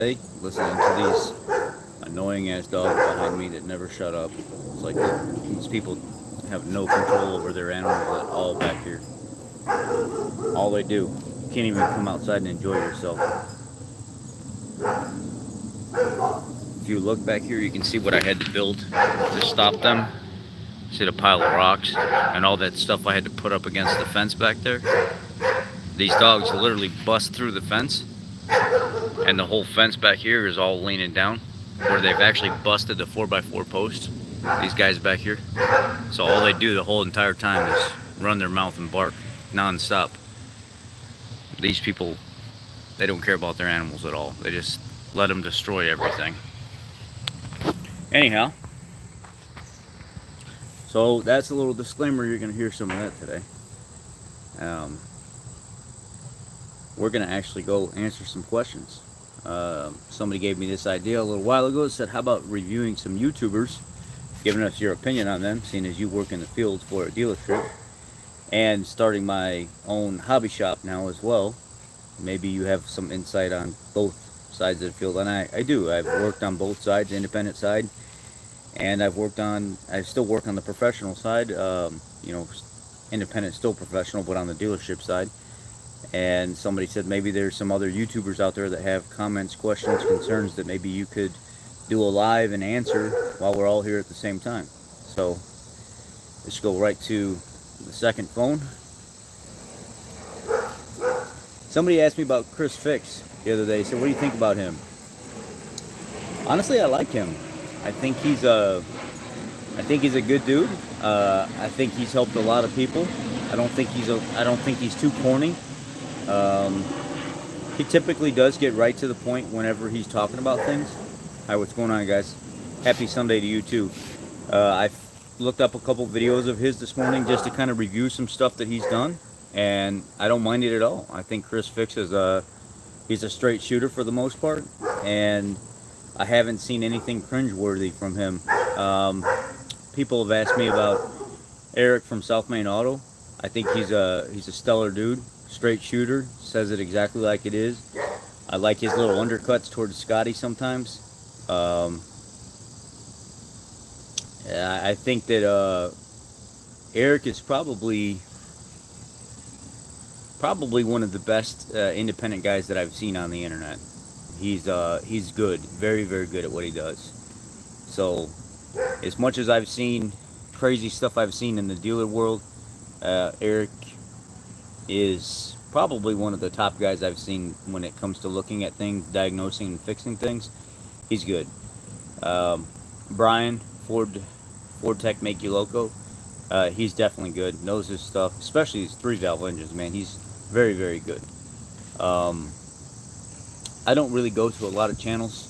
Hey, listening to these annoying ass dogs behind me that never shut up. It's like these people have no control over their animals at all back here. All they do. You can't even come outside and enjoy yourself. If you look back here, you can see what I had to build to stop them. See the pile of rocks and all that stuff I had to put up against the fence back there. These dogs literally bust through the fence, and the whole fence back here is all leaning down, where they've actually busted the 4x4 post. These guys back here. So all they do the whole entire time is run their mouth and bark non-stop. These people, they don't care about their animals at all. They just let them destroy everything. Anyhow, so that's a little disclaimer. You're going to hear some of that today. We're going to actually go answer some questions. Somebody gave me this idea a little while ago. Said, how about reviewing some YouTubers, giving us your opinion on them, seeing as you work in the field for a dealership, and starting my own hobby shop now as well. Maybe you have some insight on both sides of the field, and I do. I've worked on both sides, the independent side, and I still work on the professional side. Independent, still professional, but on the dealership side. And somebody said maybe there's some other YouTubers out there that have comments, questions, concerns that maybe you could do a live and answer while we're all here at the same time. So let's go right to the second phone. Somebody asked me about ChrisFix the other day. He said, what do you think about him? Honestly, I like him. I think he's a good dude. I think he's helped a lot of people. I don't think he's too corny. He typically does get right to the point whenever he's talking about things. Hi, what's going on, guys? Happy Sunday to you too. I've looked up a couple videos of his this morning just to kind of review some stuff that he's done, and I don't mind it at all. I think ChrisFix he's a straight shooter for the most part, and I haven't seen anything cringeworthy from him. People have asked me about Eric from South Main Auto. I think he's a stellar dude. Straight shooter, says it exactly like it is. I like his little undercuts towards Scotty sometimes. I think that Eric is probably one of the best independent guys that I've seen on the internet. He's good, very, very good at what he does. So as much as I've seen crazy stuff I've seen in the dealer world, Eric is probably one of the top guys I've seen when it comes to looking at things, diagnosing and fixing things. He's good. Brian, Ford Tech Make You Loco, he's definitely good, knows his stuff, especially his 3-valve engines, man. He's very, very good. I don't really go to a lot of channels.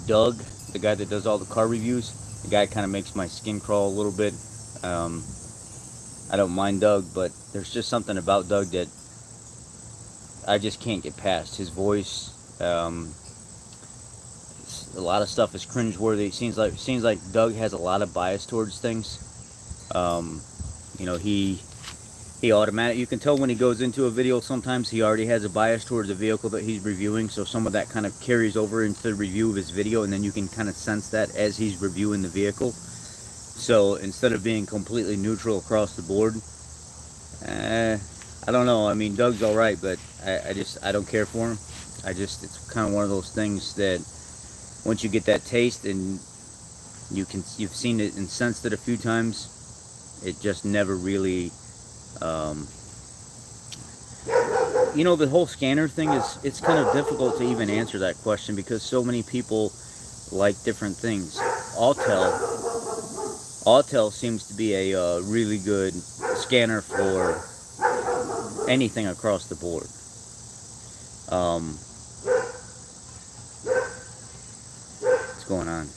Doug, the guy that does all the car reviews, the guy kind of makes my skin crawl a little bit. I don't mind Doug, but there's just something about Doug that I just can't get past. His voice, a lot of stuff is cringeworthy. It seems like Doug has a lot of bias towards things. He automatically, you can tell when he goes into a video, sometimes he already has a bias towards the vehicle that he's reviewing, so some of that kind of carries over into the review of his video, and then you can kind of sense that as he's reviewing the vehicle. So instead of being completely neutral across the board, I don't know. I mean, Doug's all right, but I don't care for him. It's kind of one of those things that once you get that taste and you've seen it and sensed it a few times, it just never really, the whole scanner thing it's kind of difficult to even answer that question because so many people like different things. Autel seems to be a really good scanner for anything across the board. What's going on?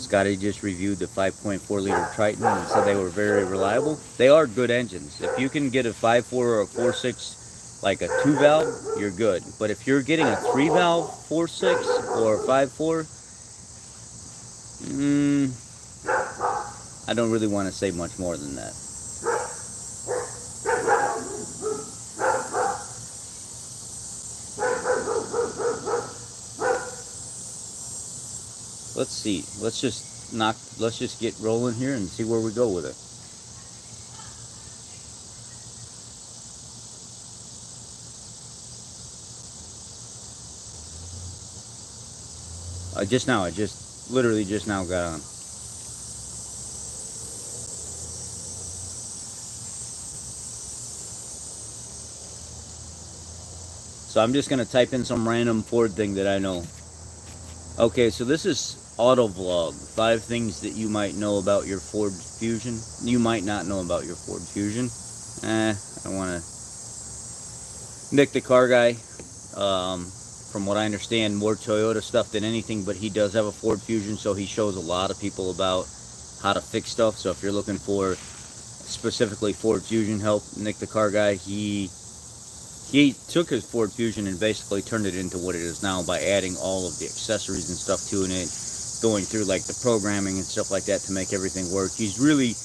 Scotty just reviewed the 5.4 liter Triton and said they were very reliable. They are good engines. If you can get a 5.4 or a 4.6, like a 2-valve, you're good. But if you're getting a 3-valve 4.6 or a 5.4, I don't really want to say much more than that. let's see. Let's just get rolling here and see where we go with it. I just literally just now got on. So I'm just going to type in some random Ford thing that I know. Okay, so this is AutoVlog. 5 things that you might know about your Ford Fusion. You might not know about your Ford Fusion. I don't want to nick the car guy. From what I understand, more Toyota stuff than anything, but he does have a Ford Fusion, so he shows a lot of people about how to fix stuff. So if you're looking for specifically Ford Fusion help, Nick the car guy, he took his Ford Fusion and basically turned it into what it is now by adding all of the accessories and stuff to it, going through like the programming and stuff like that to make everything work. He's really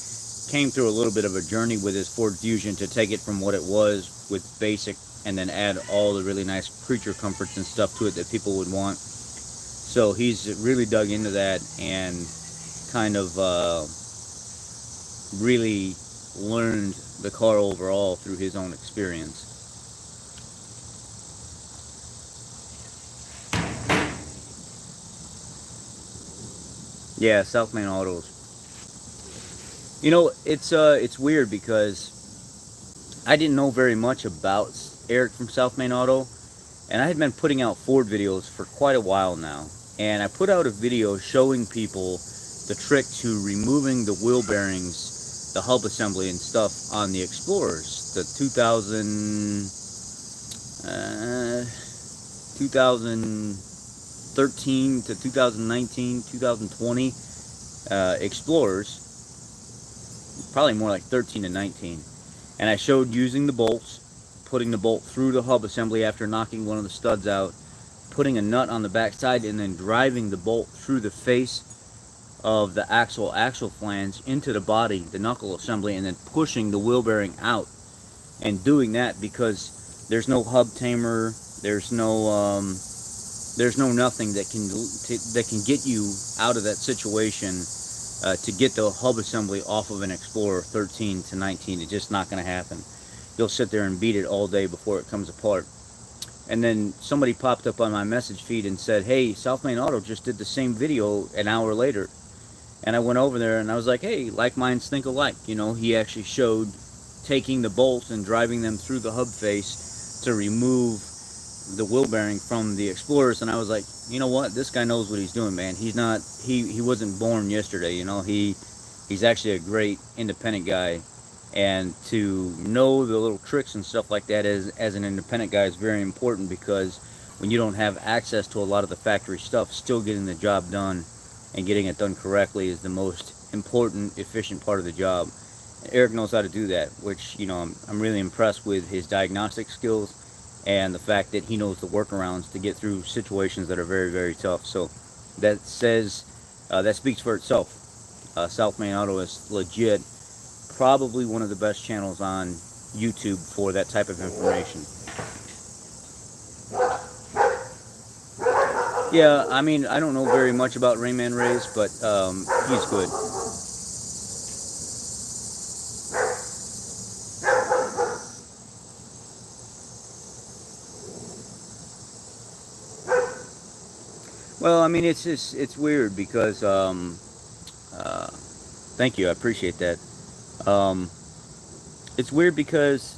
came through a little bit of a journey with his Ford Fusion to take it from what it was with basic and then add all the really nice creature comforts and stuff to it that people would want. So he's really dug into that and kind of really learned the car overall through his own experience. Yeah, South Main Autos. You know, it's weird because I didn't know very much about Eric from South Main Auto, and I had been putting out Ford videos for quite a while now. And I put out a video showing people the trick to removing the wheel bearings, the hub assembly and stuff on the Explorers, the 2013 to 2019, 2020 Explorers, probably more like 13 to 19. And I showed using the bolts, putting the bolt through the hub assembly after knocking one of the studs out, putting a nut on the back side, and then driving the bolt through the face of the axle flange into the body, the knuckle assembly, and then pushing the wheel bearing out. And doing that because there's no hub tamer, there's no nothing that can get you out of that situation to get the hub assembly off of an Explorer 13 to 19. It's just not going to happen. You'll sit there and beat it all day before it comes apart. And then somebody popped up on my message feed and said, hey, South Main Auto just did the same video an hour later. And I went over there and I was like, hey, like minds think alike. You know, he actually showed taking the bolts and driving them through the hub face to remove the wheel bearing from the Explorers. And I was like, you know what, this guy knows what he's doing, man. He wasn't born yesterday, you know. He's actually a great independent guy, and to know the little tricks and stuff like that as an independent guy is very important, because when you don't have access to a lot of the factory stuff, still getting the job done and getting it done correctly is the most important, efficient part of the job. And Eric knows how to do that, which, you know, I'm really impressed with his diagnostic skills and the fact that he knows the workarounds to get through situations that are very, very tough. So that speaks for itself. South Main Auto is legit, probably one of the best channels on YouTube for that type of information. Yeah, I mean, I don't know very much about Rayman Rays, but he's good. Well, I mean, it's weird because thank you, I appreciate that. It's weird because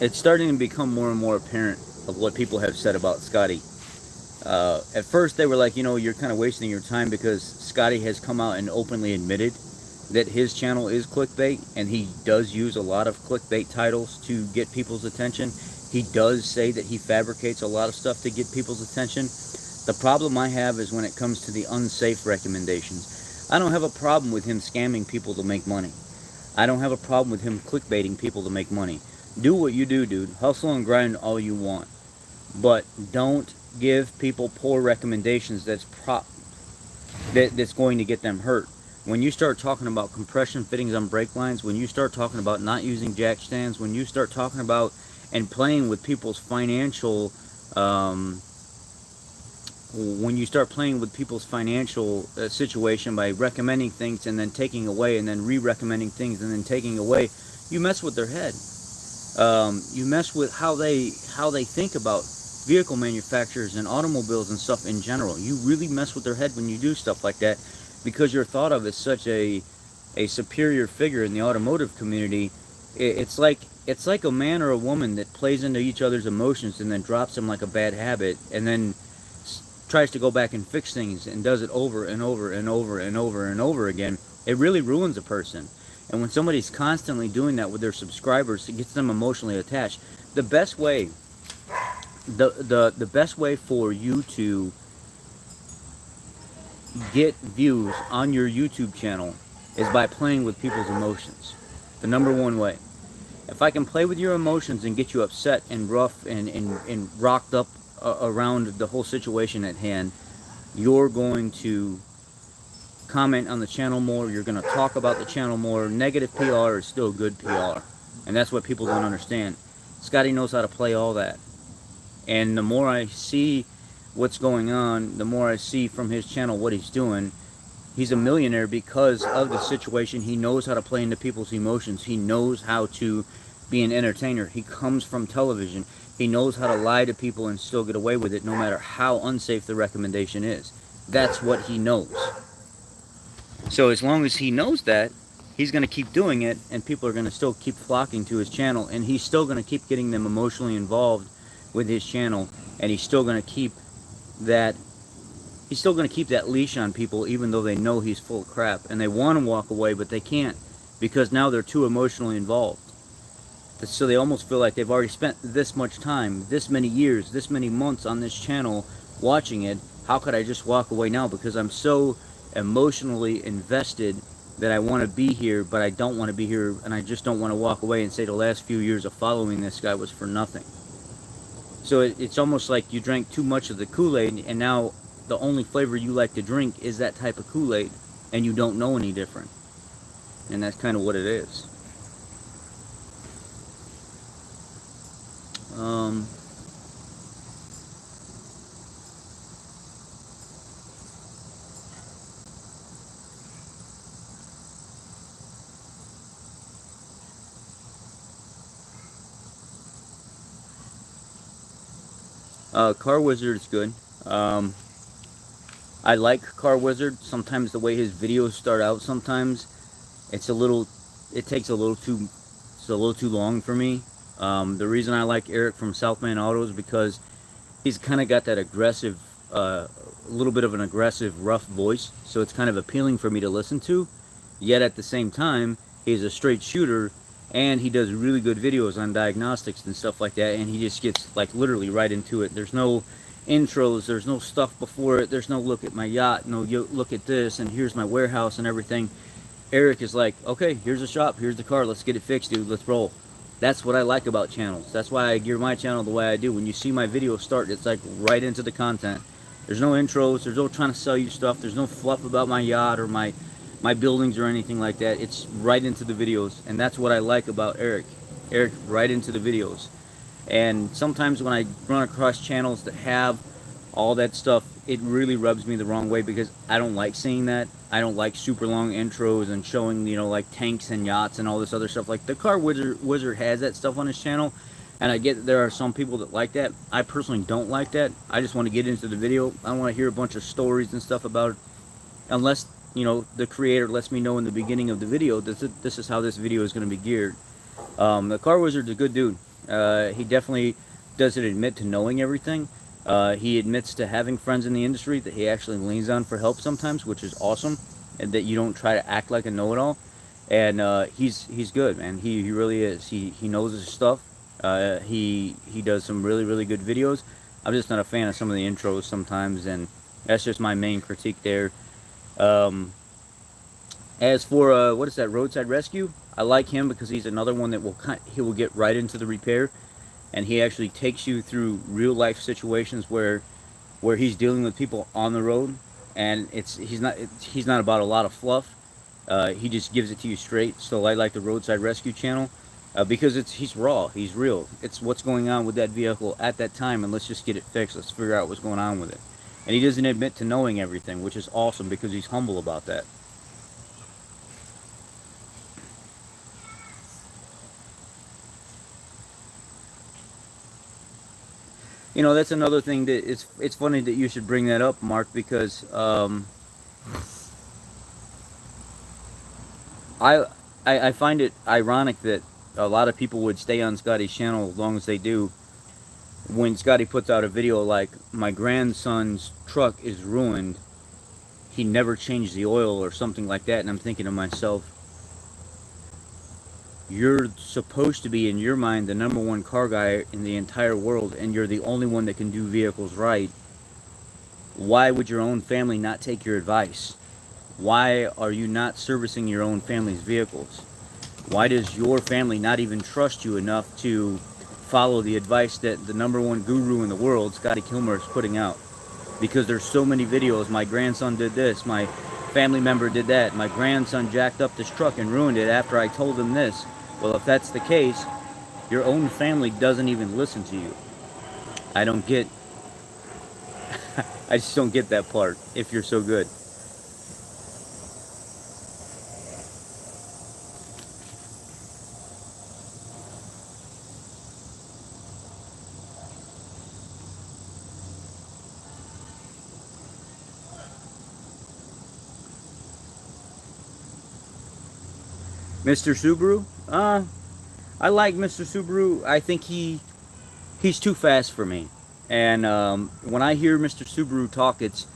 it's starting to become more and more apparent of what people have said about Scotty. At first they were like, you know, you're kind of wasting your time, because Scotty has come out and openly admitted that his channel is clickbait, and he does use a lot of clickbait titles to get people's attention. He does say that he fabricates a lot of stuff to get people's attention. The problem I have is when it comes to the unsafe recommendations. I don't have a problem with him scamming people to make money. I don't have a problem with him clickbaiting people to make money. Do what you do, dude. Hustle and grind all you want. But don't give people poor recommendations that's going to get them hurt. When you start talking about compression fittings on brake lines, when you start talking about not using jack stands, when you start talking about and playing with people's financial when you start playing with people's financial situation by recommending things and then taking away, and then re-recommending things and then taking away, you mess with their head. You mess with how they think about vehicle manufacturers and automobiles and stuff in general. You really mess with their head when you do stuff like that, because you're thought of as such a superior figure in the automotive community. It's like a man or a woman that plays into each other's emotions and then drops them like a bad habit, and then tries to go back and fix things and does it over and over and over and over and over again. It really ruins a person. And when somebody's constantly doing that with their subscribers, it gets them emotionally attached. The best way, the best way for you to get views on your YouTube channel is by playing with people's emotions. The number one way. If I can play with your emotions and get you upset and rough and rocked up around the whole situation at hand, you're going to comment on the channel more, you're going to talk about the channel more. Negative PR is still good PR, and that's what people don't understand. Scotty knows how to play all that, and the more I see what's going on, the more I see from his channel what he's doing. He's a millionaire because of the situation. He knows how to play into people's emotions. He knows how to be an entertainer. He comes from television. He knows how to lie to people and still get away with it, no matter how unsafe the recommendation is. That's what he knows. So as long as he knows that, he's going to keep doing it, and people are going to still keep flocking to his channel, and he's still going to keep getting them emotionally involved with his channel, and he's still going to keep that leash on people, even though they know he's full of crap, and they want to walk away, but they can't, because now they're too emotionally involved. So they almost feel like they've already spent this much time, this many years, this many months on this channel watching it. How could I just walk away now? Because I'm so emotionally invested that I want to be here, but I don't want to be here, and I just don't want to walk away and say the last few years of following this guy was for nothing. So it's almost like you drank too much of the Kool-Aid, and now the only flavor you like to drink is that type of Kool-Aid, and you don't know any different. And that's kind of what it is. Car Wizard is good. I like Car Wizard. Sometimes the way his videos start out, sometimes it takes a little too long for me. The reason I like Eric from Southman Auto is because he's kind of got that aggressive, a little bit of an aggressive, rough voice, so it's kind of appealing for me to listen to. Yet at the same time, he's a straight shooter, and he does really good videos on diagnostics and stuff like that, and he just gets like literally right into it. There's no intros, there's no stuff before it, there's no look at my yacht, no look at this, and here's my warehouse and everything. Eric is like, okay, here's the shop, here's the car, let's get it fixed, dude, let's roll. That's what I like about channels. That's why I gear my channel the way I do. When you see my video start, it's like right into the content. There's no intros, there's no trying to sell you stuff, there's no fluff about my yacht or my buildings or anything like that. It's right into the videos, and that's what I like about Eric. Eric, right into the videos. And sometimes when I run across channels that have all that stuff, it really rubs me the wrong way, because I don't like seeing that. I don't like super long intros and showing, you know, like tanks and yachts and all this other stuff. Like the Car Wizard has that stuff on his channel, and I get that there are some people that like that. I personally don't like that. I just want to get into the video. I don't want to hear a bunch of stories and stuff about it, unless, you know, the creator lets me know in the beginning of the video that this is how this video is going to be geared. The Car Wizard's a good dude. He definitely doesn't admit to knowing everything. He admits to having friends in the industry that he actually leans on for help sometimes, which is awesome, and that you don't try to act like a know-it-all. And he's good, man. He really is. He knows his stuff. He does some really good videos. I'm just not a fan of some of the intros sometimes, and that's just my main critique there. As for what is that, Roadside Rescue? I like him because he's another one that he will get right into the repair, and he actually takes you through real life situations where he's dealing with people on the road, and he's not about a lot of fluff. He just gives it to you straight. So I like the Roadside Rescue channel because he's raw, he's real. It's what's going on with that vehicle at that time, and let's just get it fixed. Let's figure out what's going on with it. And he doesn't admit to knowing everything, which is awesome because he's humble about that. You know, that's another thing that it's funny that you should bring that up, Mark, because I, I find it ironic that a lot of people would stay on Scotty's channel as long as they do when Scotty puts out a video like, my grandson's truck is ruined, he never changed the oil or something like that, and I'm thinking to myself, you're supposed to be, in your mind, the #1 car guy in the entire world, and you're the only one that can do vehicles right. Why would your own family not take your advice? Why are you not servicing your own family's vehicles? Why does your family not even trust you enough to follow the advice that the #1 guru in the world, Scotty Kilmer, is putting out? Because there's so many videos, my grandson did this, my family member did that, my grandson jacked up this truck and ruined it after I told him this. Well, if that's the case, your own family doesn't even listen to you. I don't get, I just don't get that part, if you're so good. Mr. Subaru? I like Mr. Subaru. I think he's too fast for me. And when I hear Mr. Subaru talk, it's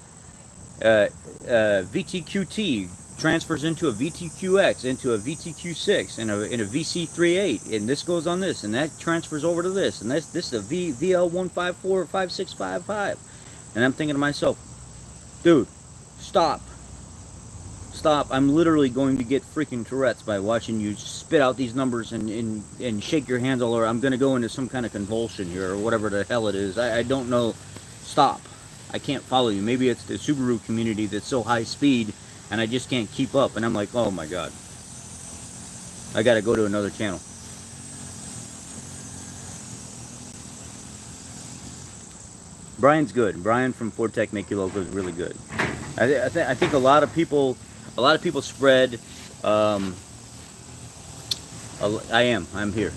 VTQT transfers into a VTQX, into a VTQ6, and a VC38, and this goes on this, and that transfers over to this, and this is a VL1545655. And I'm thinking to myself, dude, stop. Stop. I'm literally going to get freaking Tourette's by watching you spit out these numbers and shake your hands all over. I'm going to go into some kind of convulsion here, or whatever the hell it is. I don't know. Stop. I can't follow you. Maybe it's the Subaru community that's so high speed, and I just can't keep up. And I'm like, oh my god. I got to go to another channel. Brian's good. Brian from Ford Tech Make You Local is really good. I think a lot of people spread. I'm here.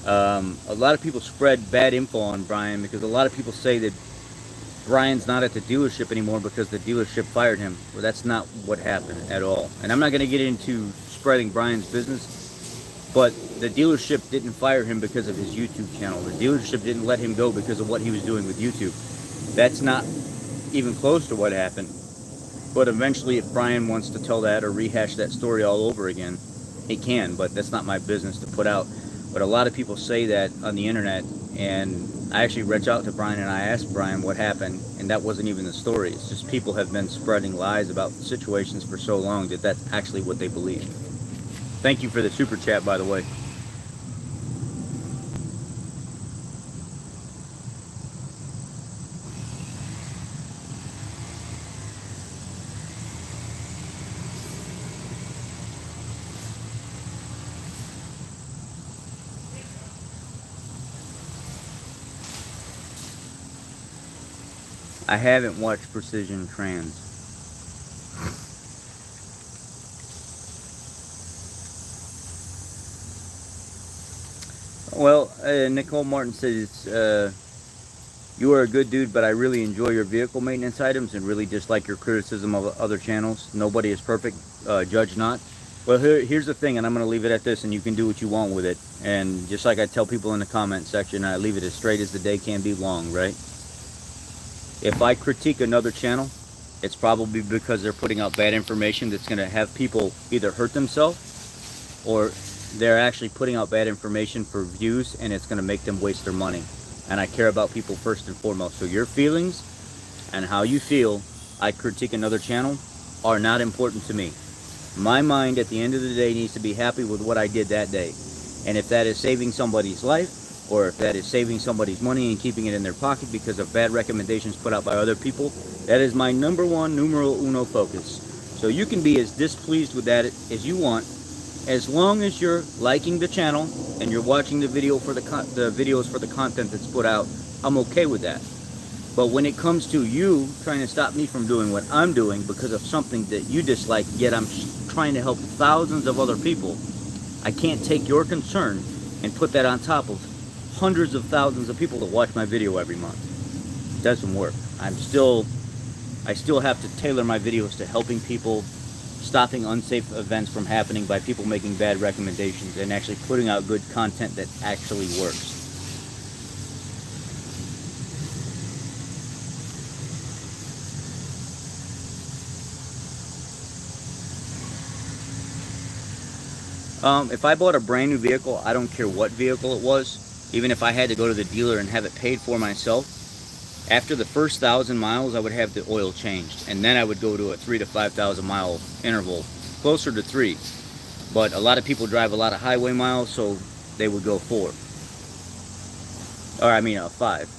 A lot of people spread bad info on Brian because a lot of people say that Brian's not at the dealership anymore because the dealership fired him. Well, that's not what happened at all. And I'm not going to get into spreading Brian's business, but the dealership didn't fire him because of his YouTube channel. The dealership didn't let him go because of what he was doing with YouTube. That's not even close to what happened. But eventually, if Brian wants to tell that or rehash that story all over again, he can, but that's not my business to put out. But a lot of people say that on the internet, and I actually reached out to Brian and I asked Brian what happened, and that wasn't even the story. It's just people have been spreading lies about situations for so long that that's actually what they believe. Thank you for the super chat, by the way. I haven't watched Precision Trans. Well, Nicole Martin says, you are a good dude, but I really enjoy your vehicle maintenance items and really dislike your criticism of other channels. Nobody is perfect, judge not. Well, here's the thing, and I'm going to leave it at this, and you can do what you want with it. And just like I tell people in the comment section, I leave it as straight as the day can be long, right? If I critique another channel, it's probably because they're putting out bad information that's going to have people either hurt themselves or they're actually putting out bad information for views and it's going to make them waste their money. And I care about people first and foremost. So your feelings and how you feel I critique another channel are not important to me. My mind at the end of the day needs to be happy with what I did that day. And if that is saving somebody's life, or if that is saving somebody's money and keeping it in their pocket because of bad recommendations put out by other people, that is my #1 numero uno focus. So you can be as displeased with that as you want, as long as you're liking the channel and you're watching the videos for the content that's put out. I'm okay with that. But when it comes to you trying to stop me from doing what I'm doing because of something that you dislike, yet I'm trying to help thousands of other people, I can't take your concern and put that on top of hundreds of thousands of people that watch my video every month. It doesn't work. I still have to tailor my videos to helping people, stopping unsafe events from happening by people making bad recommendations, and actually putting out good content that actually works. If I bought a brand new vehicle, I don't care what vehicle it was, even if I had to go to the dealer and have it paid for myself, after the first 1,000 miles, I would have the oil changed, and then I would go to a 3,000 to 5,000 mile interval, closer to 3. But a lot of people drive a lot of highway miles, so they would go 4. Or I mean 5.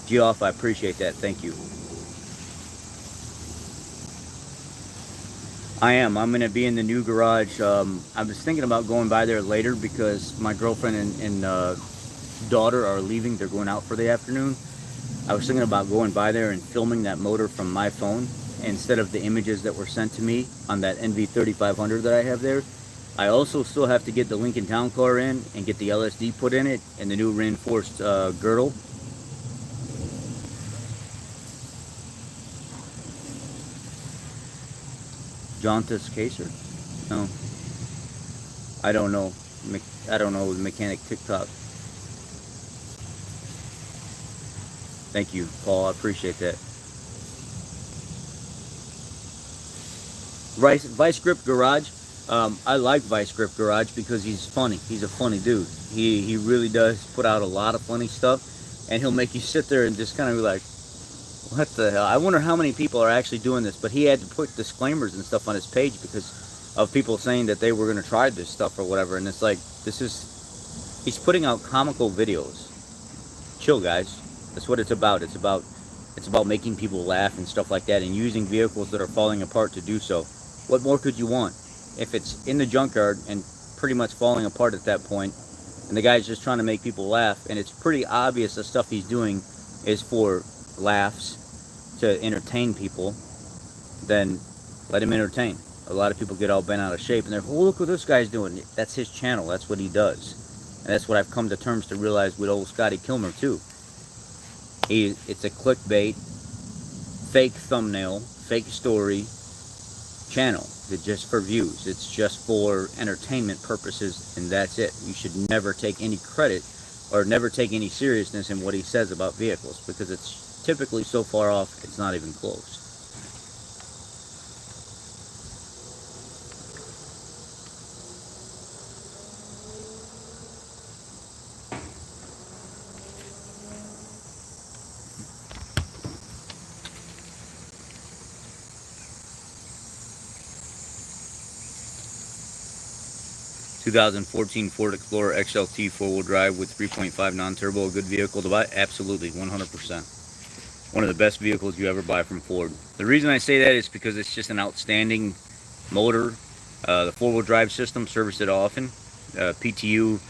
Geoff, I appreciate that. Thank you. I'm going to be in the new garage. I was thinking about going by there later because my girlfriend and daughter are leaving. They're going out for the afternoon. I was thinking about going by there and filming that motor from my phone instead of the images that were sent to me on that NV3500 that I have there. I also still have to get the Lincoln Town Car in and get the LSD put in it and the new reinforced girdle. Jauntus Caser? No. I don't know. I don't know the mechanic TikTok. Thank you, Paul. I appreciate that. Vice Grip Garage. I like Vice Grip Garage because he's funny. He's a funny dude. He really does put out a lot of funny stuff, and he'll make you sit there and just kind of be like, what the hell? I wonder how many people are actually doing this. But he had to put disclaimers and stuff on his page because of people saying that they were going to try this stuff or whatever. And it's like, he's putting out comical videos. Chill, guys. That's what it's about. It's about making people laugh and stuff like that, and using vehicles that are falling apart to do so. What more could you want? If it's in the junkyard and pretty much falling apart at that point, and the guy's just trying to make people laugh, and it's pretty obvious the stuff he's doing is for laughs, to entertain people, then let him entertain. A lot of people get all bent out of shape and they're, oh, look what this guy's doing. That's his channel. That's what he does. And that's what I've come to terms to realize with old Scotty Kilmer too. It's a clickbait, fake thumbnail, fake story channel. It's just for views. It's just for entertainment purposes, and that's it. You should never take any credit or never take any seriousness in what he says about vehicles, because it's typically so far off, it's not even close. 2014 Ford Explorer XLT 4-wheel drive with 3.5 non-turbo, a good vehicle to buy? Absolutely, 100%. One of the best vehicles you ever buy from Ford. The reason I say that is because it's just an outstanding motor. The 4-wheel drive system, service it often. PTU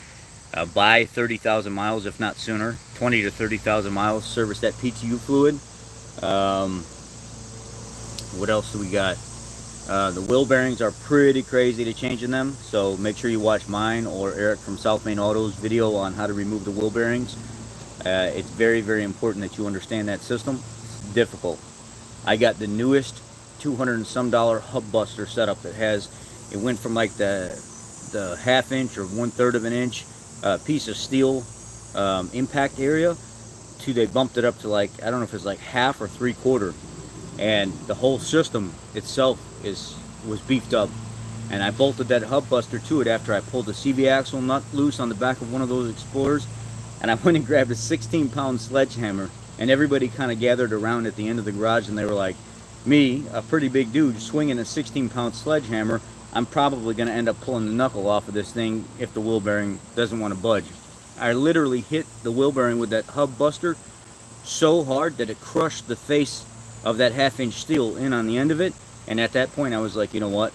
by 30,000 miles, if not sooner. 20 to 30,000 miles, service that PTU fluid. What else do we got? The wheel bearings are pretty crazy to change in them, so make sure you watch mine or Eric from South Main Auto's video on how to remove the wheel bearings. It's very, very important that you understand that system. It's difficult. I got the newest $200 and some hub buster setup that has, it went from like the ½ inch or 1/3 of an inch piece of steel impact area to, they bumped it up to like, I don't know if it's like 1/2 or 3/4, and the whole system itself was beefed up. And I bolted that hub buster to it after I pulled the CV axle nut loose on the back of one of those Explorers, and I went and grabbed a 16-pound sledgehammer, and everybody kind of gathered around at the end of the garage, and they were like, me, a pretty big dude, swinging a 16-pound sledgehammer, I'm probably going to end up pulling the knuckle off of this thing if the wheel bearing doesn't want to budge. I literally hit the wheel bearing with that hub buster so hard that it crushed the face of that ½ inch steel in on the end of it. And at that point I was like, you know what,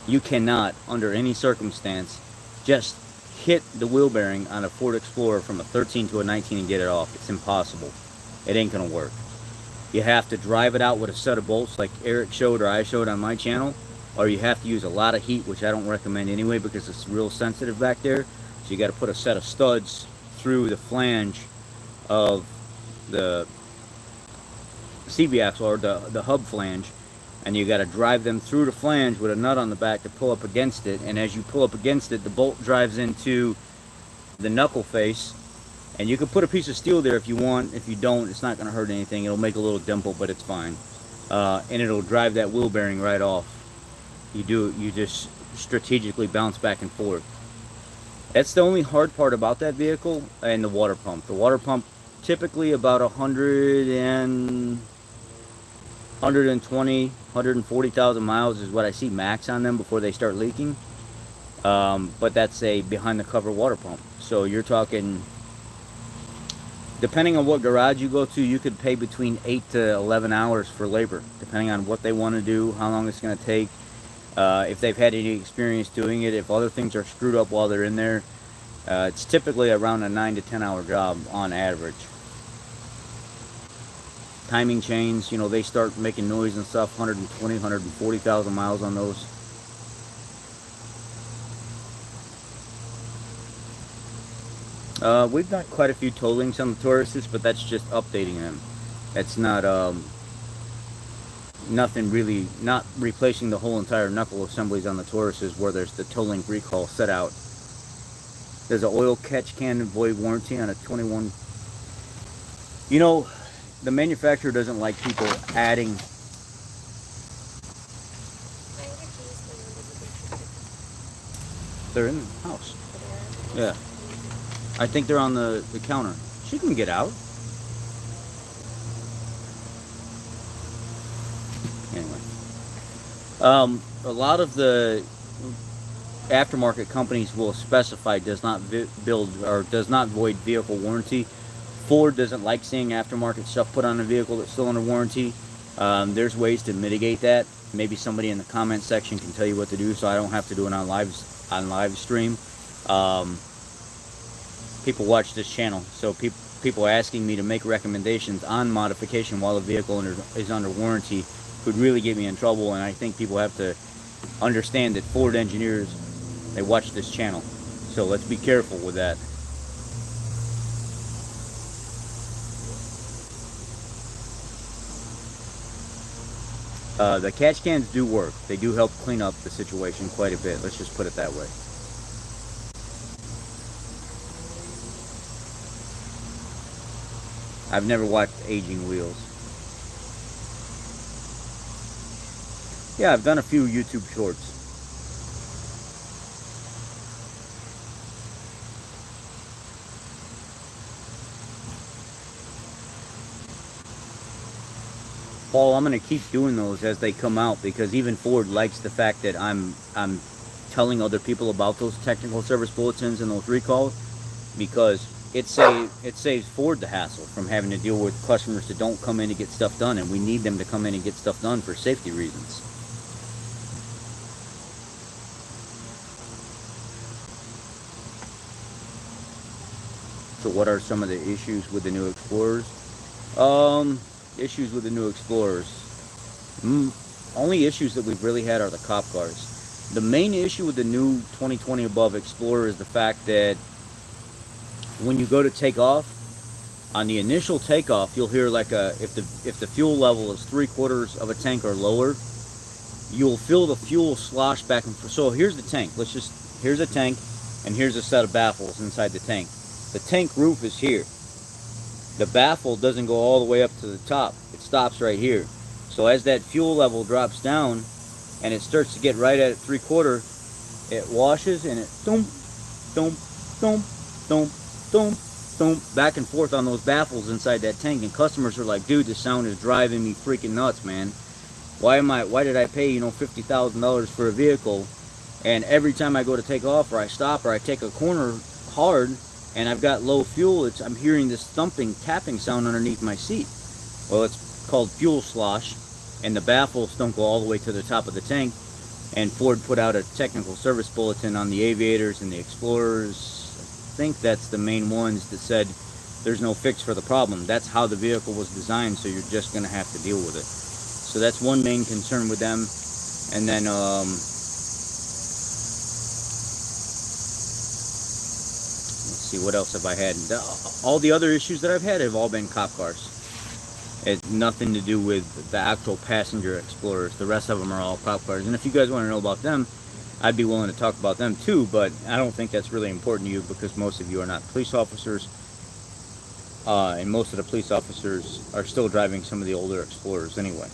you cannot under any circumstance just hit the wheel bearing on a Ford Explorer from a 13 to a 19 and get it off. It's impossible. it ain't gonna work. You have to drive it out with a set of bolts like Eric showed or I showed on my channel, or you have to use a lot of heat, which I don't recommend anyway because it's real sensitive back there. So you got to put a set of studs through the flange of the CV axle, or the hub flange, and you got to drive them through the flange with a nut on the back to pull up against it. And as you pull up against it, the bolt drives into the knuckle face. And you can put a piece of steel there if you want. If you don't, it's not going to hurt anything. It'll make a little dimple, but it's fine. And it'll drive that wheel bearing right off. You just strategically bounce back and forth. That's the only hard part about that vehicle, and the water pump. The water pump, typically about 140,000 miles is what I see max on them before they start leaking. But that's a behind the cover water pump. So you're talking, depending on what garage you go to, you could pay between 8 to 11 hours for labor, depending on what they want to do, how long it's going to take, if they've had any experience doing it, if other things are screwed up while they're in there. It's typically around a 9 to 10 hour job on average. Timing chains, you know, they start making noise and stuff, 120, 140,000 miles on those. We've got quite a few tow links on the Tauruses, but that's just updating them. That's not nothing really, not replacing the whole entire knuckle assemblies on the Tauruses where there's the tow link recall set out. There's an oil catch can void warranty on a 21. You know, the manufacturer doesn't like people adding. They're in the house. Yeah. I think they're on the counter. She can get out. Anyway. A lot of the aftermarket companies will specify does not build or does not void vehicle warranty. Ford doesn't like seeing aftermarket stuff put on a vehicle that's still under warranty. There's ways to mitigate that. Maybe somebody in the comment section can tell you what to do, so I don't have to do it on live stream. People watch this channel, so people asking me to make recommendations on modification while the vehicle is under warranty could really get me in trouble. And I think people have to understand that Ford engineers, they watch this channel, so let's be careful with that. The catch cans do work. They do help clean up the situation quite a bit. Let's just put it that way. I've never watched aging wheels. Yeah, I've done a few YouTube shorts. Paul, I'm going to keep doing those as they come out, because even Ford likes the fact that I'm telling other people about those technical service bulletins and those recalls, because it saves Ford the hassle from having to deal with customers that don't come in to get stuff done, and we need them to come in and get stuff done for safety reasons. So what are some of the issues with the new Explorers? Issues with the new Explorers. Only issues that we've really had are the cop cars. The main issue with the new 2020 above Explorer is the fact that when you go to take off, on the initial takeoff, you'll hear like if the fuel level is 3/4 of a tank or lower, you'll feel the fuel slosh back and forth. So here's the tank. Here's a tank, and here's a set of baffles inside the tank. The tank roof is here. The baffle doesn't go all the way up to the top. It stops right here. So as that fuel level drops down, and it starts to get right at 3/4, it washes and it thump, thump, thump, thump, thump, thump, back and forth on those baffles inside that tank. And customers are like, dude, this sound is driving me freaking nuts, man. Why did I pay, $50,000 for a vehicle, and every time I go to take off, or I stop, or I take a corner hard, and I've got low fuel, I'm hearing this thumping, tapping sound underneath my seat. Well, it's called fuel slosh, and the baffles don't go all the way to the top of the tank. And Ford put out a technical service bulletin on the Aviators and the Explorers. I think that's the main ones that said there's no fix for the problem. That's how the vehicle was designed, so you're just going to have to deal with it. So that's one main concern with them. And then let's see, what else have I had? All the other issues that I've had have all been cop cars. It's nothing to do with the actual passenger Explorers. The rest of them are all cop cars. And if you guys want to know about them, I'd be willing to talk about them too, but I don't think that's really important to you because most of you are not police officers. And most of the police officers are still driving some of the older Explorers anyway.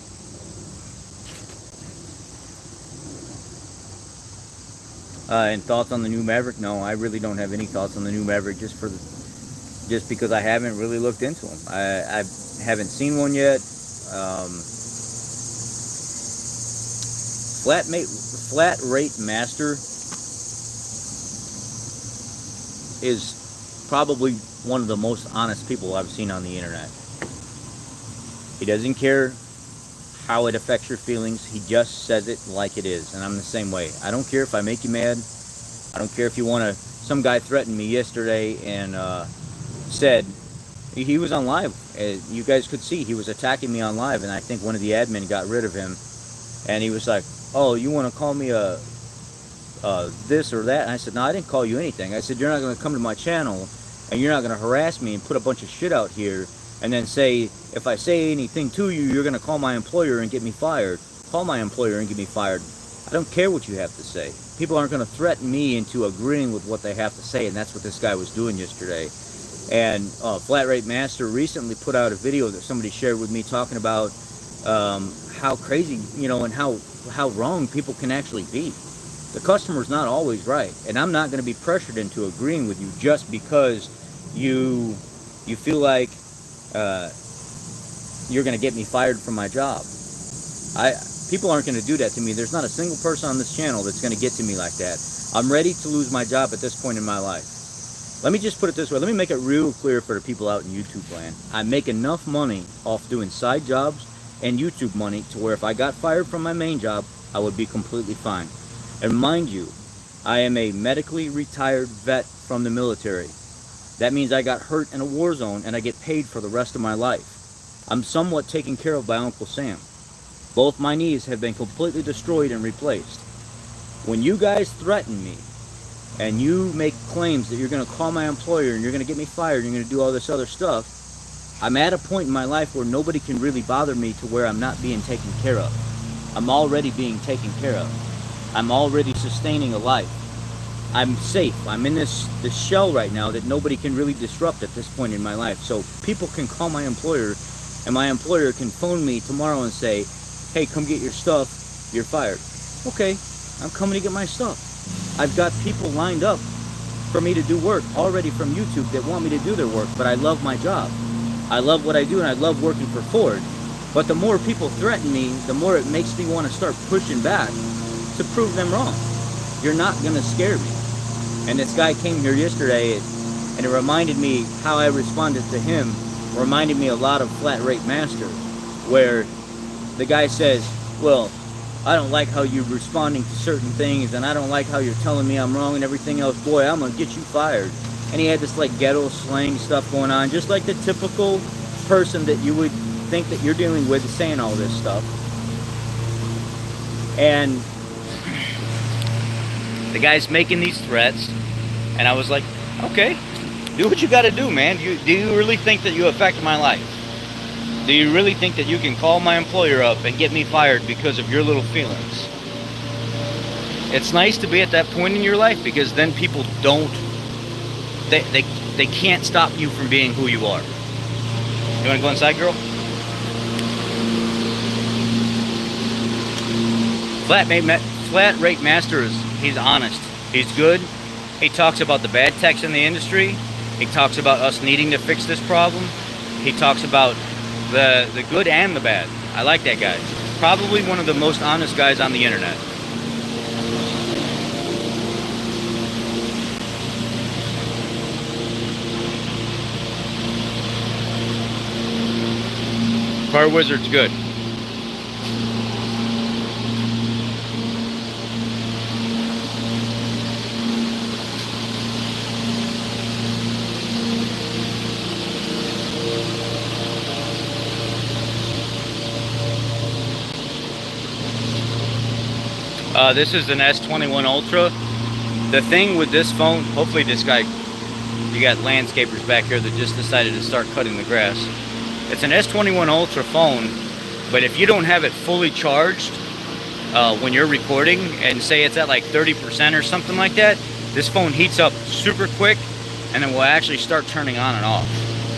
And thoughts on the new Maverick? No, I really don't have any thoughts on the new Maverick just because I haven't really looked into them. I haven't seen one yet. Flat Rate Master is probably one of the most honest people I've seen on the internet. He doesn't care how it affects your feelings. He just says it like it is, and I'm the same way. I don't care if I make you mad. I don't care if you want to. Some guy threatened me yesterday and said, he was on live. You guys could see he was attacking me on live, and I think one of the admin got rid of him. And he was like, "Oh, you want to call me a this or that?" And I said, "No, I didn't call you anything." I said, "You're not going to come to my channel, and you're not going to harass me and put a bunch of shit out here, and then say, if I say anything to you, you're going to call my employer and get me fired. Call my employer and get me fired. I don't care what you have to say." People aren't going to threaten me into agreeing with what they have to say, and that's what this guy was doing yesterday. And Flat Rate Master recently put out a video that somebody shared with me talking about how crazy, and how wrong people can actually be. The customer's not always right, and I'm not going to be pressured into agreeing with you just because you feel like you're going to get me fired from my job. People aren't going to do that to me. There's not a single person on this channel that's going to get to me like that. I'm ready to lose my job at this point in my life. Let me just put it this way. Let me make it real clear for the people out in YouTube land. I make enough money off doing side jobs and YouTube money to where if I got fired from my main job, I would be completely fine. And mind you, I am a medically retired vet from the military. That means I got hurt in a war zone and I get paid for the rest of my life. I'm somewhat taken care of by Uncle Sam. Both my knees have been completely destroyed and replaced. When you guys threaten me and you make claims that you're going to call my employer and you're going to get me fired and you're going to do all this other stuff, I'm at a point in my life where nobody can really bother me to where I'm not being taken care of. I'm already being taken care of. I'm already sustaining a life. I'm safe. I'm in this shell right now that nobody can really disrupt at this point in my life. So people can call my employer, and my employer can phone me tomorrow and say, "Hey, come get your stuff, you're fired." Okay, I'm coming to get my stuff. I've got people lined up for me to do work already from YouTube that want me to do their work, but I love my job. I love what I do, and I love working for Ford. But the more people threaten me, the more it makes me want to start pushing back to prove them wrong. You're not going to scare me. And this guy came here yesterday, and it reminded me how I responded to him, reminded me a lot of Flat Rate Master, where the guy says, "Well, I don't like how you're responding to certain things, and I don't like how you're telling me I'm wrong and everything else. Boy, I'm going to get you fired." And he had this like ghetto slang stuff going on, just like the typical person that you would think that you're dealing with saying all this stuff. And the guy's making these threats, and I was like, okay, do what you got to do, man. Do you really think that you affect my life? Do you really think that you can call my employer up and get me fired because of your little feelings? It's nice to be at that point in your life, because then people don't, they can't stop you from being who you are. You want to go inside, girl? Flat Rate Master he's honest. He's good. He talks about the bad techs in the industry. He talks about us needing to fix this problem. He talks about the good and the bad. I like that guy. Probably one of the most honest guys on the internet. Car Wizard's good. This is an S21 Ultra. The thing with this phone, hopefully this guy, you got landscapers back here that just decided to start cutting the grass. It's an S21 Ultra phone, but if you don't have it fully charged when you're recording, and say it's at like 30% or something like that, this phone heats up super quick and it will actually start turning on and off.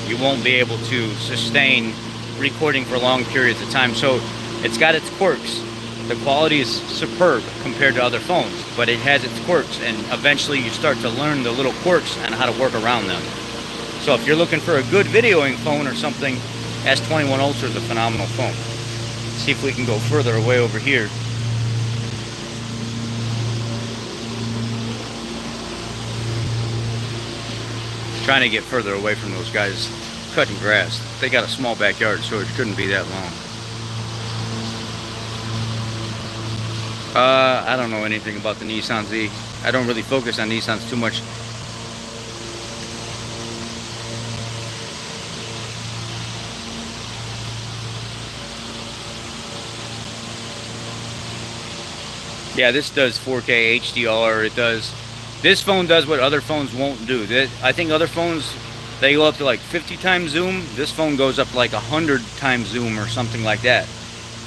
You won't be able to sustain recording for long periods of time. So it's got its quirks. The quality is superb compared to other phones, but it has its quirks, and eventually you start to learn the little quirks and how to work around them. So if you're looking for a good videoing phone or something, S21 Ultra is a phenomenal phone. Let's see if we can go further away over here. Trying to get further away from those guys cutting grass. They got a small backyard, so it couldn't be that long. I don't know anything about the Nissan Z. I don't really focus on Nissans too much. Yeah, this does 4K HDR. It does. This phone does what other phones won't do. I think other phones, they go up to like 50 times zoom. This phone goes up to like 100 times zoom or something like that.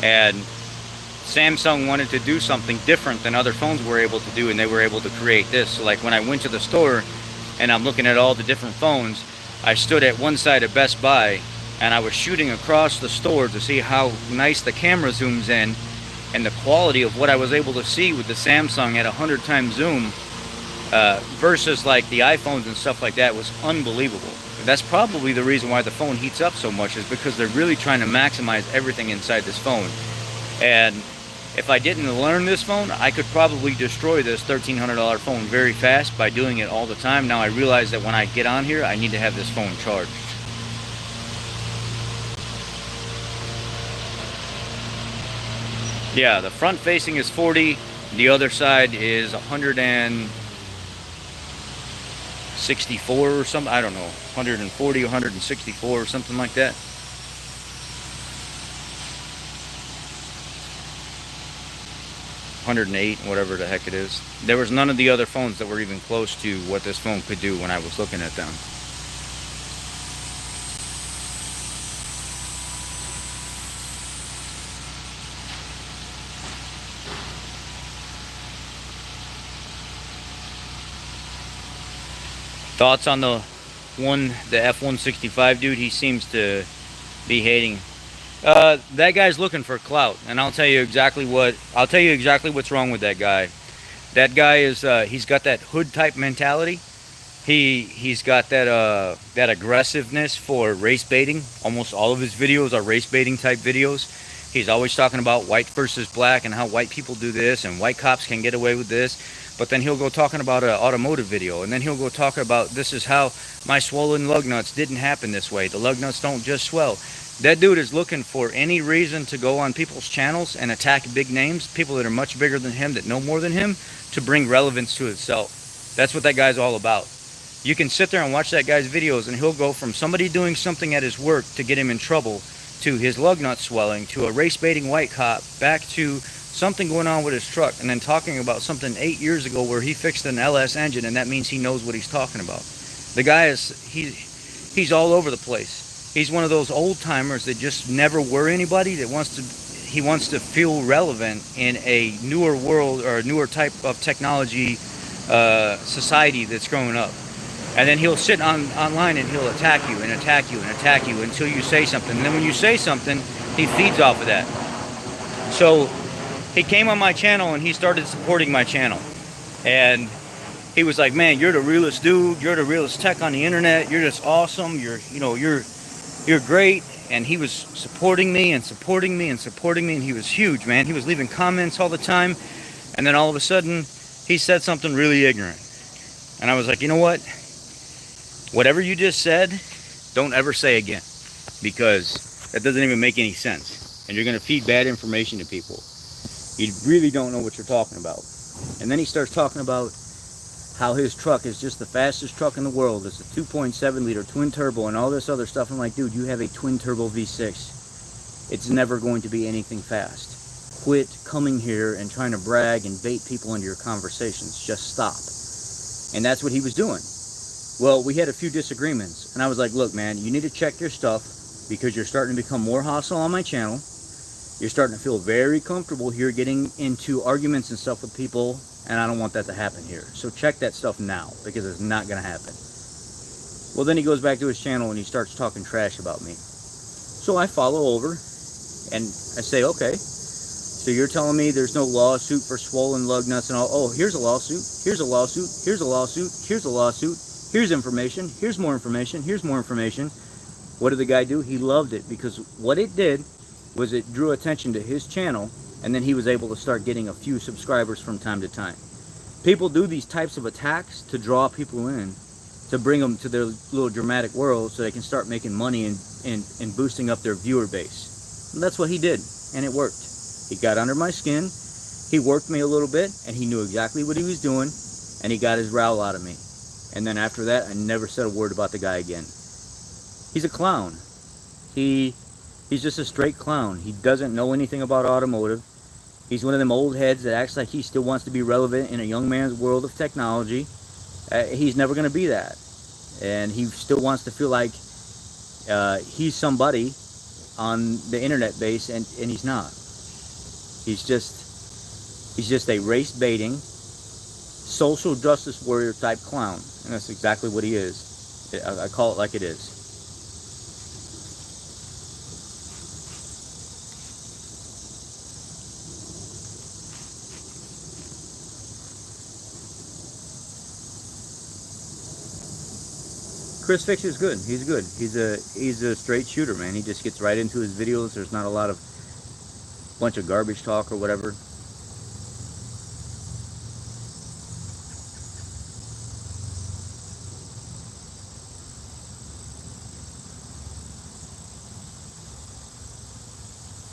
And Samsung wanted to do something different than other phones were able to do, and they were able to create this. So like when I went to the store and I'm looking at all the different phones, I stood at one side of Best Buy and I was shooting across the store to see how nice the camera zooms in, and the quality of what I was able to see with the Samsung at 100 times zoom versus like the iPhones and stuff like that was unbelievable. That's probably the reason why the phone heats up so much, is because they're really trying to maximize everything inside this phone. And if I didn't learn this phone, I could probably destroy this $1,300 phone very fast by doing it all the time. Now I realize that when I get on here, I need to have this phone charged. Yeah, the front facing is 40, the other side is 164 or something, I don't know, 140, 164 or something like that. $108, whatever the heck it is. There was none of the other phones that were even close to what this phone could do when I was looking at them. Thoughts on the F-165 dude? He seems to be hating. That guy's looking for clout, and I'll tell you exactly what's wrong with that guy. That guy is he's got that hood type mentality. He's got that that aggressiveness for race baiting. Almost all of his videos are race baiting type videos. He's always talking about white versus black and how white people do this and white cops can get away with this. But then he'll go talking about an automotive video, and then he'll go talk about this is how my swollen lug nuts didn't happen this way. The lug nuts don't just swell. That dude is looking for any reason to go on people's channels and attack big names, people that are much bigger than him, that know more than him, to bring relevance to itself. That's what that guy's all about. You can sit there and watch that guy's videos, and he'll go from somebody doing something at his work to get him in trouble, to his lug nut swelling, to a race baiting white cop, back to something going on with his truck, and then talking about something 8 years ago where he fixed an LS engine, and that means he knows what he's talking about. The guy is, he's all over the place. He's one of those old timers that just never were anybody, that he wants to feel relevant in a newer world or a newer type of technology society that's growing up. And then he'll sit online and he'll attack you and attack you and attack you until you say something. And then when you say something, he feeds off of that. So he came on my channel and he started supporting my channel. And he was like, man, you're the realest dude. You're the realest tech on the internet. You're just awesome. You're great. And he was supporting me and supporting me and supporting me. And he was huge, man. He was leaving comments all the time. And then all of a sudden, he said something really ignorant. And I was like, you know what? Whatever you just said, don't ever say again. Because that doesn't even make any sense. And you're going to feed bad information to people. You really don't know what you're talking about. And then he starts talking about how his truck is just the fastest truck in the world. It's a 2.7 liter twin turbo and all this other stuff. I'm like, dude, you have a twin turbo V6. It's never going to be anything fast. quit coming here and trying to brag and bait people into your conversations. Just stop. And that's what he was doing. Well, we had a few disagreements, and I was like, look, man, you need to check your stuff because you're starting to become more hostile on my channel. You're starting to feel very comfortable here getting into arguments and stuff with people, and I don't want that to happen here. So check that stuff now because it's not going to happen. Well, then he goes back to his channel and he starts talking trash about me. So I follow over and I say, okay, so you're telling me there's no lawsuit for swollen lug nuts and all. Oh, here's a lawsuit. Here's a lawsuit. Here's a lawsuit. Here's a lawsuit. Here's information. Here's more information. Here's more information. What did the guy do? He loved it because what it did was it drew attention to his channel, and then he was able to start getting a few subscribers from time to time. People do these types of attacks to draw people in, to bring them to their little dramatic world so they can start making money and boosting up their viewer base. And that's what he did, and it worked. He got under my skin, he worked me a little bit, and he knew exactly what he was doing, and he got his growl out of me. And then after that, I never said a word about the guy again. He's a clown. He's just a straight clown. He doesn't know anything about automotive. He's one of them old heads that acts like he still wants to be relevant in a young man's world of technology. He's never going to be that. And he still wants to feel like he's somebody on the internet base, and he's not. He's just a race baiting, social justice warrior type clown. And that's exactly what he is. I call it like it is. ChrisFix is good. He's good. He's a straight shooter, man. He just gets right into his videos. There's not a lot of bunch of garbage talk or whatever.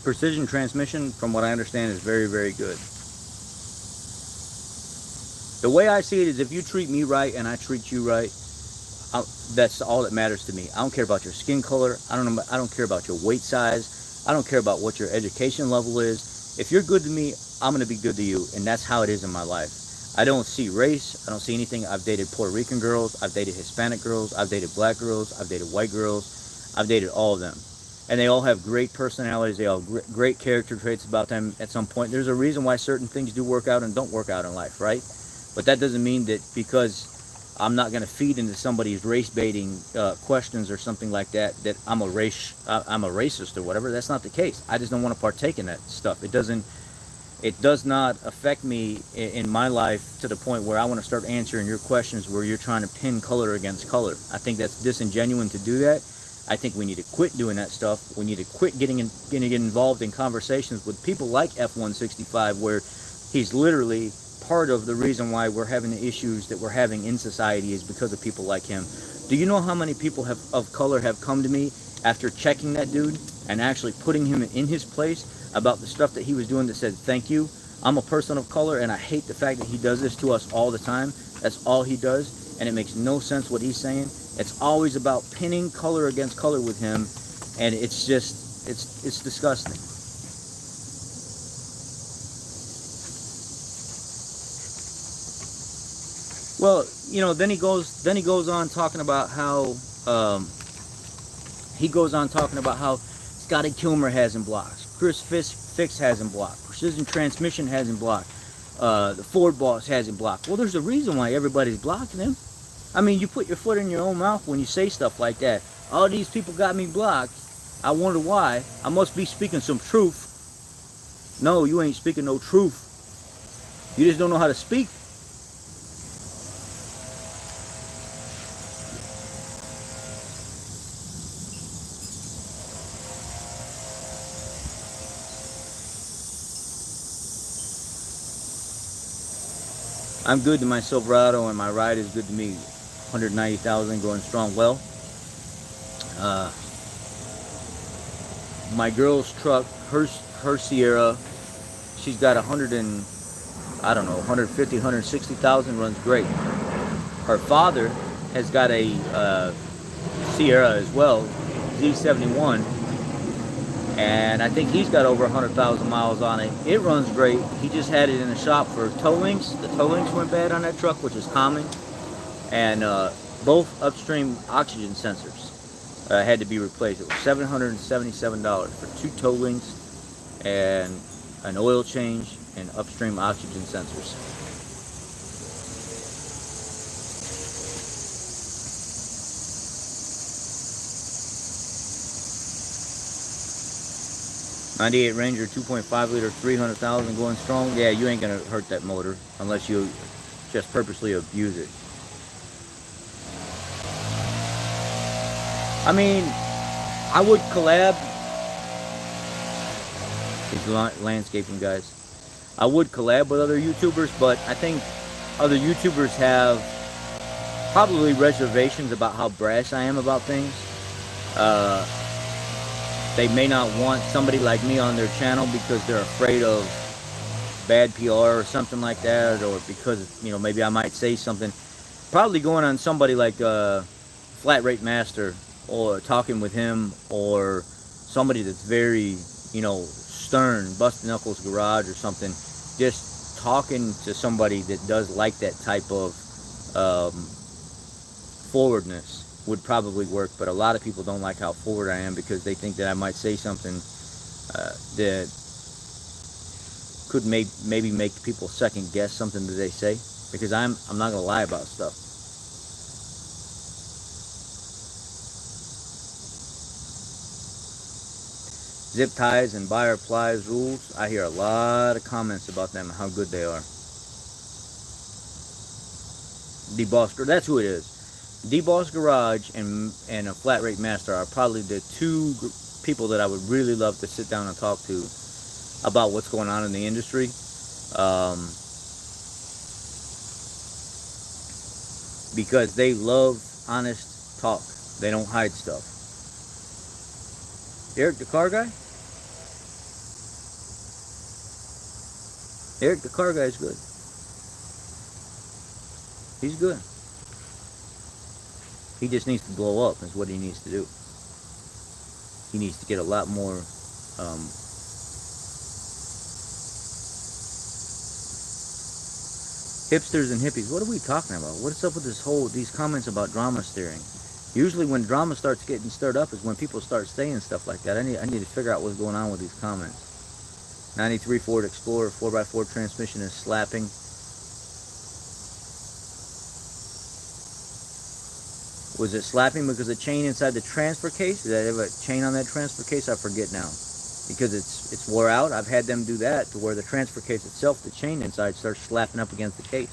Precision transmission, from what I understand, is very, very good. The way I see it is if you treat me right and I treat you right, that's all that matters to me. I don't care about your skin color. I don't care about your weight size. I don't care about what your education level is. If you're good to me, I'm going to be good to you, and that's how it is in my life. I don't see race. I don't see anything. I've dated Puerto Rican girls. I've dated Hispanic girls. I've dated black girls. I've dated white girls. I've dated all of them. And they all have great personalities. They all have great character traits about them at some point. There's a reason why certain things do work out and don't work out in life, right? But that doesn't mean that because I'm not going to feed into somebody's race baiting questions or something like that, that I'm a racist or whatever. That's not the case. I just don't want to partake in that stuff. It does not affect me in my life to the point where I want to start answering your questions where you're trying to pin color against color. I think that's disingenuous to do that. I think we need to quit doing that stuff. We need to quit getting involved in conversations with people like F165, where he's literally part of the reason why we're having the issues that we're having in society is because of people like him. Do you know how many people of color have come to me after checking that dude and actually putting him in his place about the stuff that he was doing that said, thank you, I'm a person of color and I hate the fact that he does this to us all the time. That's all he does, and it makes no sense what he's saying. It's always about pinning color against color with him, and it's just, it's disgusting. Well, you know, then he goes on talking about how Scotty Kilmer has him blocked, ChrisFix has him blocked, Precision Transmission has him blocked, the Ford boss has him blocked. Well, there's a reason why everybody's blocking him. I mean, you put your foot in your own mouth when you say stuff like that. All these people got me blocked. I wonder why. I must be speaking some truth. No, you ain't speaking no truth. You just don't know how to speak. I'm good to my Silverado, and my ride is good to me. 190,000 going strong. Well, my girl's truck, her Sierra, she's got 150, 160,000, runs great. Her father has got a Sierra as well, Z71, and I think he's got over 100,000 miles on it. It runs great. He just had it in the shop for toe links. The toe links went bad on that truck, which is common, and both upstream oxygen sensors had to be replaced. It was $777 for 2 toe links and an oil change and upstream oxygen sensors. '98 Ranger 2.5 liter, 300,000 going strong. Yeah, you ain't gonna hurt that motor unless you just purposely abuse it. I mean, I would collab. These landscaping guys. I would collab with other YouTubers, but I think other YouTubers have probably reservations about how brash I am about things. They may not want somebody like me on their channel because they're afraid of bad PR or something like that, or because, you know, maybe I might say something. Probably going on somebody like Flat Rate Master, or talking with him, or somebody that's very, you know, stern, Busted Knuckles Garage or something. Just talking to somebody that does like that type of forwardness would probably work, but a lot of people don't like how forward I am because they think that I might say something that could maybe make people second guess something that they say, because I'm not gonna lie about stuff. Zip ties and buyer plies rules. I hear a lot of comments about them and how good they are. D-Boss, that's who it is. D-Boss Garage and a Flat Rate Master are probably the 2 people that I would really love to sit down and talk to about what's going on in the industry. Because they love honest talk. They don't hide stuff. Eric, the car guy? Eric, the car guy is good. He's good. He just needs to blow up, is what he needs to do. He needs to get a lot more hipsters and hippies. What are we talking about? What's up with these comments about drama steering? Usually when drama starts getting stirred up is when people start saying stuff like that. I need to figure out what's going on with these comments. 93 Ford Explorer 4x4 transmission is slapping. Was it slapping because the chain inside the transfer case? Did I have a chain on that transfer case? I forget now. Because it's wore out. I've had them do that to where the transfer case itself, the chain inside, starts slapping up against the case.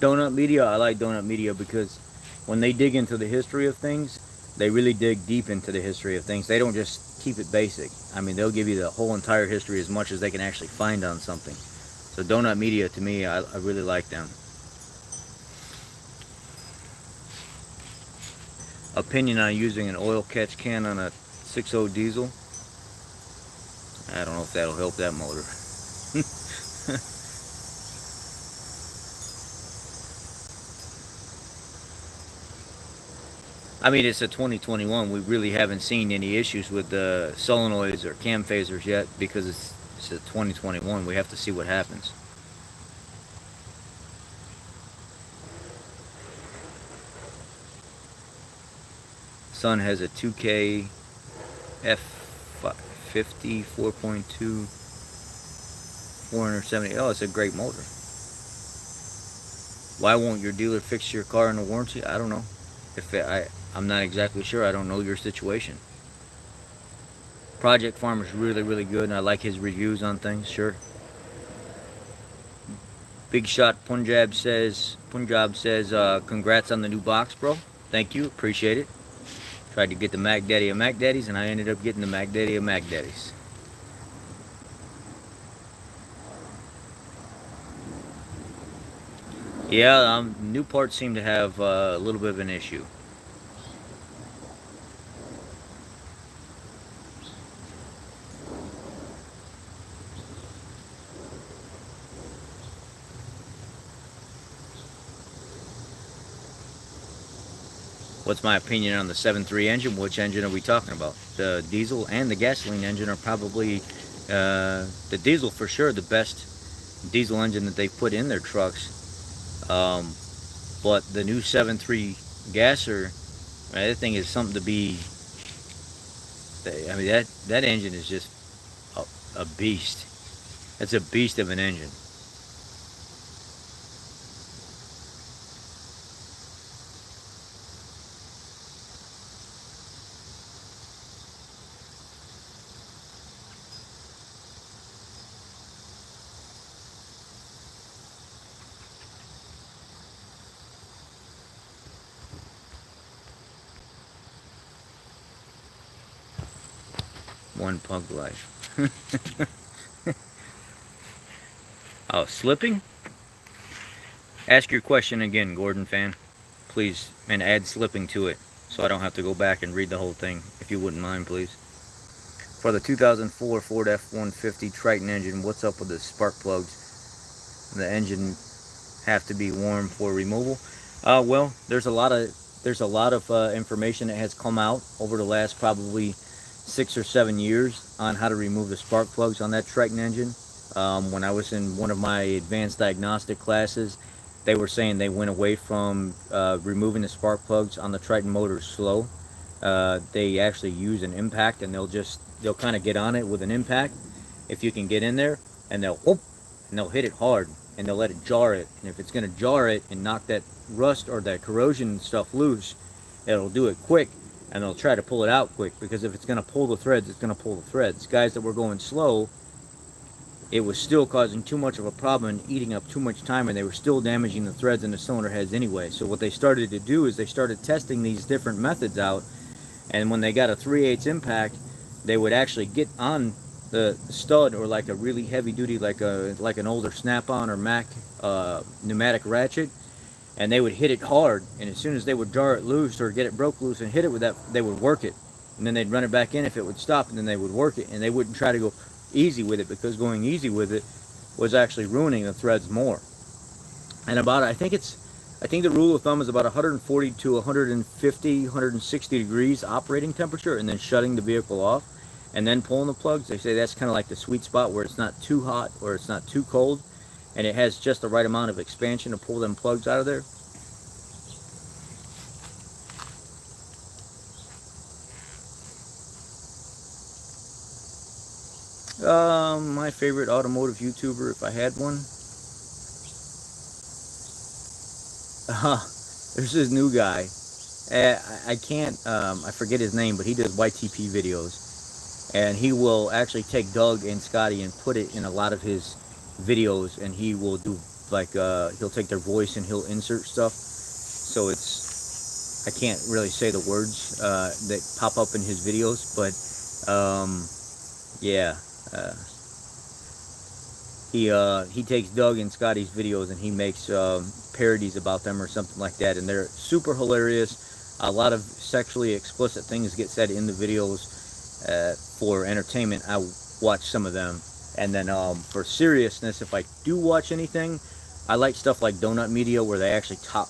Donut Media, I like Donut Media because when they dig into the history of things, they really dig deep into the history of things. They don't just keep it basic. I mean, they'll give you the whole entire history as much as they can actually find on something. So Donut Media, to me, I really like them. Opinion on using an oil catch can on a 6.0 diesel. I don't know if that'll help that motor. I mean, it's a 2021. We really haven't seen any issues with the solenoids or cam phasers yet because it's a 2021. We have to see what happens. son has a 2K F50 4.2 470. Oh, it's a great motor. Why won't your dealer fix your car in a warranty? I don't know. I'm not exactly sure. I don't know your situation. Project Farm is really, really good, and I like his reviews on things. Sure. Big Shot Punjab says, congrats on the new box, bro. Thank you. Appreciate it. Tried to get the Mac Daddy of Mac Daddies, and I ended up getting the Mac Daddy of Mac Daddies. Yeah, new parts seem to have a little bit of an issue. What's my opinion on the 7.3 engine? Which engine are we talking about? The diesel and the gasoline engine are probably, the diesel for sure, the best diesel engine that they put in their trucks. But the new 7.3 gasser, that thing is something to be, I mean, that engine is just a beast. That's a beast of an engine. One pug life. Oh, slipping? Ask your question again, Gordon fan, please, and add slipping to it, so I don't have to go back and read the whole thing, if you wouldn't mind, please. For the 2004 Ford F-150 Triton engine, what's up with the spark plugs? The engine have to be warm for removal. Well, there's a lot of information that has come out over the last probably 6 or 7 years on how to remove the spark plugs on that Triton engine. When I was in one of my advanced diagnostic classes, they were saying they went away from removing the spark plugs on the Triton motors slow. They actually use an impact, and they'll kind of get on it with an impact if you can get in there, and they'll hit it hard, and they'll let it jar it. And if it's going to jar it and knock that rust or that corrosion stuff loose, it'll do it quick, and they'll try to pull it out quick, because if it's going to pull the threads, it's going to pull the threads. Guys that were going slow, it was still causing too much of a problem and eating up too much time, and they were still damaging the threads in the cylinder heads anyway. So what they started to do is they started testing these different methods out, and when they got a 3/8 impact, they would actually get on the stud, or like a really heavy duty, like an older Snap-on or Mac pneumatic ratchet, and they would hit it hard, and as soon as they would jar it loose or get it broke loose and hit it with that, they would work it, and then they'd run it back in if it would stop, and then they would work it, and they wouldn't try to go easy with it, because going easy with it was actually ruining the threads more. And I think the rule of thumb is about 140 to 150, 160 degrees operating temperature, and then shutting the vehicle off and then pulling the plugs. They say that's kind of like the sweet spot, where it's not too hot or it's not too cold, and it has just the right amount of expansion to pull them plugs out of there. My favorite automotive YouTuber, if I had one. There's this new guy. I can't, I forget his name, but he does YTP videos. And he will actually take Doug and Scotty and put it in a lot of his videos, and he will do, like, he'll take their voice and he'll insert stuff. So I can't really say the words that pop up in his videos, but yeah. He takes Doug and Scotty's videos and he makes parodies about them or something like that, and they're super hilarious. A lot of sexually explicit things get said in the videos for entertainment. I watch some of them, and then for seriousness, if I do watch anything, I like stuff like Donut Media, where they actually talk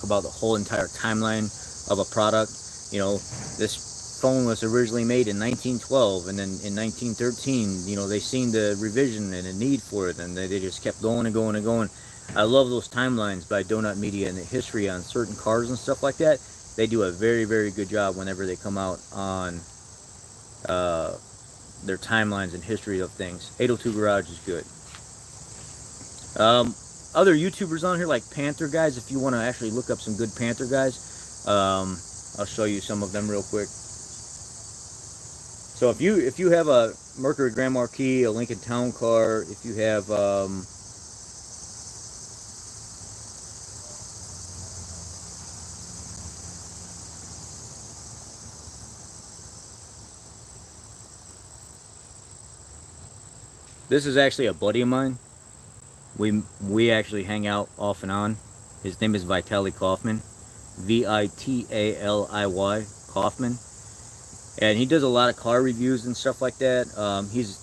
about the whole entire timeline of a product. You know, this phone was originally made in 1912, and then in 1913, you know, they seen the revision and a need for it, and they just kept going and going and going. I love those timelines by Donut Media and the history on certain cars and stuff like that. They do a very, very good job whenever they come out on their timelines and history of things. 802 Garage is good. Other YouTubers on here like Panther guys, if you want to actually look up some good Panther guys, I'll show you some of them real quick. So if you have a Mercury Grand Marquis, a Lincoln Town Car, if you have this is actually a buddy of mine. We actually hang out off and on. His name is Vitaly Kaufman, Vitaliy Kaufman, and he does a lot of car reviews and stuff like that. He's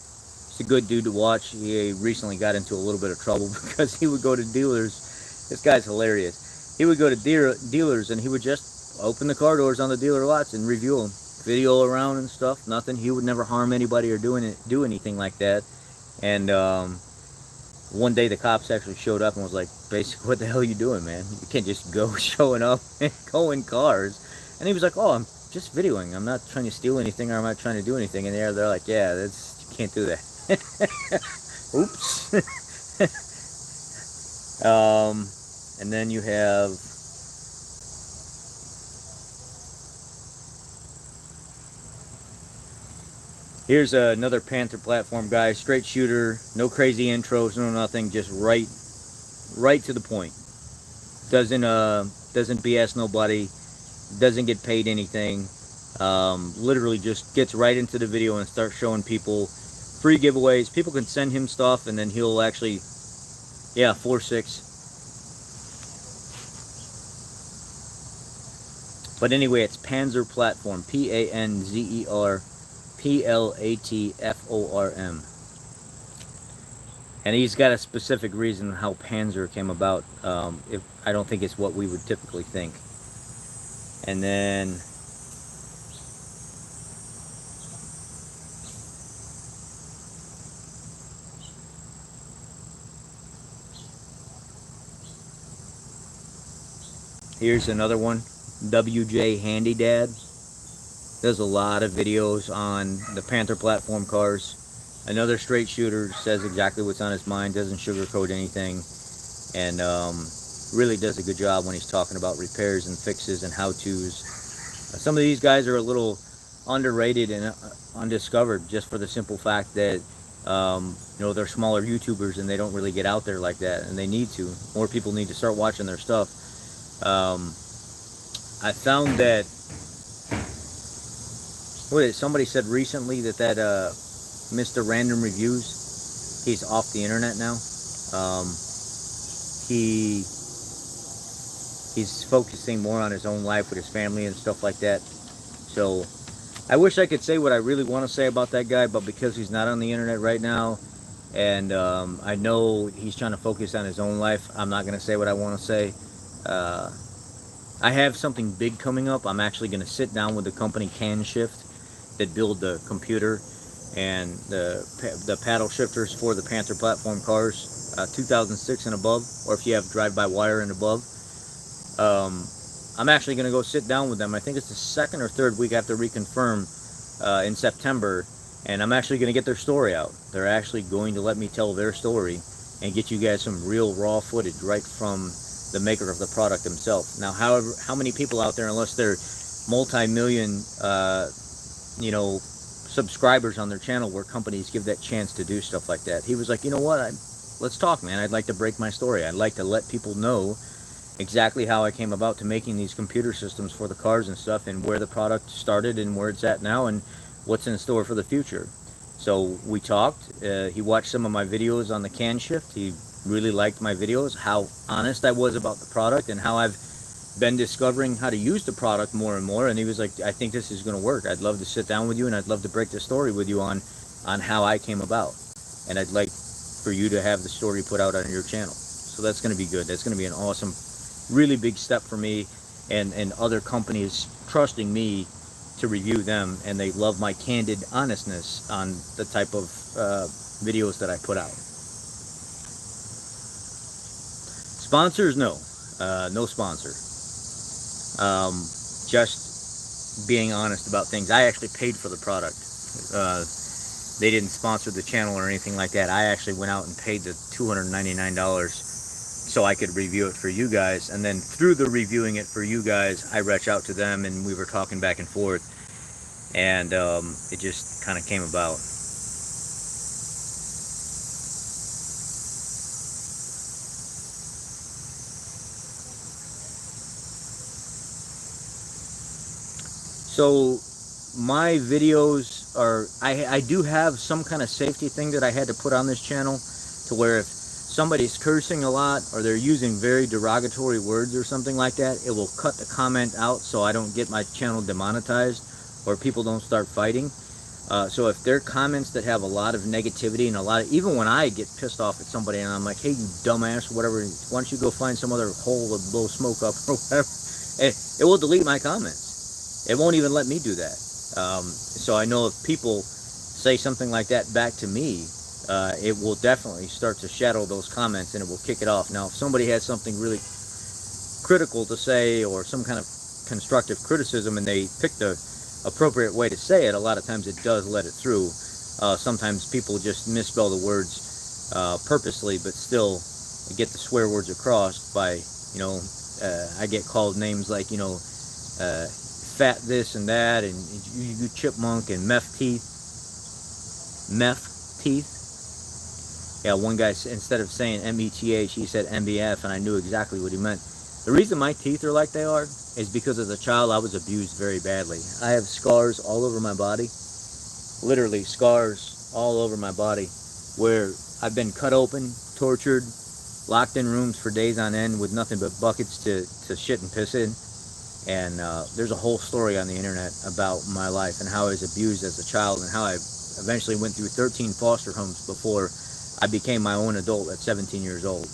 a good dude to watch. He recently got into a little bit of trouble because he would go to dealers. This guy's hilarious. He would go to dealers and he would just open the car doors on the dealer lots and review them, video around and stuff. Nothing. He would never harm anybody or do anything like that. And one day the cops actually showed up and was like, basically, what the hell are you doing, man? You can't just go showing up and go in cars. And he was like, oh, I'm just videoing. I'm not trying to steal anything, or I'm not trying to do anything. And they're like, yeah, you can't do that. Oops. And then you have here's another Panther platform guy, straight shooter, no crazy intros, no nothing, just right to the point. Doesn't BS nobody, doesn't get paid anything. Literally just gets right into the video and starts showing people free giveaways. People can send him stuff and then he'll actually, yeah, 4.6. But anyway, it's Panzer Platform, Panzer Platform. And he's got a specific reason how Panzer came about. I don't think it's what we would typically think. And then here's another one, WJ Handy Dad. Does a lot of videos on the Panther platform cars. Another straight shooter, says exactly what's on his mind, doesn't sugarcoat anything, and really does a good job when he's talking about repairs and fixes and how-tos. Some of these guys are a little underrated and undiscovered, just for the simple fact that they're smaller YouTubers and they don't really get out there like that, and they need to. More people need to start watching their stuff. I found that somebody said recently that Mr. Random Reviews, he's off the internet now. He's focusing more on his own life with his family and stuff like that. So I wish I could say what I really want to say about that guy, but because he's not on the internet right now, and I know he's trying to focus on his own life, I'm not going to say what I want to say. I have something big coming up. I'm actually going to sit down with the company CanShift that build the computer and the paddle shifters for the Panther platform cars, 2006 and above, or if you have drive-by-wire and above. I'm actually going to go sit down with them. I think it's the second or third week after reconfirm in September, and I'm actually going to get their story out. They're actually going to let me tell their story and get you guys some real raw footage right from the maker of the product himself. Now, how many people out there, unless they're multi-million subscribers on their channel, where companies give that chance to do stuff like that? He was like, you know what, let's talk, man. I'd like to break my story. I'd like to let people know exactly how I came about to making these computer systems for the cars and stuff, and where the product started and where it's at now and what's in store for the future. So we talked. He watched some of my videos on the CanShift. He really liked my videos, how honest I was about the product and how I've been discovering how to use the product more and more. And he was like, I think this is going to work. I'd love to sit down with you and I'd love to break the story with you on how I came about. And I'd like for you to have the story put out on your channel. So that's going to be good. That's going to be an awesome, really big step for me, and other companies trusting me to review them, and they love my candid honestness on the type of videos that I put out. Sponsors, no. No sponsor. just being honest about things. I actually paid for the product. They didn't sponsor the channel or anything like that. I actually went out and paid the $299 so I could review it for you guys. And then through the reviewing it for you guys, I reached out to them and we were talking back and forth. And it just kind of came about. So my videos are, I do have some kind of safety thing that I had to put on this channel, to where if somebody's cursing a lot or they're using very derogatory words or something like that, it will cut the comment out so I don't get my channel demonetized or people don't start fighting. So if there are comments that have a lot of negativity and a lot of, even when I get pissed off at somebody and I'm like, hey, you dumbass, or whatever, why don't you go find some other hole to blow smoke up or whatever, it will delete my comments. It won't even let me do that. So I know if people say something like that back to me, it will definitely start to shadow those comments and it will kick it off. Now, if somebody has something really critical to say or some kind of constructive criticism and they pick the appropriate way to say it, a lot of times it does let it through. Sometimes people just misspell the words purposely, but still get the swear words across by, you know, I get called names like, you know, fat this and that, and you chipmunk, and meth teeth. Yeah, one guy, instead of saying METH, he said MBF, and I knew exactly what he meant. The reason my teeth are like they are is because as a child I was abused very badly. I have scars all over my body, literally scars all over my body, where I've been cut open, tortured, locked in rooms for days on end with nothing but buckets to shit and piss in. And there's a whole story on the internet about my life and how I was abused as a child and how I eventually went through 13 foster homes before I became my own adult at 17 years old.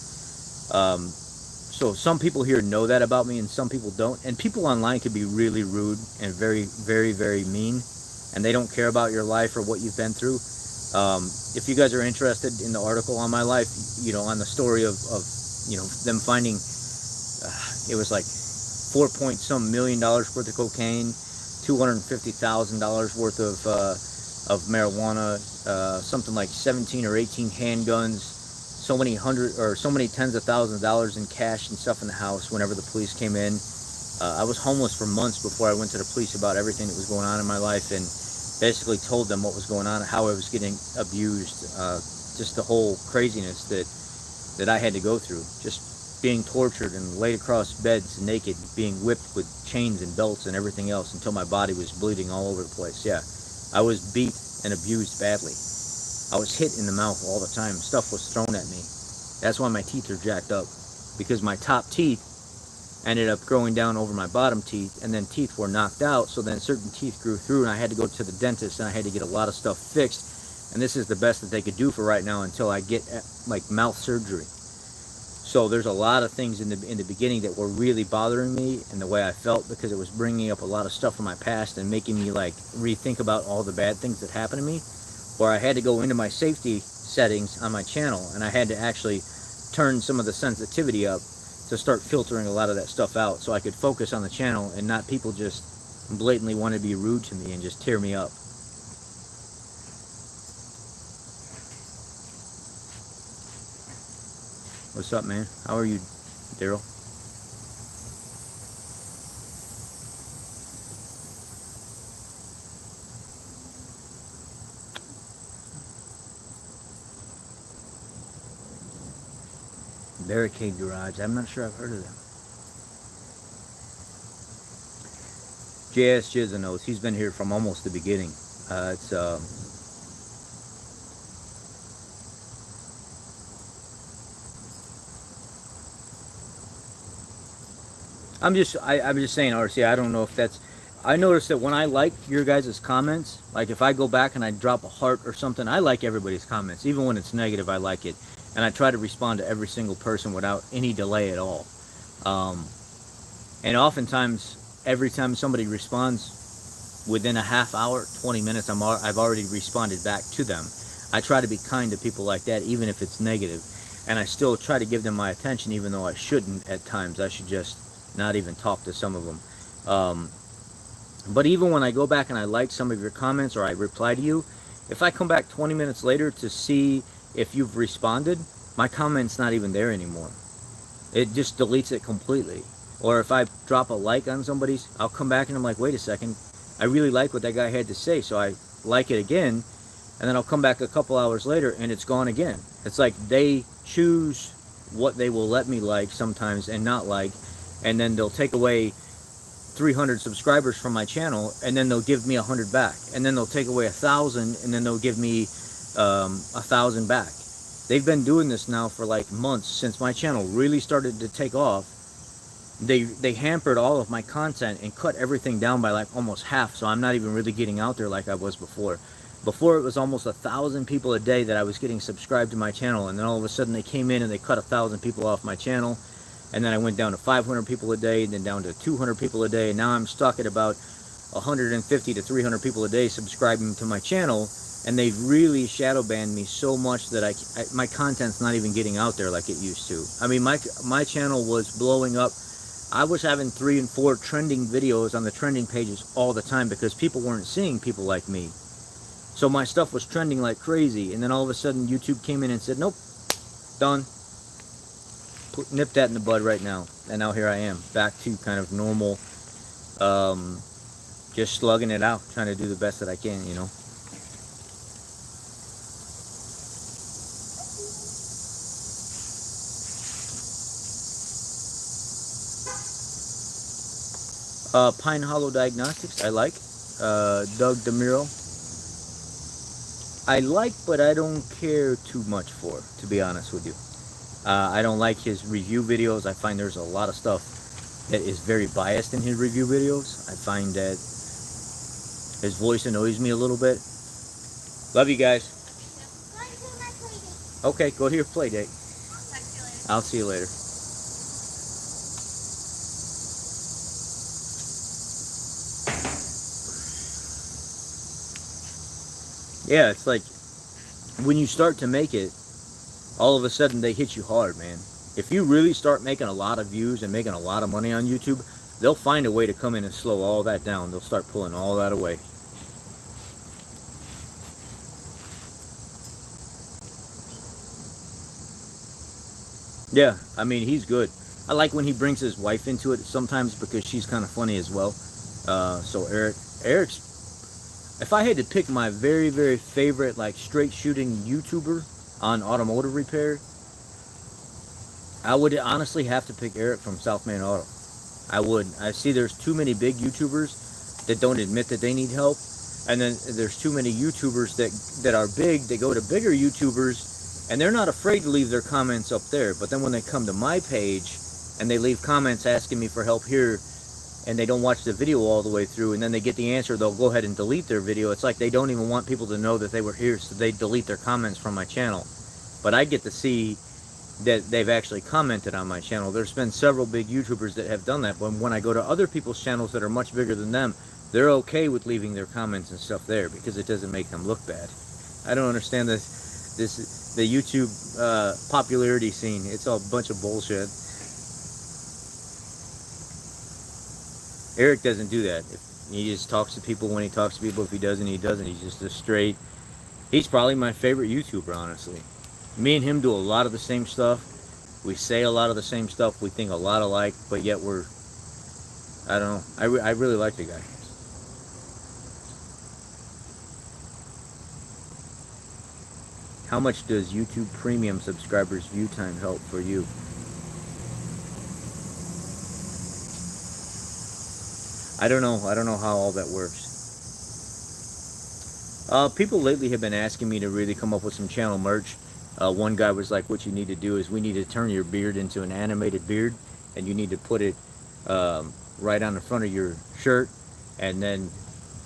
So some people here know that about me and some people don't. And people online can be really rude and very, very, very mean. And they don't care about your life or what you've been through. If you guys are interested in the article on my life, you know, on the story of you know, them finding, it was like $4 million worth of cocaine, $250,000 worth of marijuana, something like 17 or 18 handguns, so many tens of thousands of dollars in cash and stuff in the house whenever the police came in. I was homeless for months before I went to the police about everything that was going on in my life, and basically told them what was going on, how I was getting abused, just the whole craziness that I had to go through, just being tortured and laid across beds naked, being whipped with chains and belts and everything else until my body was bleeding all over the place. Yeah, I was beat and abused badly. I was hit in the mouth all the time. Stuff was thrown at me. That's why my teeth are jacked up, because my top teeth ended up growing down over my bottom teeth, and then teeth were knocked out, so then certain teeth grew through, and I had to go to the dentist, and I had to get a lot of stuff fixed, and this is the best that they could do for right now until I get like mouth surgery. So there's a lot of things in the beginning that were really bothering me and the way I felt, because it was bringing up a lot of stuff from my past and making me like rethink about all the bad things that happened to me, where I had to go into my safety settings on my channel and I had to actually turn some of the sensitivity up to start filtering a lot of that stuff out so I could focus on the channel and not people just blatantly want to be rude to me and just tear me up. What's up, man? How are you, Daryl? Barricade Garage. I'm not sure I've heard of them. JS Jizza knows. He's been here from almost the beginning. I'm just saying, RC, I don't know if that's, I noticed that when I like your guys' comments, like if I go back and I drop a heart or something, I like everybody's comments. Even when it's negative, I like it. And I try to respond to every single person without any delay at all. And oftentimes, every time somebody responds within a half hour, 20 minutes, I've already responded back to them. I try to be kind to people like that, even if it's negative. And I still try to give them my attention, even though I shouldn't at times. I should just not even talk to some of them. But even when I go back and I like some of your comments or I reply to you, if I come back 20 minutes later to see if you've responded, my comment's not even there anymore. It just deletes it completely. Or if I drop a like on somebody's, I'll come back and I'm like, wait a second, I really like what that guy had to say, so I like it again, and then I'll come back a couple hours later and it's gone again. It's like they choose what they will let me like sometimes and not like, and then they'll take away 300 subscribers from my channel, and then they'll give me 100 back, and then they'll take away 1,000, and then they'll give me 1,000 back. They've been doing this now for like months since my channel really started to take off. They hampered all of my content and cut everything down by like almost half, so I'm not even really getting out there like I was before. Before, it was almost 1,000 people a day that I was getting subscribed to my channel, and then all of a sudden they came in and they cut 1,000 people off my channel, and then I went down to 500 people a day, and then down to 200 people a day, and now I'm stuck at about 150 to 300 people a day subscribing to my channel, and they've really shadow banned me so much that my content's not even getting out there like it used to. I mean, my channel was blowing up. I was having 3 and 4 trending videos on the trending pages all the time because people weren't seeing people like me. So my stuff was trending like crazy, and then all of a sudden YouTube came in and said, nope, done. Nip that in the bud right now. And now here I am, back to kind of normal, just slugging it out, trying to do the best that I can, you know. Pine Hollow Diagnostics, I like. Doug DeMuro, I like, but I don't care too much for, to be honest with you. I don't like his review videos. I find there's a lot of stuff that is very biased in his review videos. I find that his voice annoys me a little bit. Love you guys. Okay, go to your play date. I'll see you later. Yeah, it's like when you start to make it, all of a sudden they hit you hard, man. If you really start making a lot of views and making a lot of money on YouTube, they'll find a way to come in and slow all that down. They'll start pulling all that away. Yeah, I mean, he's good. I like when he brings his wife into it sometimes because she's kind of funny as well. So Eric's, if I had to pick my very, very favorite, like, straight shooting YouTuber on automotive repair, I would honestly have to pick Eric from Southman Auto. I would. I see there's too many big YouTubers that don't admit that they need help, and then there's too many YouTubers that are big, they go to bigger YouTubers, and they're not afraid to leave their comments up there, but then when they come to my page and they leave comments asking me for help here, and they don't watch the video all the way through, and then they get the answer, they'll go ahead and delete their video. It's like they don't even want people to know that they were here, so they delete their comments from my channel. But I get to see that they've actually commented on my channel. There's been several big YouTubers that have done that, but when I go to other people's channels that are much bigger than them, they're okay with leaving their comments and stuff there because it doesn't make them look bad. I don't understand the YouTube popularity scene. It's all a bunch of bullshit. Eric doesn't do that. He just talks to people when he talks to people. If he doesn't, he doesn't. He's just a straight... He's probably my favorite YouTuber, honestly. Me and him do a lot of the same stuff. We say a lot of the same stuff. We think a lot alike, but yet we're... I don't know. I really like the guy. How much does YouTube Premium subscribers view time help for you? I don't know. I don't know how all that works. People lately have been asking me to really come up with some channel merch. One guy was like, what you need to do is we need to turn your beard into an animated beard, and you need to put it right on the front of your shirt, and then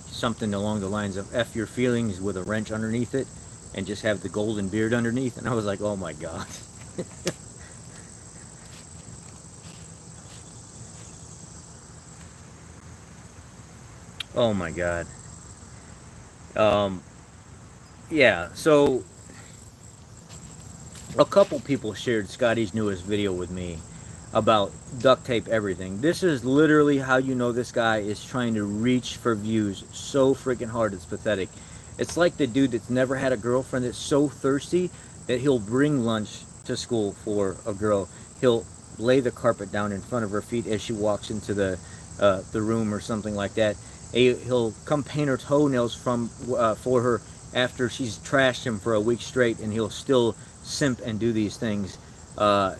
something along the lines of F your feelings with a wrench underneath it, and just have the golden beard underneath. And I was like, oh my God. Oh my God. Yeah, so a couple people shared Scotty's newest video with me. about duct tape everything. This is literally how you know this guy is trying to reach for views so freaking hard. It's pathetic. It's like the dude that's never had a girlfriend that's so thirsty that he'll bring lunch to school for a girl. He'll lay the carpet down in front of her feet as she walks into the room or something like that. He'll come paint her toenails for her after she's trashed him for a week straight, and he'll still simp and do these things.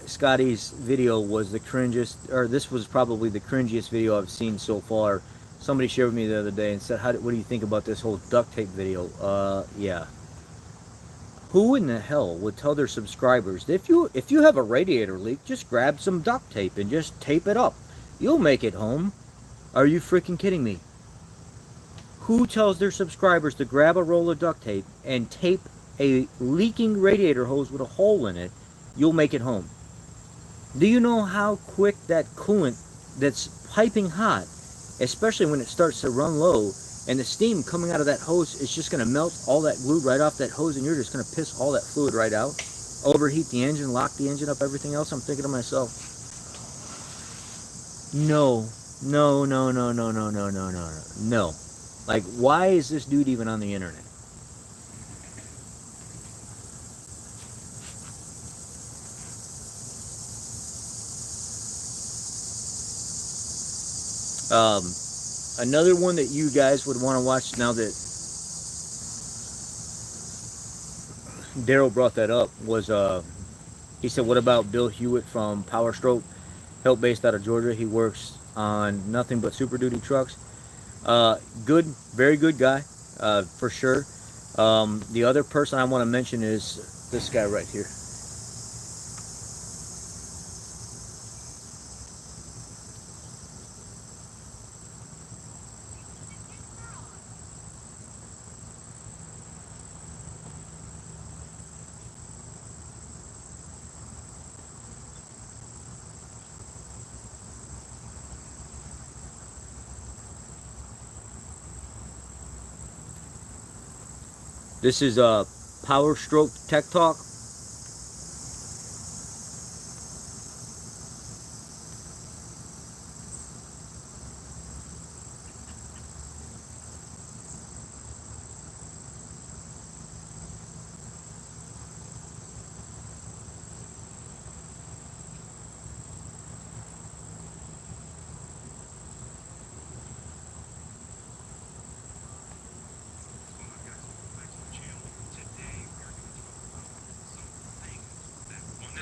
Scotty's video was the cringiest, or this was probably the cringiest video I've seen so far. Somebody shared with me the other day and said, what do you think about this whole duct tape video? Yeah. Who in the hell would tell their subscribers, if you have a radiator leak, just grab some duct tape and just tape it up. You'll make it home. Are you freaking kidding me? Who tells their subscribers to grab a roll of duct tape and tape a leaking radiator hose with a hole in it? You'll make it home. Do you know how quick that coolant that's piping hot, especially when it starts to run low, and the steam coming out of that hose is just going to melt all that glue right off that hose, and you're just going to piss all that fluid right out, overheat the engine, lock the engine up, everything else? I'm thinking to myself, no. Like, why is this dude even on the internet? Another one that you guys would want to watch, now that Daryl brought that up, was he said, what about Bill Hewitt from Powerstroke, help based out of Georgia? He works on nothing but Super Duty trucks. Good, very good guy, for sure. The other person I want to mention is this guy right here. This is Powerstroke Tech Talk.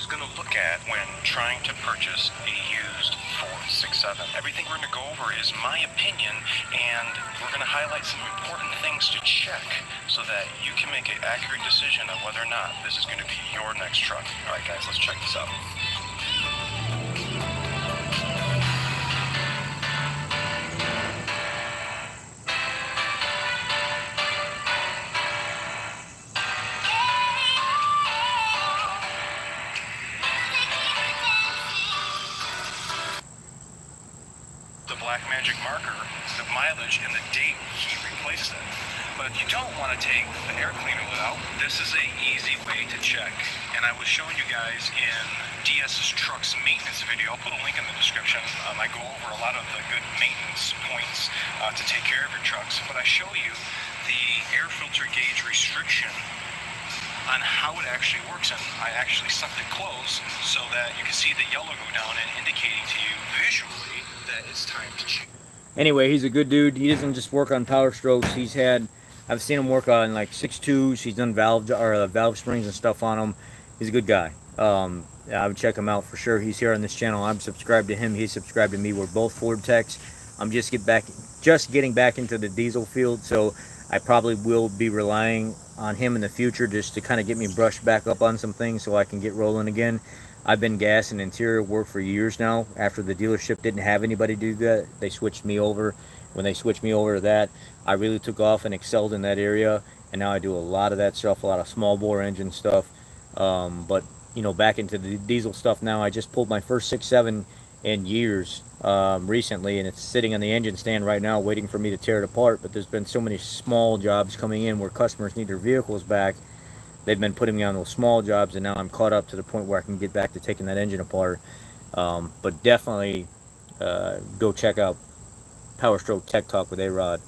Going to look at when trying to purchase a used Ford 67. Everything we're going to go over is my opinion, and we're going to highlight some important things to check so that you can make an accurate decision of whether or not this is going to be your next truck. All right, guys, let's check this out. Magic marker, the mileage, and the date he replaced it. But if you don't want to take the air cleaner without, this is an easy way to check. And I was showing you guys in DS's trucks maintenance video. I'll put a link in the description. I go over a lot of the good maintenance points to take care of your trucks. But I show you the air filter gauge restriction on how it actually works, and I actually sucked it closed so that you can see the yellow go down and indicating to you visually that it's time to change. Anyway, he's a good dude. He doesn't just work on Powerstrokes. I've seen him work on like 6.2s. He's done valve springs and stuff on them. He's a good guy. I would check him out for sure. He's here on this channel. I'm subscribed to him. He's subscribed to me. We're both Ford techs. I'm just getting back into the diesel field, so I probably will be relying on him in the future just to kind of get me brushed back up on some things so I can get rolling again. I've been gas and interior work for years now. After the dealership didn't have anybody do that, they switched me over. When they switched me over to that, I really took off and excelled in that area, and now I do a lot of that stuff, a lot of small bore engine stuff. But you know, back into the diesel stuff now. I just pulled my first 6.7 in years recently, and it's sitting on the engine stand right now waiting for me to tear it apart. But there's been so many small jobs coming in where customers need their vehicles back. They've been putting me on those small jobs, and now I'm caught up to the point where I can get back to taking that engine apart. But definitely go check out Powerstroke Tech Talk with A-Rod.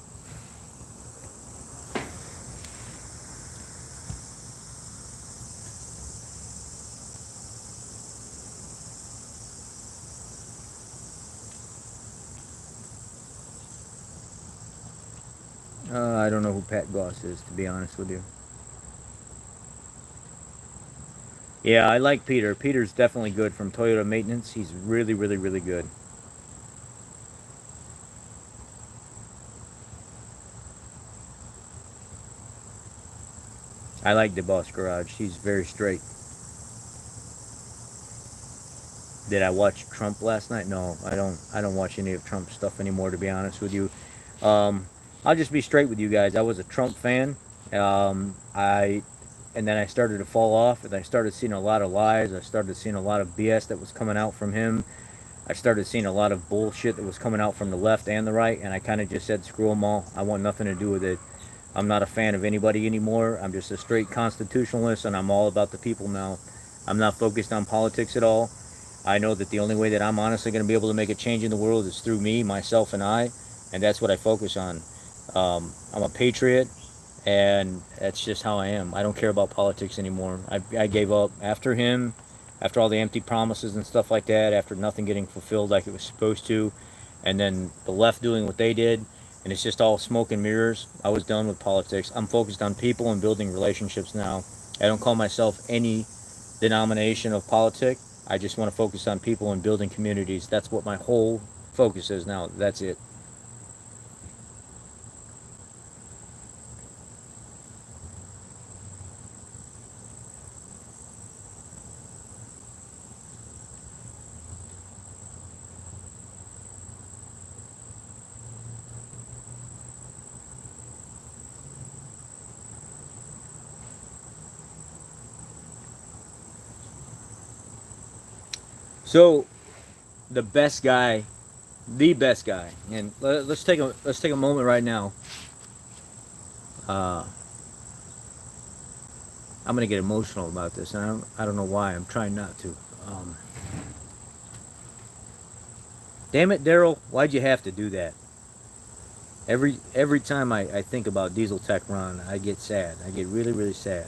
I don't know who Pat Goss is, to be honest with you. Yeah, I like Peter. Peter's definitely good from Toyota Maintenance. He's really, really, really good. I like the Boss Garage. He's very straight. Did I watch Trump last night? No, I don't. I don't watch any of Trump's stuff anymore, to be honest with you. Um, I'll just be straight with you guys. I was a Trump fan. I and then I started to fall off, and I started seeing a lot of lies. I started seeing a lot of BS that was coming out from him. I started seeing a lot of bullshit that was coming out from the left and the right, and I kind of just said, screw them all. I want nothing to do with it. I'm not a fan of anybody anymore. I'm just a straight constitutionalist, and I'm all about the people now. I'm not focused on politics at all. I know that the only way that I'm honestly going to be able to make a change in the world is through me, myself, and I, and that's what I focus on. I'm a patriot, and that's just how I am. I don't care about politics anymore. I gave up after him, after all the empty promises and stuff like that, after nothing getting fulfilled like it was supposed to, and then the left doing what they did, and it's just all smoke and mirrors. I was done with politics. I'm focused on people and building relationships now. I don't call myself any denomination of politics. I just want to focus on people and building communities. That's what my whole focus is now. That's it. So, the best guy, and let's take a moment right now. Uh, I'm gonna get emotional about this, and I don't know why. I'm trying not to. Um, Damn it, Daryl! Why'd you have to do that? Every time I think about Diesel Tech Ron, I get sad. I get really, really sad.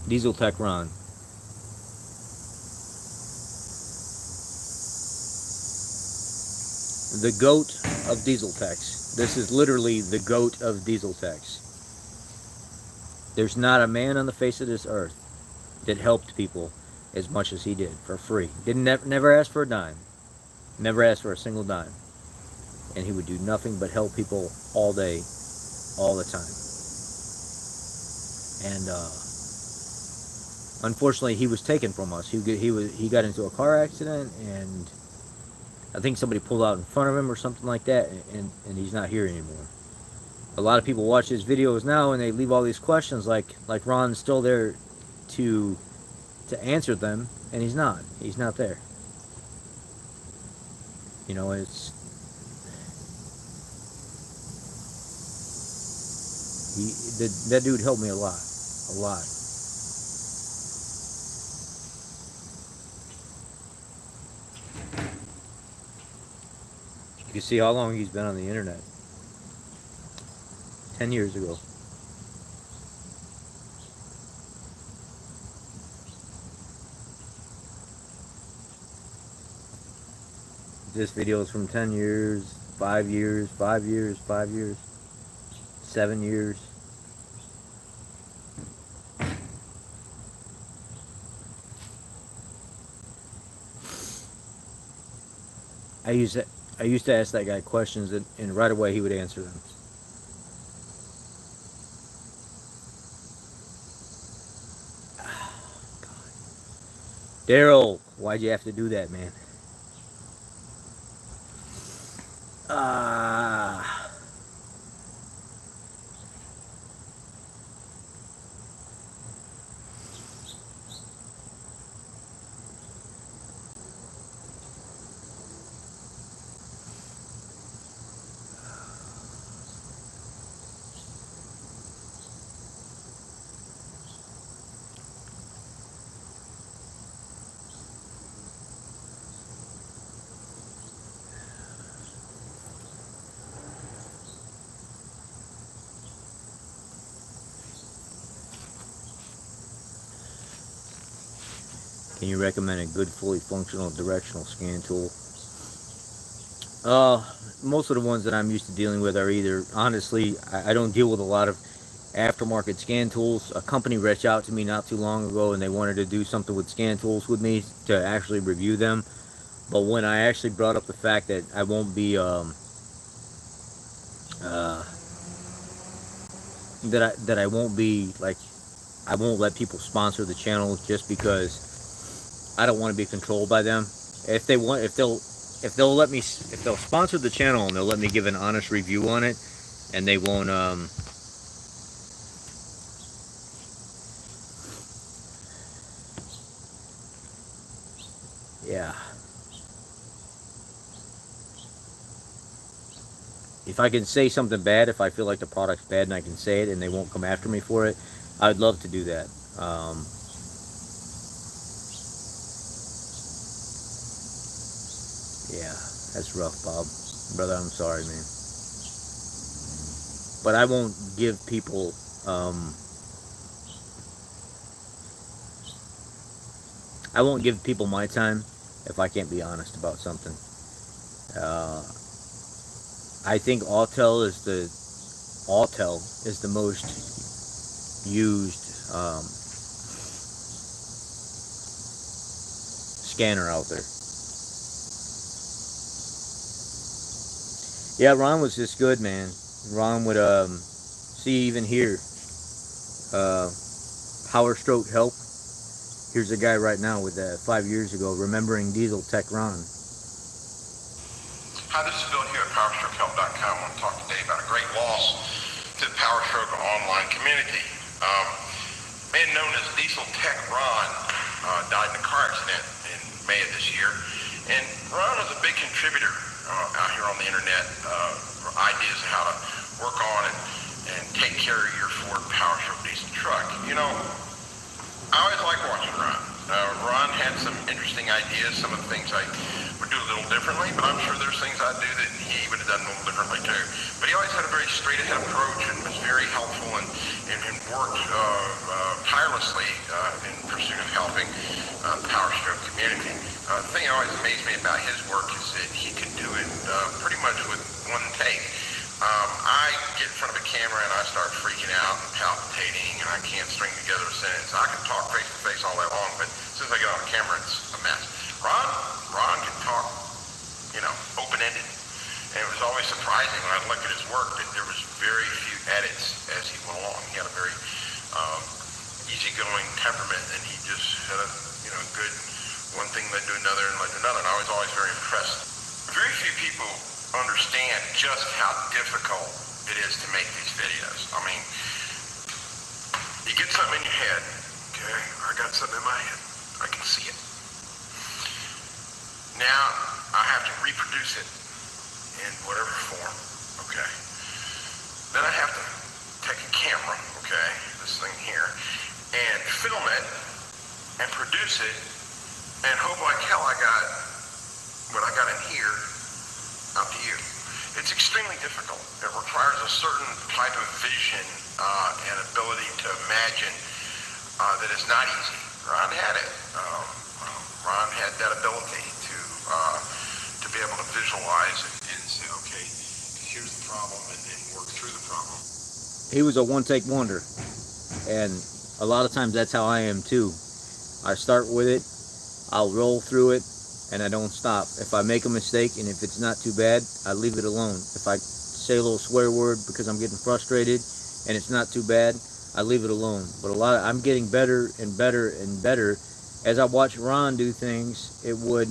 Diesel Tech Ron. The goat of Diesel Techs. This is literally the goat of Diesel Techs. There's not a man on the face of this earth that helped people as much as he did for free. Didn't never ask for a dime. Never asked for a single dime. And he would do nothing but help people all day, all the time. And unfortunately, he was taken from us. He got into a car accident, and I think somebody pulled out in front of him or something like that, and he's not here anymore. A lot of people watch his videos now, and they leave all these questions like Ron's still there to answer them, and he's not. He's not there. You know, it's that dude helped me a lot, a lot. You can see how long he's been on the internet. 10 years ago. This video is from 10 years, 5 years, 5 years, 5 years, 7 years. I used to ask that guy questions, and right away he would answer them. Daryl, why'd you have to do that, man? Ah. you recommend a good, fully functional directional scan tool? Most of the ones that I'm used to dealing with are either, honestly, I don't deal with a lot of aftermarket scan tools. A company reached out to me not too long ago and they wanted to do something with scan tools with me to actually review them. But when I actually brought up the fact that I won't be, that I won't be, like, I won't let people sponsor the channel just because I don't want to be controlled by them. If they want, if they'll sponsor the channel and they'll let me give an honest review on it, and they won't, yeah. If I can say something bad, if I feel like the product's bad and I can say it and they won't come after me for it, I'd love to do that. Yeah, that's rough, Bob. Brother, I'm sorry, man. But I won't give people, I won't give people my time if I can't be honest about something. I think Autel is the most used scanner out there. Yeah, Ron was just good, man. Ron would see, even here, Powerstroke help. Here's a guy right now with 5 years ago, remembering diesel tech Ron. Hi, this is Bill here at PowerstrokeHelp.com. I want to talk today about a great loss to the Powerstroke online community. Man known as Diesel Tech Ron died in a car accident in May of this year. And Ron was a big contributor out here on the internet for ideas of how to work on and take care of your Ford Powerstroke diesel truck. You know, I always like watching Ron. Ron had some interesting ideas, some of the things I would do a little differently, but I'm sure there's things I'd do that he would have done a little differently too. But he always had a very straight ahead approach and was very helpful and worked tirelessly in pursuit of helping the Powerstroke community. The thing that always amazed me about his work is that he could do it pretty much with one take. I get in front of a camera and I start freaking out and palpitating and I can't string together a sentence. I can talk face to face all day long, but as soon as I get on the camera, it's a mess. Ron can talk, you know, open-ended. And it was always surprising when I looked at his work that there was very few edits as he went along. He had a very easygoing temperament, and he just had a, you know, good one thing led to another and led to another, and I was always very impressed. Very few people understand just how difficult it is to make these videos. I mean, you get something in your head, okay? I got something in my head. I can see it. Now, I have to reproduce it in whatever form, okay? Then I have to take a camera, okay, this thing here, and film it and produce it and hope like hell I got what I got in here out to you. It's extremely difficult. It requires a certain type of vision and ability to imagine that is not easy. Ron had it. Ron had that ability to be able to visualize and say, okay, here's the problem, and then work through the problem. He was a one-take wonder, and a lot of times that's how I am too. I start with it, I'll roll through it, and I don't stop. If I make a mistake and if it's not too bad, I leave it alone. If I say a little swear word because I'm getting frustrated and it's not too bad, I leave it alone. But I'm getting better and better and better. As I watch Ron do things, it would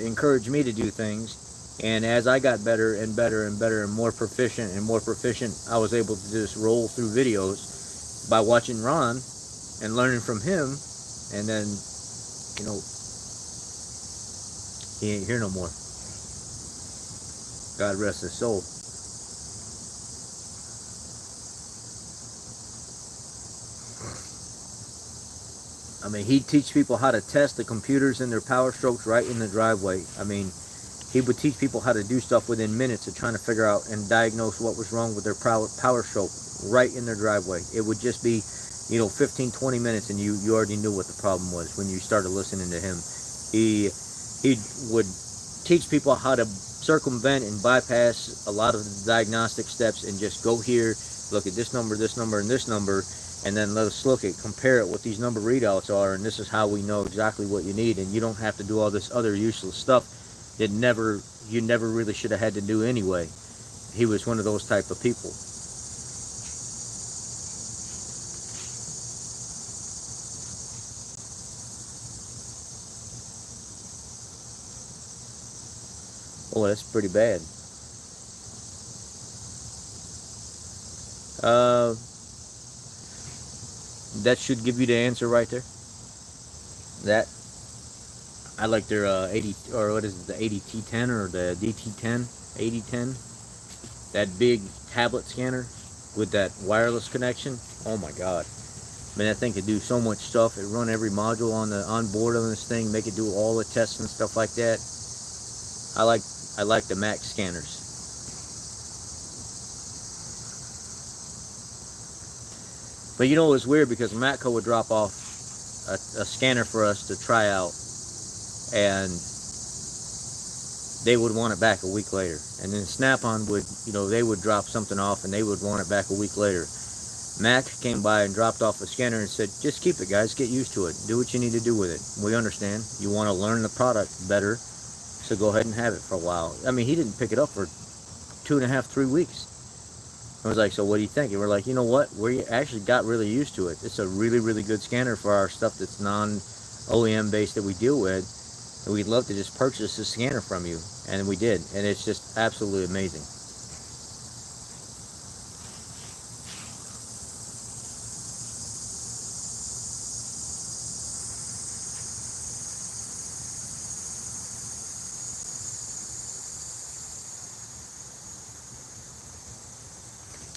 encourage me to do things. And as I got better and better and better and more proficient, I was able to just roll through videos by watching Ron and learning from him. And then, you know, he ain't here no more. God rest his soul. I mean, he'd teach people how to test the computers in their Powerstrokes right in the driveway. I mean, he would teach people how to do stuff within minutes of trying to figure out and diagnose what was wrong with their Powerstroke right in their driveway. It would just be you know, 15, 20 minutes, and you already knew what the problem was when you started listening to him. He would teach people how to circumvent and bypass a lot of the diagnostic steps and just go here, look at this number, and this number, and then let us look at, compare it what these number readouts are, and this is how we know exactly what you need, and you don't have to do all this other useless stuff that you never really should have had to do anyway. He was one of those type of people. Oh, that's pretty bad. That should give you the answer right there. That, I like their 80, or what is it, the 80T10 or the DT10, 8010. That big tablet scanner with that wireless connection. Oh my God. Man, that thing could do so much stuff. It run every module on board on this thing, make it do all the tests and stuff like that. I like the Mac scanners. But you know, it was weird because Matco would drop off a scanner for us to try out, and they would want it back a week later. And then Snap-on would, you know, they would drop something off and they would want it back a week later. Mac came by and dropped off a scanner and said, just keep it, guys, get used to it, do what you need to do with it. We understand you want to learn the product better, so go ahead and have it for a while. I mean, he didn't pick it up for 2.5, 3 weeks. I was like, so what do you think? And we're like, you know what? We actually got really used to it. It's a really, really good scanner for our stuff that's non-OEM based that we deal with. And we'd love to just purchase this scanner from you. And we did. And it's just absolutely amazing.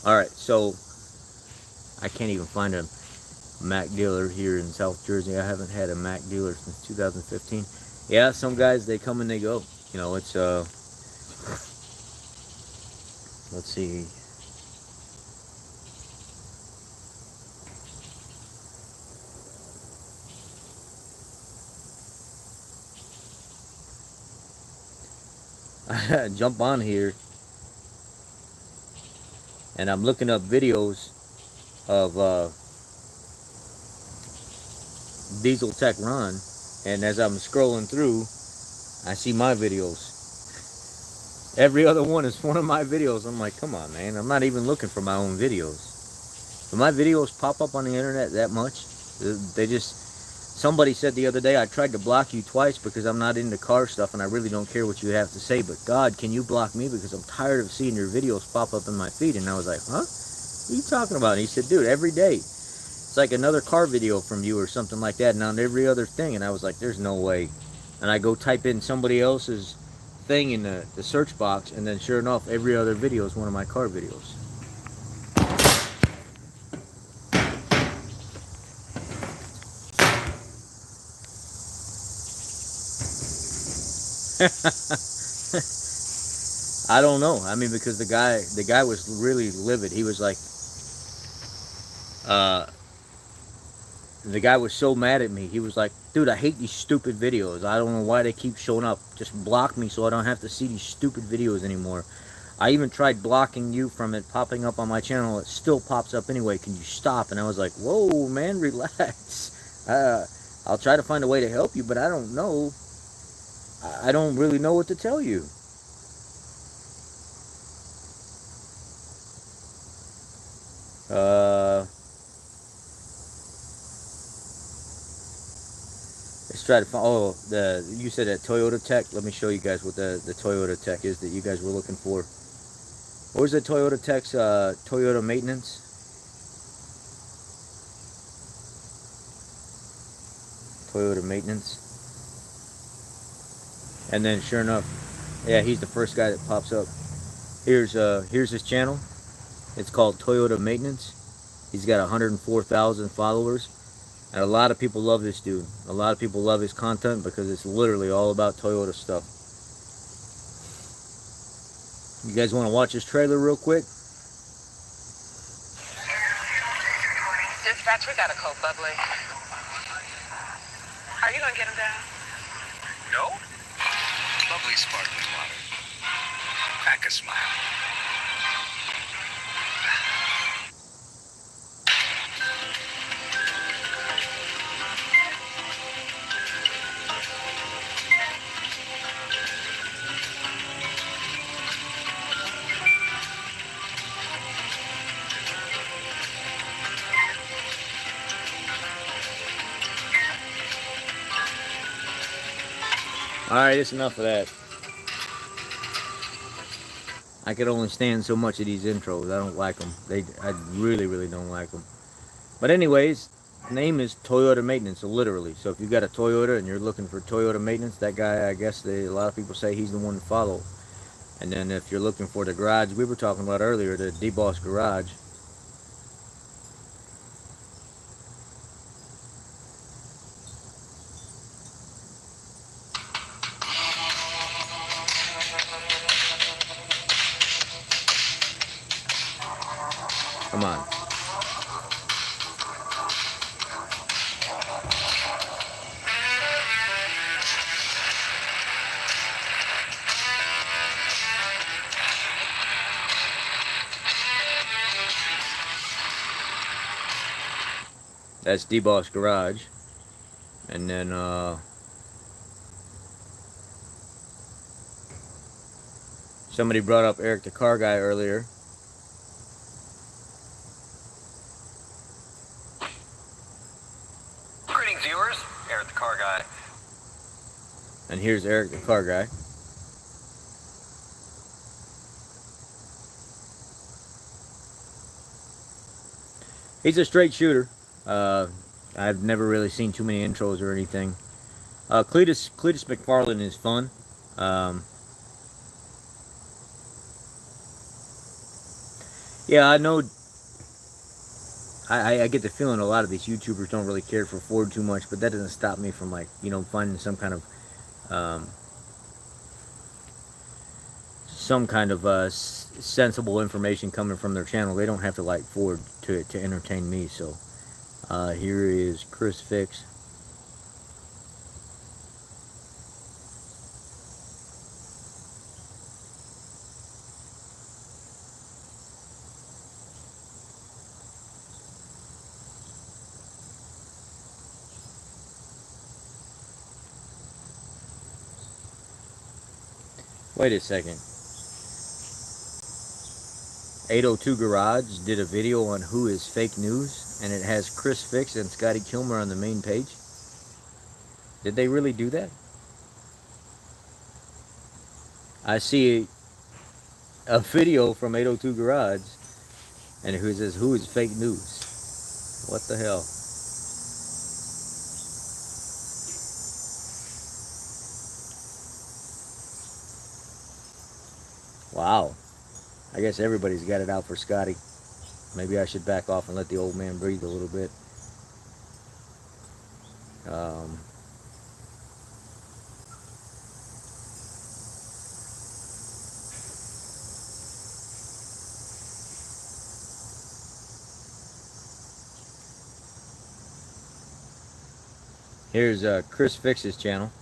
Alright, so I can't even find a Mac dealer here in South Jersey. I haven't had a Mac dealer since 2015. Yeah, some guys, they come and they go. You know, it's, let's see. I jump on here and I'm looking up videos of Diesel Tech Run, and as I'm scrolling through, I see my videos. Every other one is one of my videos. I'm like, come on, man, I'm not even looking for my own videos. But my videos pop up on the internet that much? They just, somebody said the other day, I tried to block you twice because I'm not into car stuff and I really don't care what you have to say, but God, can you block me because I'm tired of seeing your videos pop up in my feed? And I was like, huh? What are you talking about? And he said, dude, every day it's like another car video from you or something like that, and on every other thing. And I was like, there's no way. And I go type in somebody else's thing in the search box, and then sure enough, every other video is one of my car videos. I don't know. I mean, because the guy was really livid. He was like, the guy was so mad at me. He was like, dude, I hate these stupid videos. I don't know why they keep showing up. Just block me so I don't have to see these stupid videos anymore. I even tried blocking you from it popping up on my channel. It still pops up anyway. Can you stop? And I was like, whoa, man, relax. I'll try to find a way to help you, but I don't know. I don't really know what to tell you. Let's try to find, oh, you said that Toyota Tech. Let me show you guys what the Toyota Tech is that you guys were looking for. What was the Toyota Tech's Toyota maintenance? Toyota maintenance. And then sure enough, yeah, he's the first guy that pops up. Here's his channel. It's called Toyota Maintenance. He's got 104,000 followers. And a lot of people love this dude. A lot of people love his content because it's literally all about Toyota stuff. You guys want to watch this trailer real quick? Dispatch Scotch, we got a cold bubbly. Are you gonna get him down? No? Lovely sparkling water. Crack a smile. Alright, it's enough of that. I could only stand so much of these intros. I don't like them. I really, really don't like them. But anyways, name is Toyota Maintenance, literally. So if you got a Toyota and you're looking for Toyota Maintenance, that guy, I guess a lot of people say he's the one to follow. And then if you're looking for the garage we were talking about earlier, the D-Boss Garage, come on. That's D-Boss Garage. And then somebody brought up Eric the Car Guy earlier. Greetings, viewers. Eric the Car Guy. And here's Eric the Car Guy. He's a straight shooter. I've never really seen too many intros or anything. Cletus McFarlane is fun. Yeah, I know. I get the feeling a lot of these YouTubers don't really care for Ford too much, but that doesn't stop me from, like, you know, finding some kind of sensible information coming from their channel. They don't have to like Ford to entertain me. So here is ChrisFix. Wait a second. 802 Garage did a video on who is fake news, and it has ChrisFix and Scotty Kilmer on the main page. Did they really do that? I see a video from 802 Garage, and it says who is fake news. What the hell? Wow. I guess everybody's got it out for Scotty. Maybe I should back off and let the old man breathe a little bit. Here's ChrisFix's channel.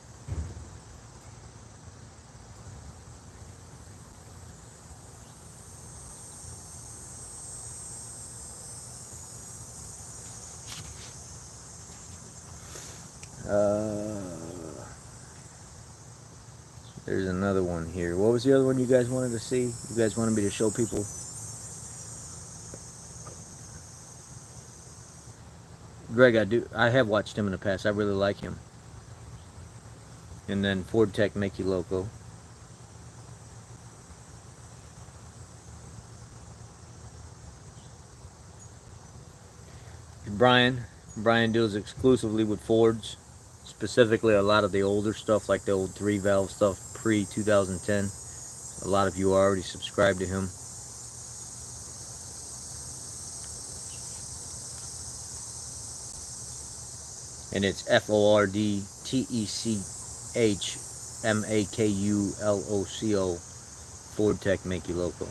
There's another one here. What was the other one you guys wanted to see? You guys wanted me to show people? Greg, I have watched him in the past. I really like him. And then Ford Tech Make You Loco. Brian deals exclusively with Fords. Specifically a lot of the older stuff, like the old 3-valve stuff pre-2010. A lot of you are already subscribed to him. And it's FORDTECHMAKULOCO, Ford Tech Make You Loco.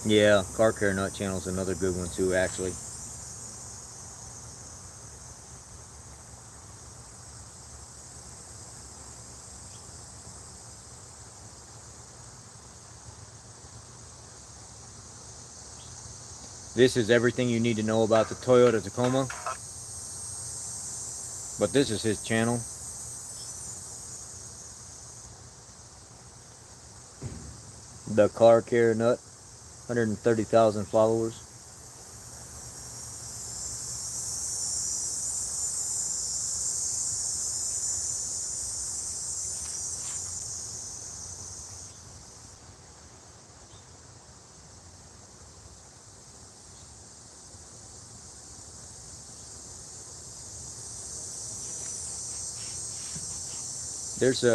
Yeah, Car Care Nut Channel is another good one too, actually. This is everything you need to know about the Toyota Tacoma. But this is his channel. The Car Care Nut, 130,000 followers. There's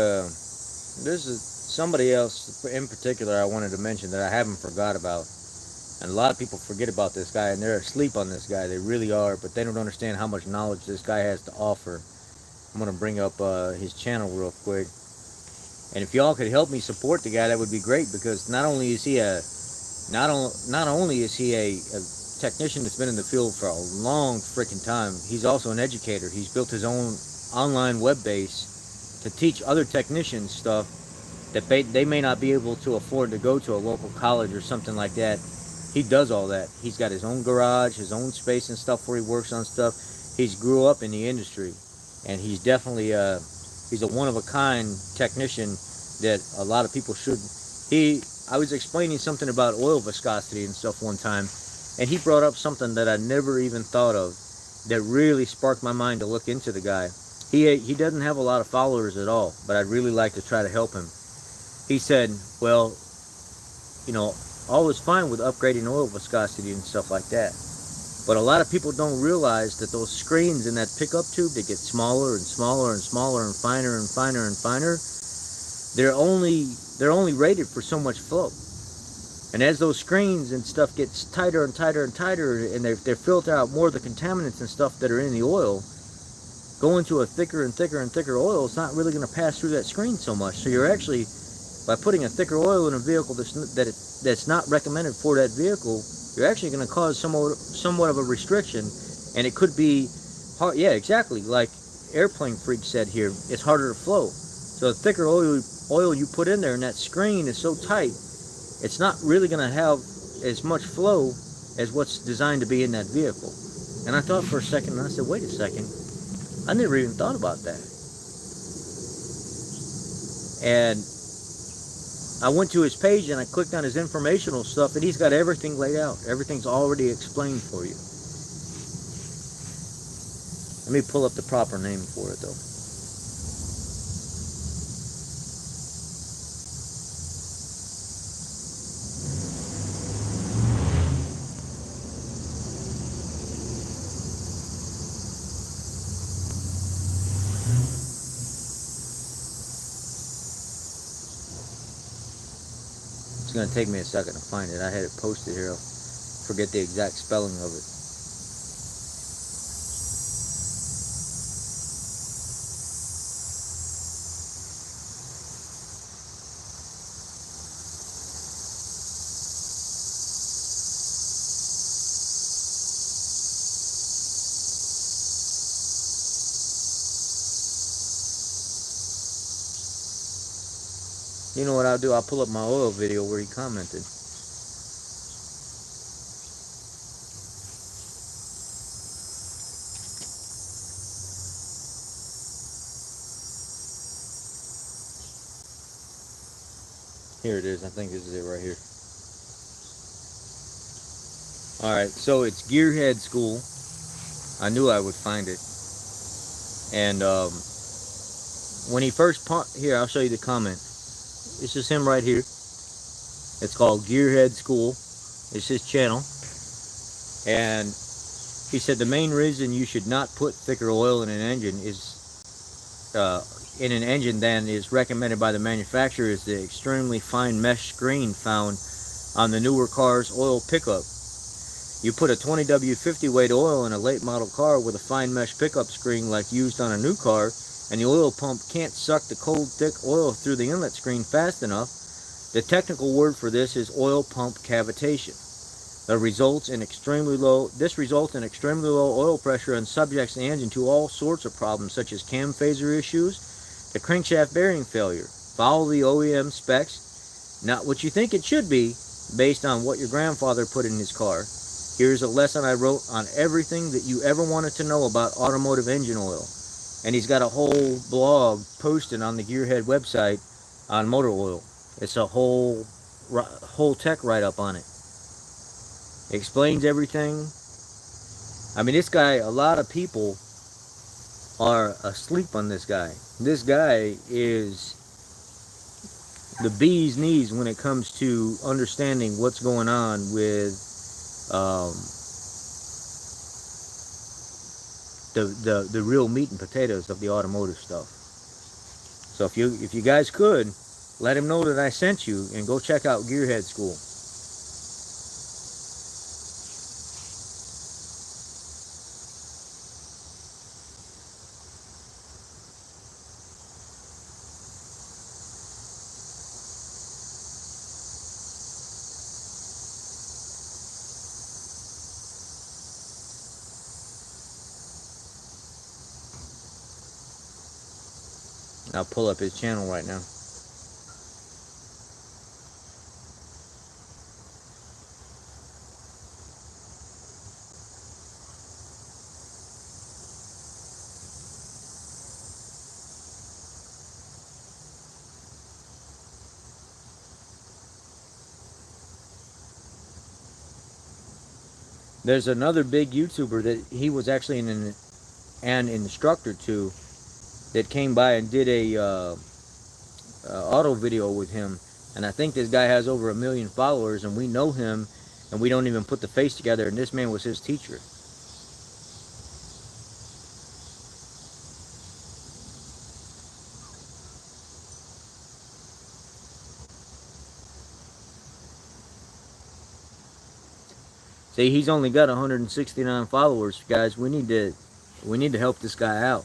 somebody else in particular I wanted to mention that I haven't forgot about. And a lot of people forget about this guy, and they're asleep on this guy. They really are, but they don't understand how much knowledge this guy has to offer. I'm going to bring up his channel real quick. And if y'all could help me support the guy, that would be great, because not only is he a technician that's been in the field for a long freaking time, he's also an educator. He's built his own online web base to teach other technicians stuff that they may not be able to afford to go to a local college or something like that. He does all that. He's got his own garage, his own space and stuff where he works on stuff. He's grew up in the industry, and he's definitely he's a one-of-a-kind technician that a lot of people should. I was explaining something about oil viscosity and stuff one time, and he brought up something that I never even thought of that really sparked my mind to look into the guy. He doesn't have a lot of followers at all, but I'd really like to try to help him. He said, well, you know, all is fine with upgrading oil viscosity and stuff like that, but a lot of people don't realize that those screens in that pickup tube that get smaller and smaller and smaller and finer and finer and finer, they're only rated for so much flow. And as those screens and stuff gets tighter and tighter and tighter, and they filter out more of the contaminants and stuff that are in the oil, going to a thicker and thicker and thicker oil, it's not really going to pass through that screen so much. So you're actually, by putting a thicker oil in a vehicle that's not recommended for that vehicle, you're actually going to cause somewhat of a restriction, and it could be hard. Yeah, exactly. Like Airplane Freak said here, it's harder to flow. So the thicker oil you put in there, and that screen is so tight, it's not really going to have as much flow as what's designed to be in that vehicle. And I thought for a second, and I said, wait a second, I never even thought about that. And I went to his page and I clicked on his informational stuff, and he's got everything laid out. Everything's already explained for you. Let me pull up the proper name for it, though. It's going to take me a second to find it. I had it posted here. I'll forget the exact spelling of it. You know what I'll do? I'll pull up my oil video where he commented. Here it is. I think this is it right here. Alright, so it's Gearhead School. I knew I would find it. And when he first... Here, I'll show you the comment. It's just him right here. It's called Gearhead School. It's his channel. And he said the main reason you should not put thicker oil in an engine is than is recommended by the manufacturer is the extremely fine mesh screen found on the newer car's oil pickup. You put a 20W50 weight oil in a late model car with a fine mesh pickup screen like used on a new car, and the oil pump can't suck the cold thick oil through the inlet screen fast enough, The technical word for this is oil pump cavitation. This results in extremely low oil pressure and subjects the engine to all sorts of problems such as cam phaser issues, the crankshaft bearing failure. Follow the OEM specs, not what you think it should be, based on what your grandfather put in his car. Here's a lesson I wrote on everything that you ever wanted to know about automotive engine oil. And he's got a whole blog posted on the Gearhead website on motor oil. It's a whole tech write-up on it. Explains everything. I mean, this guy, a lot of people are asleep on this guy. This guy is the bee's knees when it comes to understanding what's going on with the real meat and potatoes of the automotive stuff. So if you guys could, let him know that I sent you, and go check out Gearhead School. I'll pull up his channel right now. There's another big YouTuber that he was actually an instructor to, that came by and did a auto video with him, and I think this guy has over 1 million followers, and we know him, and we don't even put the face together, and this man was his teacher. See, he's only got 169 followers, guys. We need to help this guy out.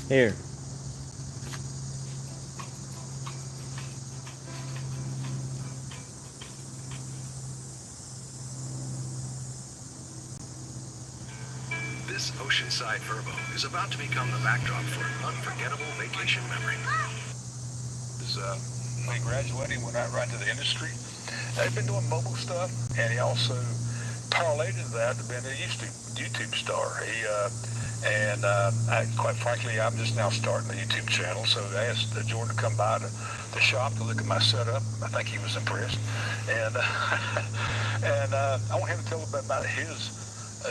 Here. This oceanside verbo is about to become the backdrop for an unforgettable vacation memory. He graduated, went out right to the industry. He'd been doing mobile stuff, and he also parlayed into that to being a YouTube star. Quite frankly, I'm just now starting a YouTube channel, so I asked Jordan to come by to the shop to look at my setup. I think he was impressed, and I want him to tell a bit about his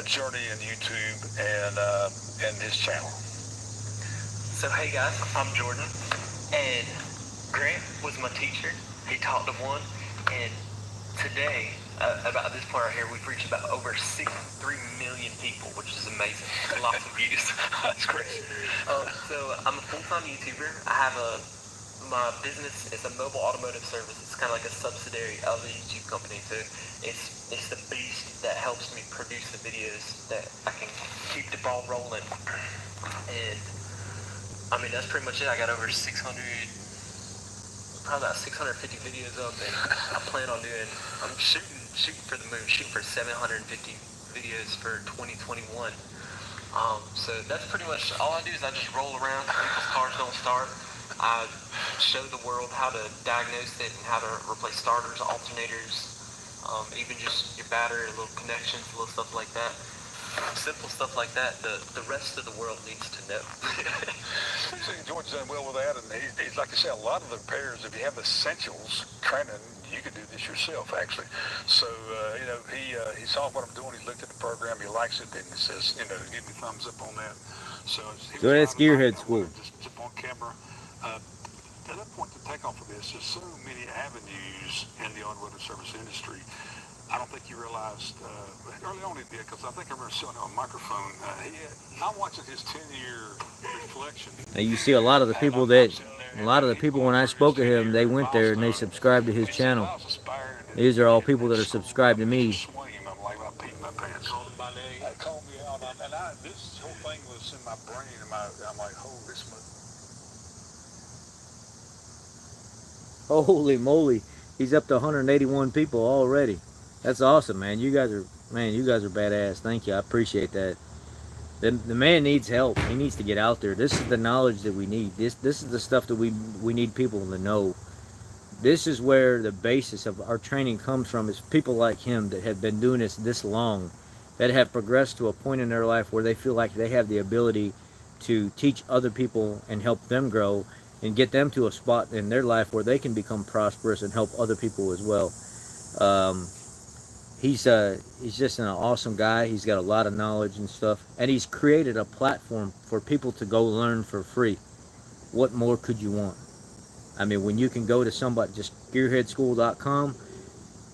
journey in YouTube and his channel. So hey guys, I'm Jordan, and Grant was my teacher. He taught to one, and today, about this point right here, we've reached about over 63 million people, which is amazing. Lots of views. That's great. So I'm a full-time YouTuber. I have my business is a mobile automotive service. It's kind of like a subsidiary of the YouTube company. So it's the beast that helps me produce the videos that I can keep the ball rolling. And I mean, that's pretty much it. I got over 600. Probably about 650 videos up, and I plan on I'm shooting for the moon, shooting for 750 videos for 2021. So that's pretty much all I do is I just roll around. People's cars don't start. I show the world how to diagnose it and how to replace starters, alternators, even just your battery, little connections, little stuff like that. simple stuff like that, the rest of the world needs to know. See, George's done well with that, and he's like I say, a lot of the repairs, if you have the essentials training, you can do this yourself, actually. So, you know, he saw what I'm doing, he looked at the program, he likes it, and he says, you know, give me a thumbs up on that. So that's Gearhead School. Just jump on camera. At that point, to take off of this, there's so many avenues in the automotive service industry. I don't think you realized, early on he did, because I think I remember showing him a microphone. I'm watching his 10-year reflection. Now you see a lot of the people when I spoke to him, they went there and they subscribed to his channel. These are all people that are subscribed to me. I'm like, I peed my pants. Called me out, and this whole thing was in my brain, and I'm like, holy smoke. Holy moly, he's up to 181 people already. That's awesome, man. You guys are badass. Thank you. I appreciate that. The man needs help. He needs to get out there. This is the knowledge that we need. This is the stuff that we need people to know. This is where the basis of our training comes from, is people like him that have been doing this long, that have progressed to a point in their life where they feel like they have the ability to teach other people and help them grow and get them to a spot in their life where they can become prosperous and help other people as well. He's just an awesome guy. He's got a lot of knowledge and stuff, and he's created a platform for people to go learn for free. What more could you want? I mean, when you can go to somebody, just gearheadschool.com,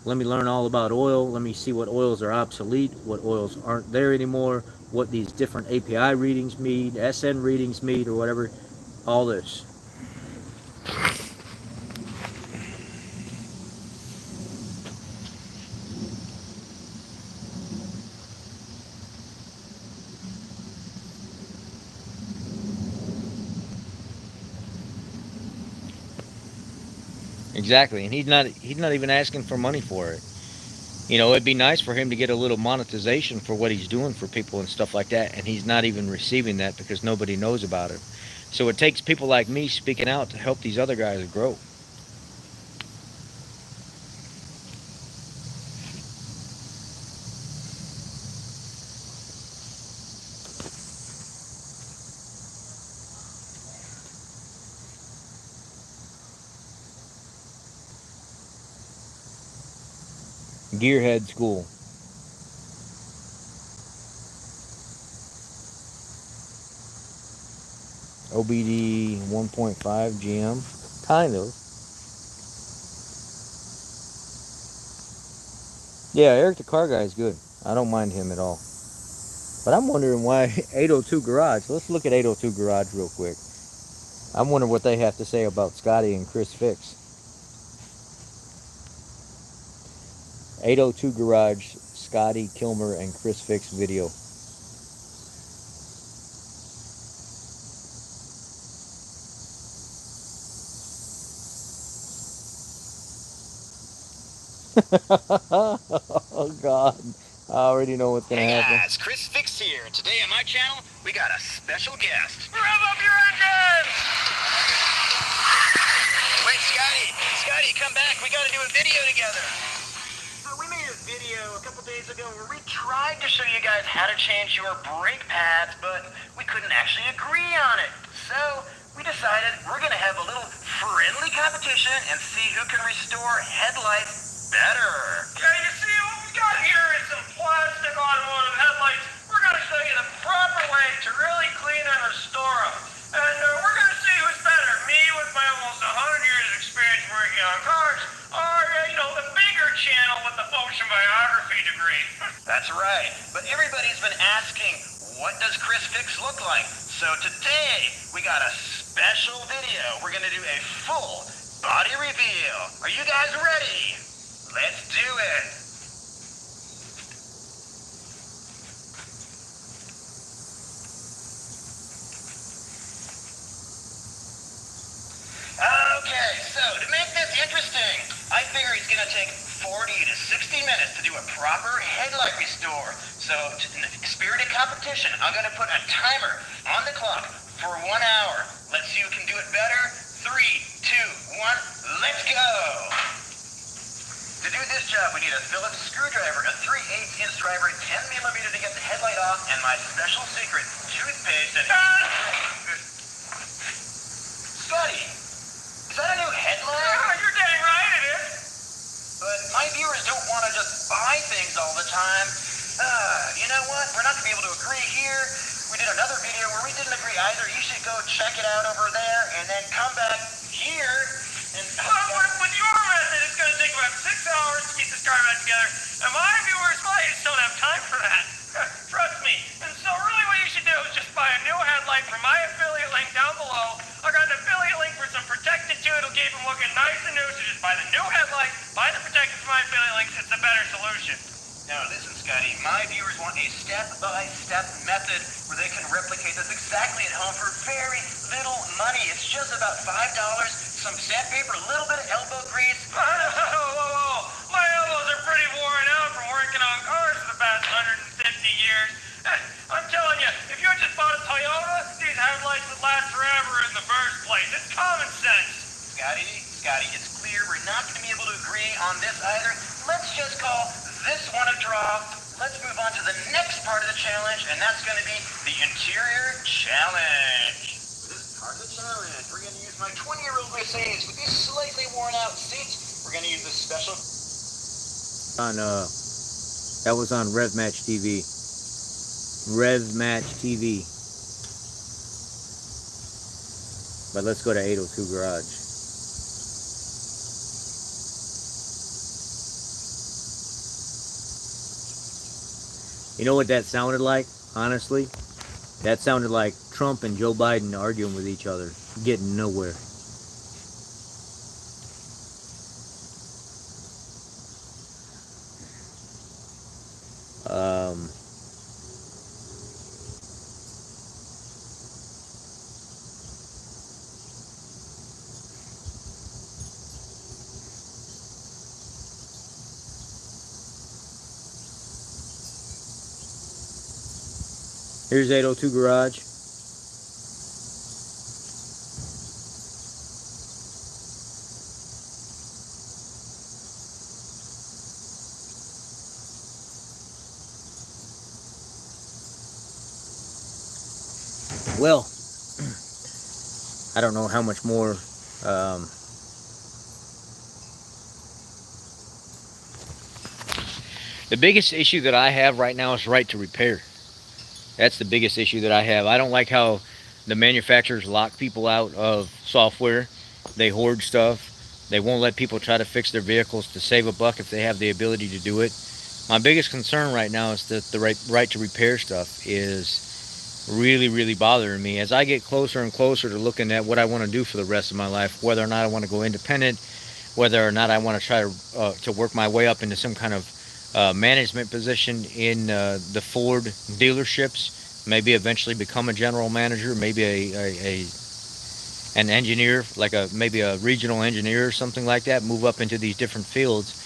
let me learn all about oil, let me see what oils are obsolete, what oils aren't there anymore, what these different API readings mean, SN readings mean, or whatever, all this. Exactly, and he's not even asking for money for it. You know, it'd be nice for him to get a little monetization for what he's doing for people and stuff like that, and he's not even receiving that because nobody knows about it. So it takes people like me speaking out to help these other guys grow. Gearhead School. OBD 1.5 GM. Kind of. Yeah, Eric the car guy is good. I don't mind him at all. But I'm wondering why 802 Garage. Let's look at 802 Garage real quick. I'm wondering what they have to say about Scotty and ChrisFix. 802 Garage, Scotty, Kilmer, and ChrisFix video. Oh God, I already know what's gonna happen. Hey guys, ChrisFix here. Today on my channel, we got a special guest. Rev up your engines! Wait, Scotty, come back. We gotta do a video together. So we made a video a couple days ago where we tried to show you guys how to change your brake pads, but we couldn't actually agree on it. So we decided we're gonna have a little friendly competition and see who can restore headlights better. Okay, you see what we got here is some plastic automotive headlights. We're gonna show you the proper way to really clean and restore them. And we're gonna see who's better, me with my almost 100 years of experience working on cars, or, the bigger channel with the ocean biography degree. That's right, but everybody's been asking, what does ChrisFix look like? So today, we got a special video. We're gonna do a full body reveal. Are you guys ready? Let's do it. Okay, so to make this interesting, I figure it's gonna take 40 to 60 minutes to do a proper headlight restore. So in the spirited competition, I'm gonna put a timer on the clock for 1 hour. Let's see who can do it better. 3, 2, 1, let's go. To do this job, we need a Phillips screwdriver, a 3/8 inch driver, 10mm to get the headlight off, and my special secret, toothpaste and... Scotty, is that a new headlight? You're dang right it is. But my viewers don't want to just buy things all the time. You know what? We're not going to be able to agree here. We did another video where we didn't agree either. You should go check it out over there and then come back here and... With your method, it's going to take about 6 hours to keep this car back together, and my viewers just don't have time for that. Trust me. And so really what you should do is just buy a new headlight from my affiliate link down below. I got an affiliate link for some protected too. It'll keep them looking nice and new, so just buy the new headlight, buy the protected from my affiliate links. It's a better solution. Now listen, Scotty, my viewers want a step-by-step method where they can replicate this exactly at home for very little money. It's just about $5, some sandpaper, a little bit of elbow grease. Whoa. My elbows are pretty worn out from working on cars for the past 150 years. I'm telling you, if you had just bought a Toyota, these headlights would last forever in the first place. It's common sense. Scotty, it's clear we're not going to be able to agree on this either. Let's just call this one a draw. Let's move on to the next part of the challenge, and that's going to be the interior challenge. For this part of the challenge, we're going to use my 20-year-old Mercedes with these slightly worn out seats. We're going to use this special... That was on RevMatch TV. RevMatch TV. But let's go to 802 Garage. You know what that sounded like, honestly? That sounded like Trump and Joe Biden arguing with each other, getting nowhere. Here's 802 Garage. Well, I don't know how much more the biggest issue that I have right now is right to repair. That's the biggest issue that I have. I don't like how the manufacturers lock people out of software. They hoard stuff. They won't let people try to fix their vehicles to save a buck if they have the ability to do it. My biggest concern right now is that the right to repair stuff is really bothering me. As I get closer and closer to looking at what I want to do for the rest of my life, whether or not I want to go independent, whether or not I want to try to work my way up into some kind of management position in the Ford dealerships, maybe eventually become a general manager, maybe an engineer, like maybe a regional engineer or something like that, move up into these different fields.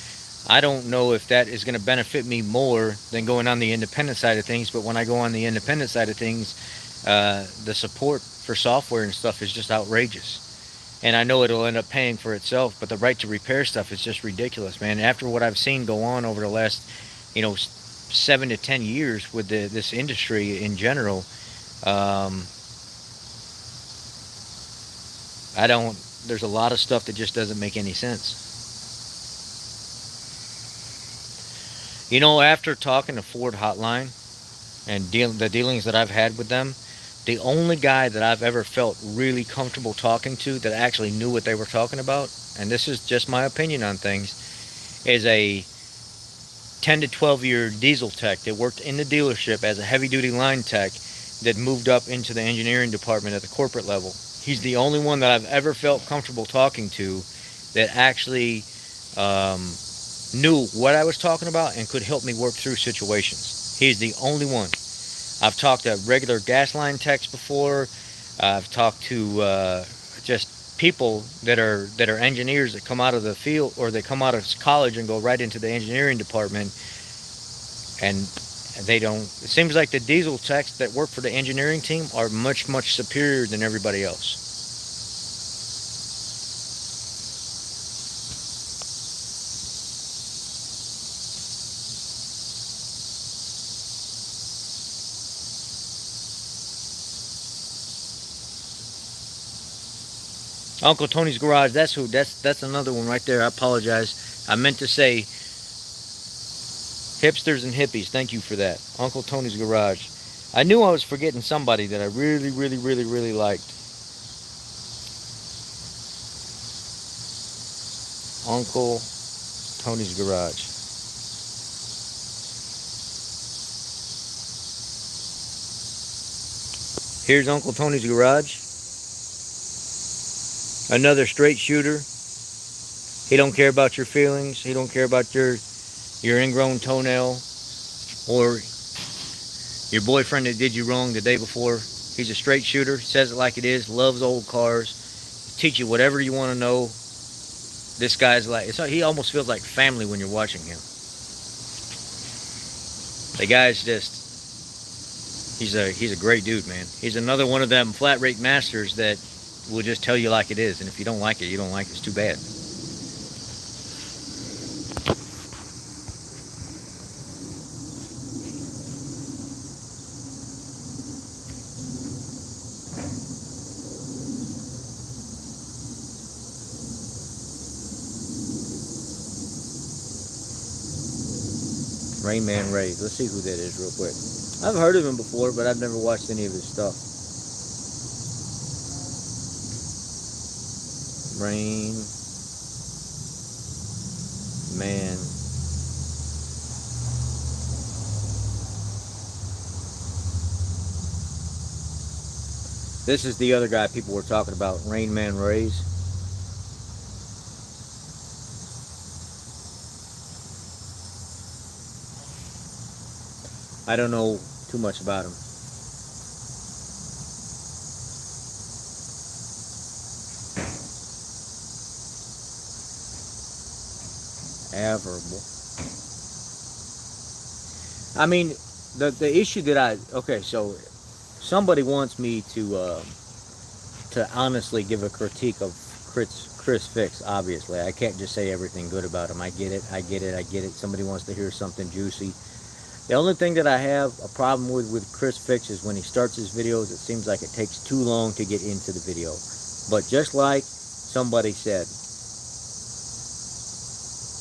I don't know if that is going to benefit me more than going on the independent side of things, but when I go on the independent side of things, the support for software and stuff is just outrageous. And I know it'll end up paying for itself, but the right to repair stuff is just ridiculous, man. After what I've seen go on over the last, 7 to 10 years with this industry in general, there's a lot of stuff that just doesn't make any sense. After talking to Ford Hotline and the dealings that I've had with them, the only guy that I've ever felt really comfortable talking to that actually knew what they were talking about, and this is just my opinion on things, is a 10 to 12 year diesel tech that worked in the dealership as a heavy duty line tech that moved up into the engineering department at the corporate level. He's the only one that I've ever felt comfortable talking to that actually knew what I was talking about and could help me work through situations. He's the only one. I've talked to regular gas line techs before. I've talked to just people that are engineers that come out of the field, or they come out of college and go right into the engineering department, and they don't. It seems like the diesel techs that work for the engineering team are much superior than everybody else. Uncle Tony's Garage. That's who. That's another one right there. I apologize. I meant to say hipsters and hippies. Thank you for that. Uncle Tony's Garage. I knew I was forgetting somebody that I really, really, really, really liked. Uncle Tony's Garage. Here's Uncle Tony's Garage. Another straight shooter. He don't care about your feelings. He don't care about your ingrown toenail or your boyfriend that did you wrong the day before. He's a straight shooter. Says it like it is. Loves old cars. Teach you whatever you want to know. This guy's like, he almost feels like family when you're watching him. The guy's just, he's a great dude, man. He's another one of them flat rate masters that will just tell you like it is. And if you don't like it, you don't like it. It's too bad. Rain Man Rays. Let's see who that is real quick. I've heard of him before, but I've never watched any of his stuff. Rain Man. This is the other guy people were talking about, Rain Man Rays. I don't know too much about him. Admirable. I mean, the issue that okay, so somebody wants me to honestly give a critique of ChrisFix. Obviously, I can't just say everything good about him. I get it. Somebody wants to hear something juicy. The only thing that I have a problem with ChrisFix is when he starts his videos, it seems like it takes too long to get into the video. But just like somebody said,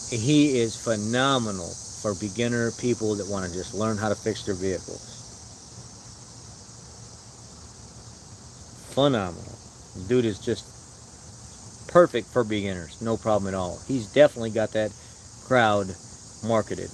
he is phenomenal for beginner people that want to just learn how to fix their vehicles. Phenomenal. The dude is just perfect for beginners. No problem at all. He's definitely got that crowd marketed.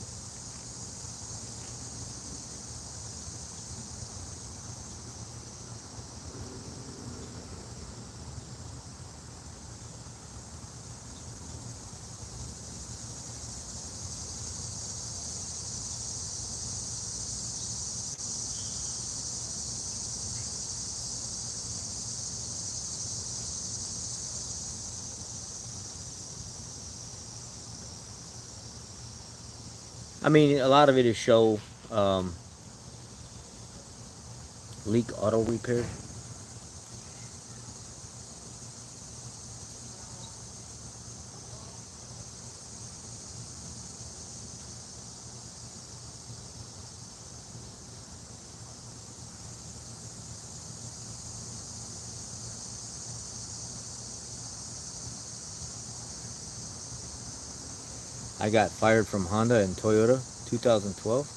I mean, a lot of it is show leak auto repair. I got fired from Honda and Toyota 2012.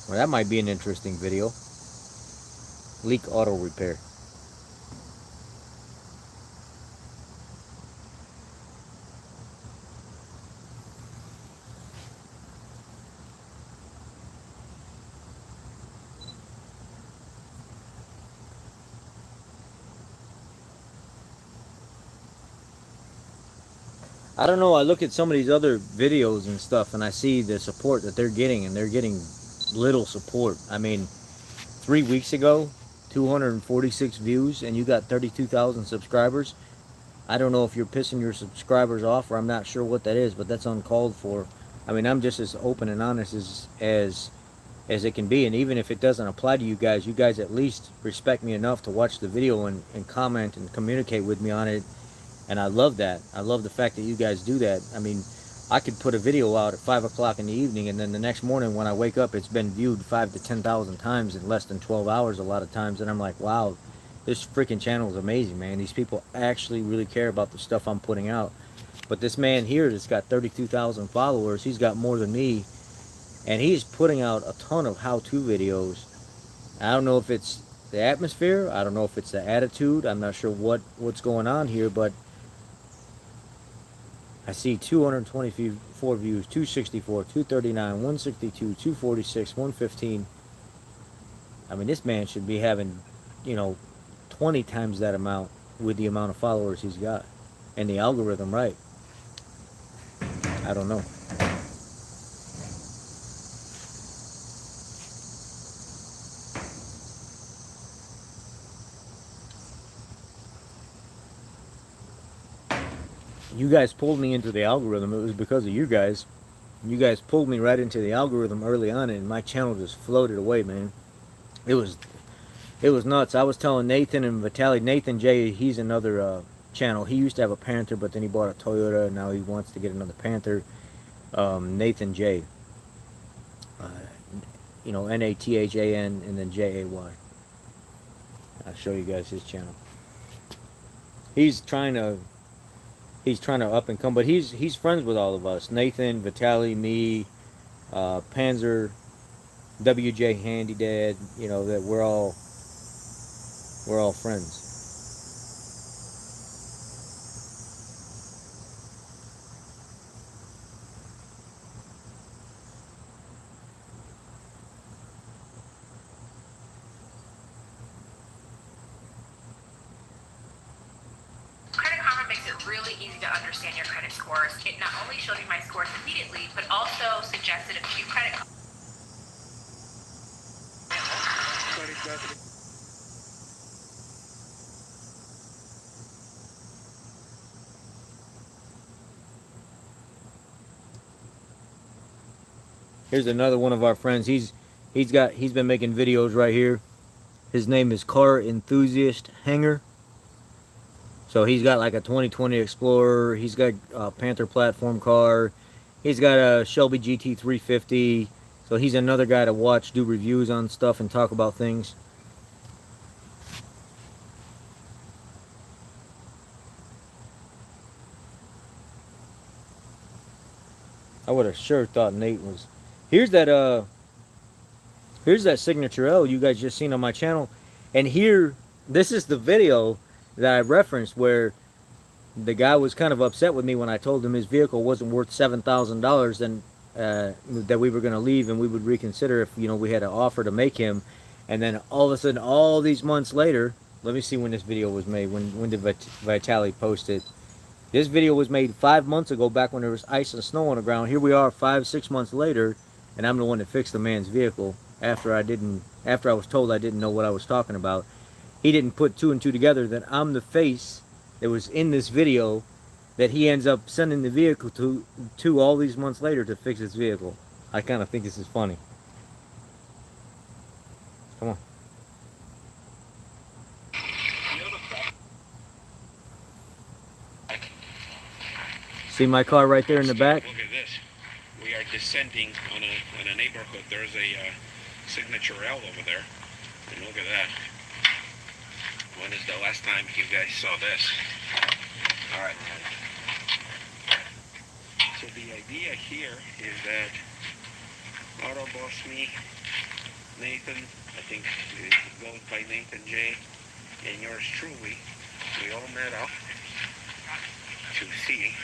Well, that might be an interesting video. Leak auto repair. I don't know, I look at some of these other videos and stuff and I see the support that they're getting, and they're getting little support. I mean, 3 weeks ago, 246 views and you got 32,000 subscribers. I don't know if you're pissing your subscribers off, or I'm not sure what that is, but that's uncalled for. I mean, I'm just as open and honest as it can be, and even if it doesn't apply to you guys at least respect me enough to watch the video and comment and communicate with me on it. And I love that. I love the fact that you guys do that. I mean, I could put a video out at 5 o'clock in the evening, and then the next morning when I wake up, it's been viewed 5,000 to 10,000 times in less than 12 hours a lot of times. And I'm like, wow, this freaking channel is amazing, man. These people actually really care about the stuff I'm putting out. But this man here that's got 32,000 followers, he's got more than me, and he's putting out a ton of how-to videos. I don't know if it's the atmosphere, I don't know if it's the attitude, I'm not sure what's going on here, but I see 224 views, 264, 239, 162, 246, 115. I mean, this man should be having, 20 times that amount with the amount of followers he's got. And the algorithm, right? I don't know. You guys pulled me into the algorithm. It was because of you guys. You guys pulled me right into the algorithm early on, and my channel just floated away, man. It was nuts. I was telling Nathan and Vitaly, Nathan J, he's another channel. He used to have a Panther, but then he bought a Toyota, and now he wants to get another Panther. Nathan J. Nathan and then Jay. I'll show you guys his channel. He's trying to up and come, but he's friends with all of us. Nathan, Vitaly, me, Panzer, WJ Handy Dad, that we're all friends. Really easy to understand your credit scores. It not only showed me my scores immediately, but also suggested a few credit. Here's another one of our friends. He's been making videos right here. His name is Car Enthusiast Hanger. So he's got like a 2020 Explorer. He's got a Panther platform car. He's got a Shelby GT350. So he's another guy to watch, do reviews on stuff and talk about things. I would have sure thought Nate was. Here's that signature L you guys just seen on my channel. And here, this is the video that I referenced where the guy was kind of upset with me when I told him his vehicle wasn't worth $7,000 and that we were going to leave and we would reconsider if we had an offer to make him. And then all of a sudden, all these months later, let me see when this video was made. When did Vitaly post it? This video was made 5 months ago, back when there was ice and snow on the ground. Here we are 5-6 months later, and I'm the one that fixed the man's vehicle after I was told I didn't know what I was talking about. He didn't put two and two together that I'm the face that was in this video that he ends up sending the vehicle to all these months later to fix his vehicle. I kind of think this is funny. Come on. See my car right there in the back? Look at this. We are descending on a neighborhood. There's a signature L over there. And look at that. When is the last time you guys saw this? Alright. So the idea here is that Autoboss me, Nathan, I think it goes by Nathan J, and yours truly, we all met up to see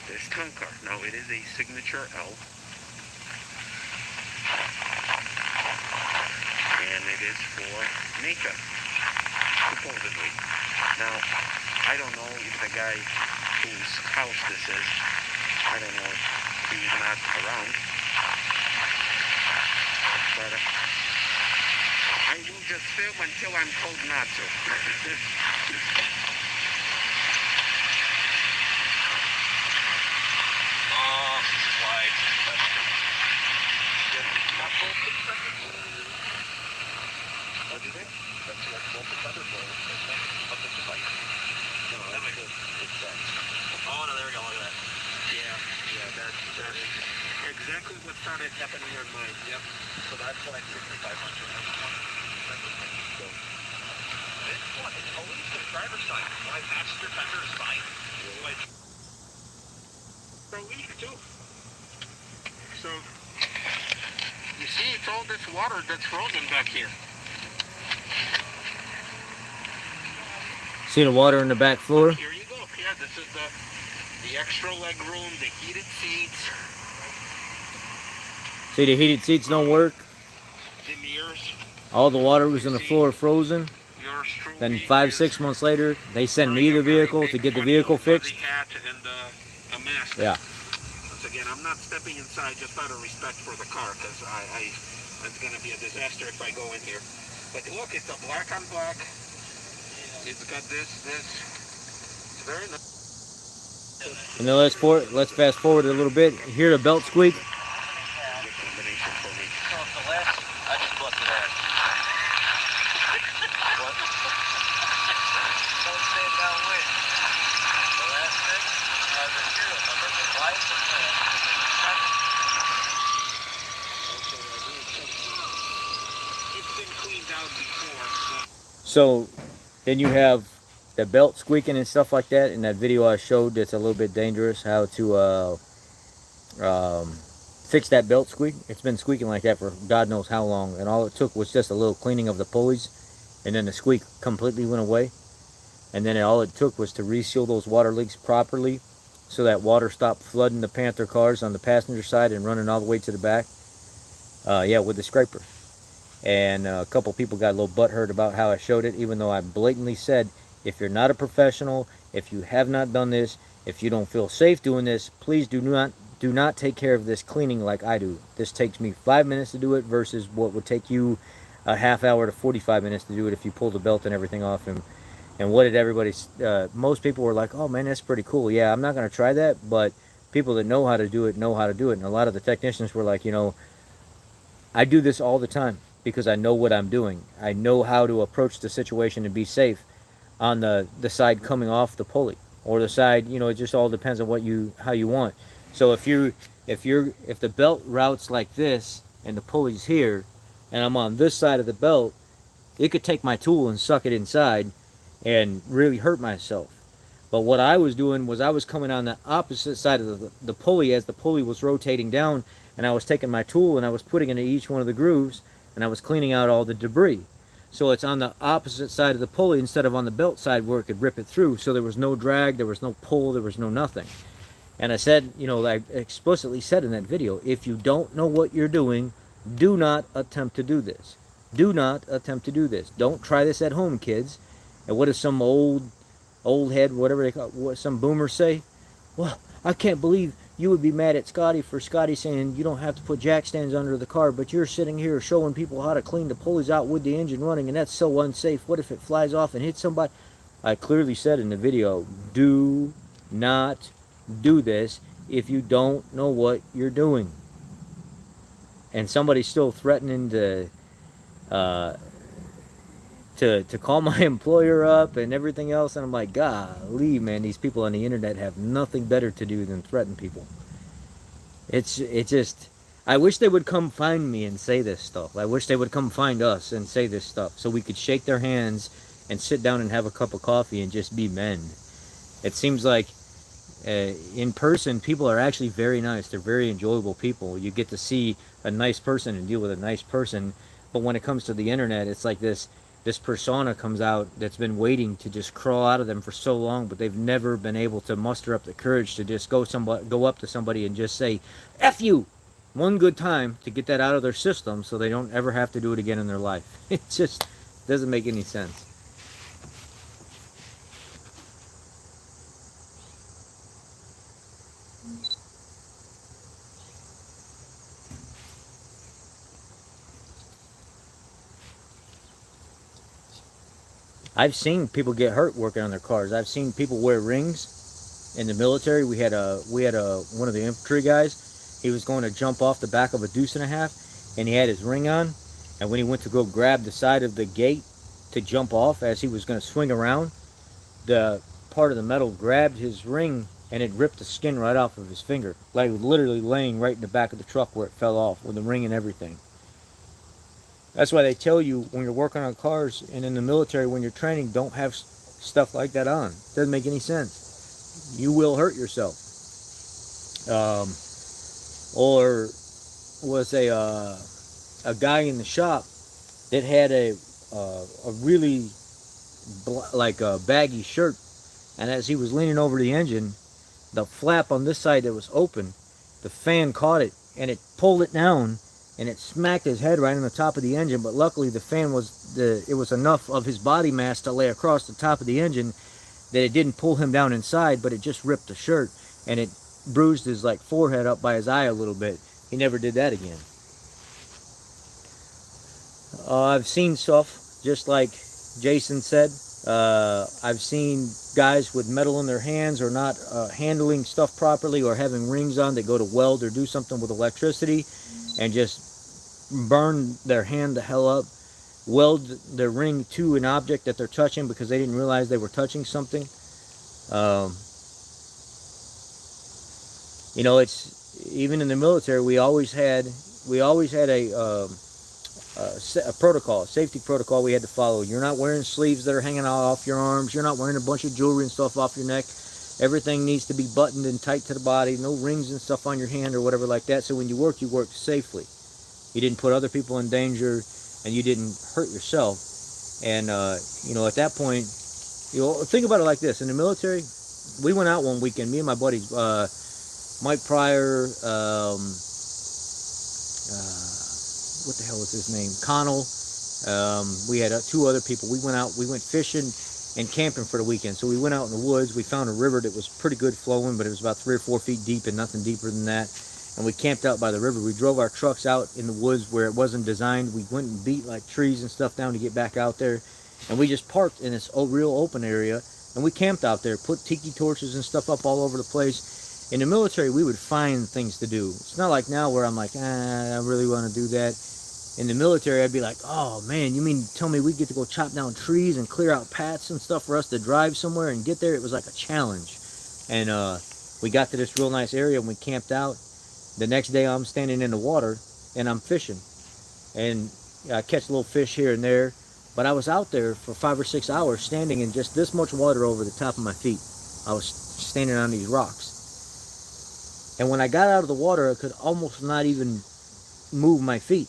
this town car. Now it is a signature L, and it is for Nathan, supposedly. Now, I don't know if the guy whose house this is, I don't know if he's not around, but I will just film until I'm told not to. Oh, no, there we go, look at that. Yeah, that is exactly what started happening on mine. Yep. So that's like 6,500. What? It's always the driver's side. Why passenger fender is fine? Like, For a week or two. So, you see, it's all this water that's frozen back here. See the water in the back floor? Here you go. Yeah, this is the extra leg room, the heated seats, See the heated seats don't work? the mirrors. All the water was in the floor frozen. Yours truly Then 5-6 months later, they send me the vehicle to get the vehicle fixed. Hat and a mask. Yeah. Once again, I'm not stepping inside just out of respect for the car, because it's going to be a disaster if I go in here. But look, it's a black on black. It's got this. It's very nice. And then let's fast forward a little bit. Hear the belt squeak? Good combination for me. So if the last, I just busted ass. What? Don't stand downwind. The last thing, the serial number, the light, It's been cleaned out before. So then you have the belt squeaking and stuff like that. In that video I showed, that's a little bit dangerous, how to fix that belt squeak. It's been squeaking like that for God knows how long, and all it took was just a little cleaning of the pulleys, and then the squeak completely went away. And then all it took was to reseal those water leaks properly, so that water stopped flooding the Panther cars on the passenger side and running all the way to the back. Yeah, with the scraper. And a couple people got a little butthurt about how I showed it, even though I blatantly said, if you're not a professional, if you have not done this, if you don't feel safe doing this, please do not take care of this cleaning like I do. This takes me 5 minutes to do it versus what would take you a half hour to 45 minutes to do it if you pull the belt and everything off. And what did everybody, most people were like, oh man, that's pretty cool. Yeah, I'm not going to try that, but people that know how to do it know how to do it. And a lot of the technicians were like, you know, I do this all the time because I know what I'm doing. I know how to approach the situation and be safe on the side coming off the pulley, or the side, you know, it just all depends on how you want. So if the belt routes like this and the pulley's here and I'm on this side of the belt, it could take my tool and suck it inside and really hurt myself. But what I was doing was I was coming on the opposite side of the pulley as the pulley was rotating down, and I was taking my tool and I was putting it in each one of the grooves and I was cleaning out all the debris. So it's on the opposite side of the pulley instead of on the belt side where it could rip it through. So there was no drag, there was no pull, there was no nothing. And I said, you know, I explicitly said in that video, if you don't know what you're doing, do not attempt to do this. Do not attempt to do this. Don't try this at home, kids. And what does some old head, whatever they call it, what some boomers say? Well, I can't believe you would be mad at Scotty for Scotty saying you don't have to put jack stands under the car, but you're sitting here showing people how to clean the pulleys out with the engine running, and that's so unsafe. What if it flies off and hits somebody? I clearly said in the video, do not do this if you don't know what you're doing. And somebody's still threatening to call my employer up and everything else, and I'm like, golly, man, these people on the internet have nothing better to do than threaten people. It's just, I wish they would come find me and say this stuff. I wish they would come find us and say this stuff so we could shake their hands and sit down and have a cup of coffee and just be men. It seems like in person, people are actually very nice. They're very enjoyable people. You get to see a nice person and deal with a nice person. But when it comes to the internet, it's like this persona comes out that's been waiting to just crawl out of them for so long, but they've never been able to muster up the courage to just go up to somebody and just say, F you! One good time to get that out of their system so they don't ever have to do it again in their life. It just doesn't make any sense. I've seen people get hurt working on their cars. I've seen people wear rings in the military. We had one of the infantry guys. He was going to jump off the back of a deuce and a half, and he had his ring on. And when he went to go grab the side of the gate to jump off, as he was going to swing around, the part of the metal grabbed his ring, and it ripped the skin right off of his finger, like literally laying right in the back of the truck where it fell off with the ring and everything. That's why they tell you when you're working on cars and in the military when you're training, don't have stuff like that on. Doesn't make any sense. You will hurt yourself. Or was a guy in the shop that had a really like a baggy shirt, and as he was leaning over the engine, the flap on this side that was open, the fan caught it and it pulled it down and it smacked his head right on the top of the engine. But luckily the fan was it was enough of his body mass to lay across the top of the engine that it didn't pull him down inside, but it just ripped the shirt and it bruised his like forehead up by his eye a little bit. He never did that again. I've seen stuff just like Jason said. I've seen guys with metal in their hands or not handling stuff properly or having rings on that go to weld or do something with electricity and just burn their hand the hell up, weld their ring to an object that they're touching because they didn't realize they were touching something. You know, it's even in the military we always had a protocol, a safety protocol we had to follow. You're not wearing sleeves that are hanging out off your arms. You're not wearing a bunch of jewelry and stuff off your neck. Everything needs to be buttoned and tight to the body. No rings and stuff on your hand or whatever like that. So when you work safely. You didn't put other people in danger and you didn't hurt yourself. And, you know, at that point, you know, think about it like this. In the military, we went out one weekend, me and my buddies, Mike Pryor, what the hell was his name? Connell. We had two other people. We went fishing and camping for the weekend. So we went out in the woods. We found a river that was pretty good flowing, but it was about 3 or 4 feet deep and nothing deeper than that. And we camped out by the river. We drove our trucks out in the woods where it wasn't designed. We went and beat like trees and stuff down to get back out there. And we just parked in this real open area. And we camped out there, put tiki torches and stuff up all over the place. In the military, we would find things to do. It's not like now where I'm like, I really want to do that. In the military, I'd be like, oh man, you mean tell me we get to go chop down trees and clear out paths and stuff for us to drive somewhere and get there? It was like a challenge. And we got to this real nice area and we camped out. The next day I'm standing in the water and I'm fishing. And I catch little fish here and there. But I was out there for 5 or 6 hours standing in just this much water over the top of my feet. I was standing on these rocks. And when I got out of the water, I could almost not even move my feet.